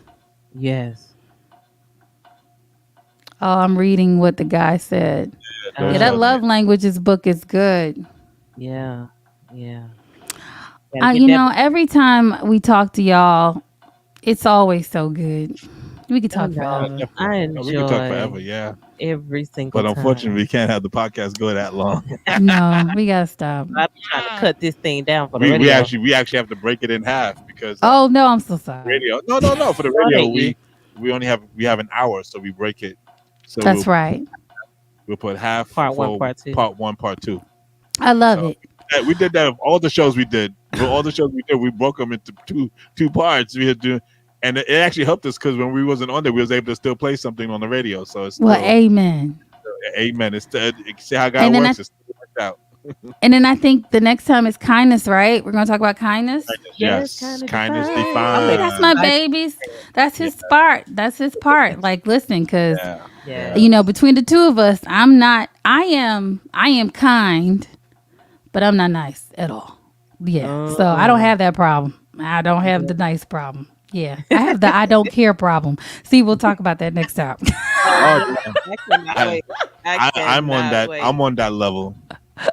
Yes. Oh, I'm reading what the guy said. Go Yeah, that Uh, Sheldon. love languages book is good. yeah. Yeah. Gotta get You that. know, every time we talk to y'all, it's always so good. We could Oh, talk Oh, forever. no. I definitely. Oh, we could talk enjoy forever. Yeah, every but single unfortunately, time. we can't have the podcast go that long. No, we gotta stop. I'm trying to cut this thing down for the we radio. actually we actually have to break it in half because Oh no, I'm so sorry. radio. No. For the I radio, hate you. we have an hour, so we break it. So That's right. we'll put half Part one, for part two. part one, part two. I love So it. we did that with all the shows we did. With all the shows we did, we broke them into two parts. We had to, and it actually helped us because when we wasn't on there, we was able to still play something on the radio. So it's Well, still, amen. amen. It's still, see how God And then works. It still worked out. I think the next time is kindness, right? We're gonna talk about kindness. Yes, Yes, kind of kindness defined. I'm Hey, that's defined. my excited. babies. That's Yeah, his part. That's his part. Like, listen, because yeah, Yes. yeah. between the two of us, I'm not. I am kind, but I'm not nice at all. Yeah. So I don't Mm. have that problem. I don't have the nice problem. Yeah. I have the I don't care problem. See, we'll talk about that next time. Oh, Oh, I cannot I, wait. I I'm on cannot that. wait. I'm on that level.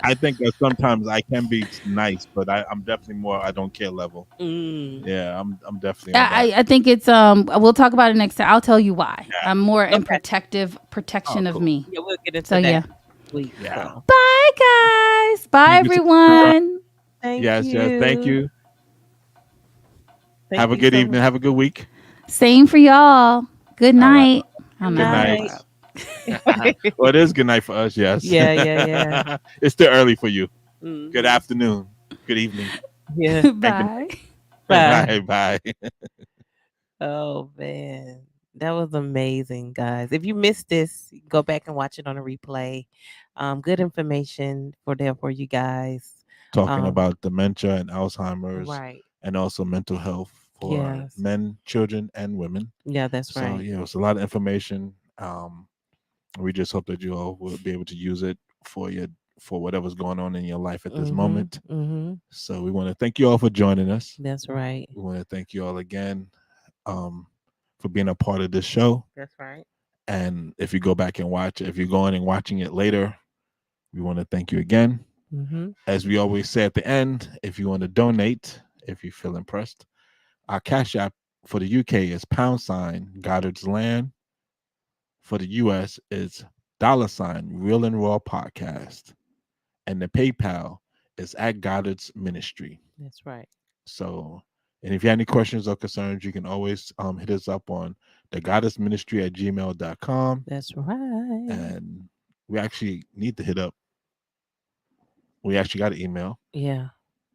I think that sometimes I can be nice, but I'm definitely more I don't care level. Mm. Yeah, I'm definitely on that. I think it's we'll talk about it next time. I'll tell you why. Yeah, I'm more in Okay. Oh, protection of cool. me. Yeah, we'll get So into yeah. that week. Yeah. So Bye guys. Bye Thank you so much. everyone. thank Yes, yes. Thank you. you. Thank Have a you good so evening. much. Have a good week. Same for y'all. Good All right. night. I don't Good know Good how night. that night. works. Well, it is good night for us. Yes. Yeah. It's still early for you. Good Hmm. afternoon. Good evening. Yeah. And good Bye. Bye. night. Bye. Bye. Oh man, that was amazing, guys. If you missed this, go back and watch it on a replay. Good information for there for you guys. Talking Um, about dementia and Alzheimer's right. and also mental health for Yes. men, children, and women. Yeah, that's So, right. it's a lot of information. We just hope that you all will be able to use it for whatever's going on in your life at this Mhm. moment. Mhm. So we want to thank you all for joining us. That's right. We want to thank you all again um, for being a part of this show. That's right. And if you go back and watch, if you're going and watching it later, we want to thank you again. Mhm. As we always say at the end, if you want to donate, if you feel impressed, our cash app for the UK is # Goddard's Land. For the US is $ Real and Raw Podcast. And the PayPal is at Goddard's Ministry. That's right. So, and if you have any questions or concerns, you can always hit us up on the Goddess Ministry at gmail.com. That's right. And we actually need to hit up. We actually got an email, Yeah.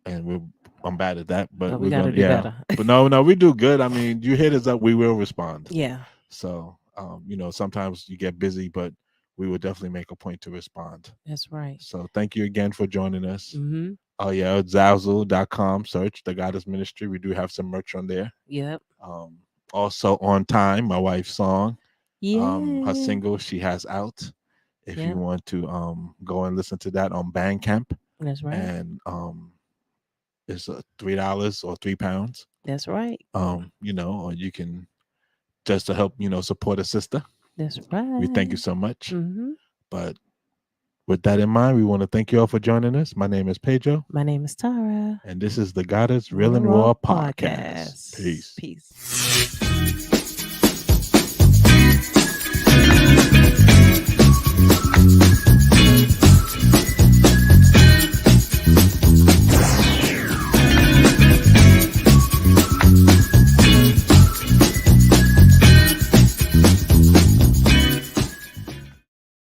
and I'm bad at that, but But we we're got to gonna, do yeah. better. But no, we do good. I mean, you hit us up, we will respond. Yeah. So, sometimes you get busy, but we will definitely make a point to respond. That's right. So, thank you again for joining us. Mhm. Oh yeah, Zazzle.com. Search the Goddess Ministry. We do have some merch on there. Yep. Also on time, my wife's song. Yeah. Her single she has out. If you Yep. want to go and listen to that on Bandcamp, That's right. and it's $3 or £3. That's right. Or you can just to help support a sister. That's right. We thank you so much. Mhm. But with that in mind, we want to thank you all for joining us. My name is Pedro, My name is Tara. and this is the Goddess Real and Raw podcast. Peace. Peace.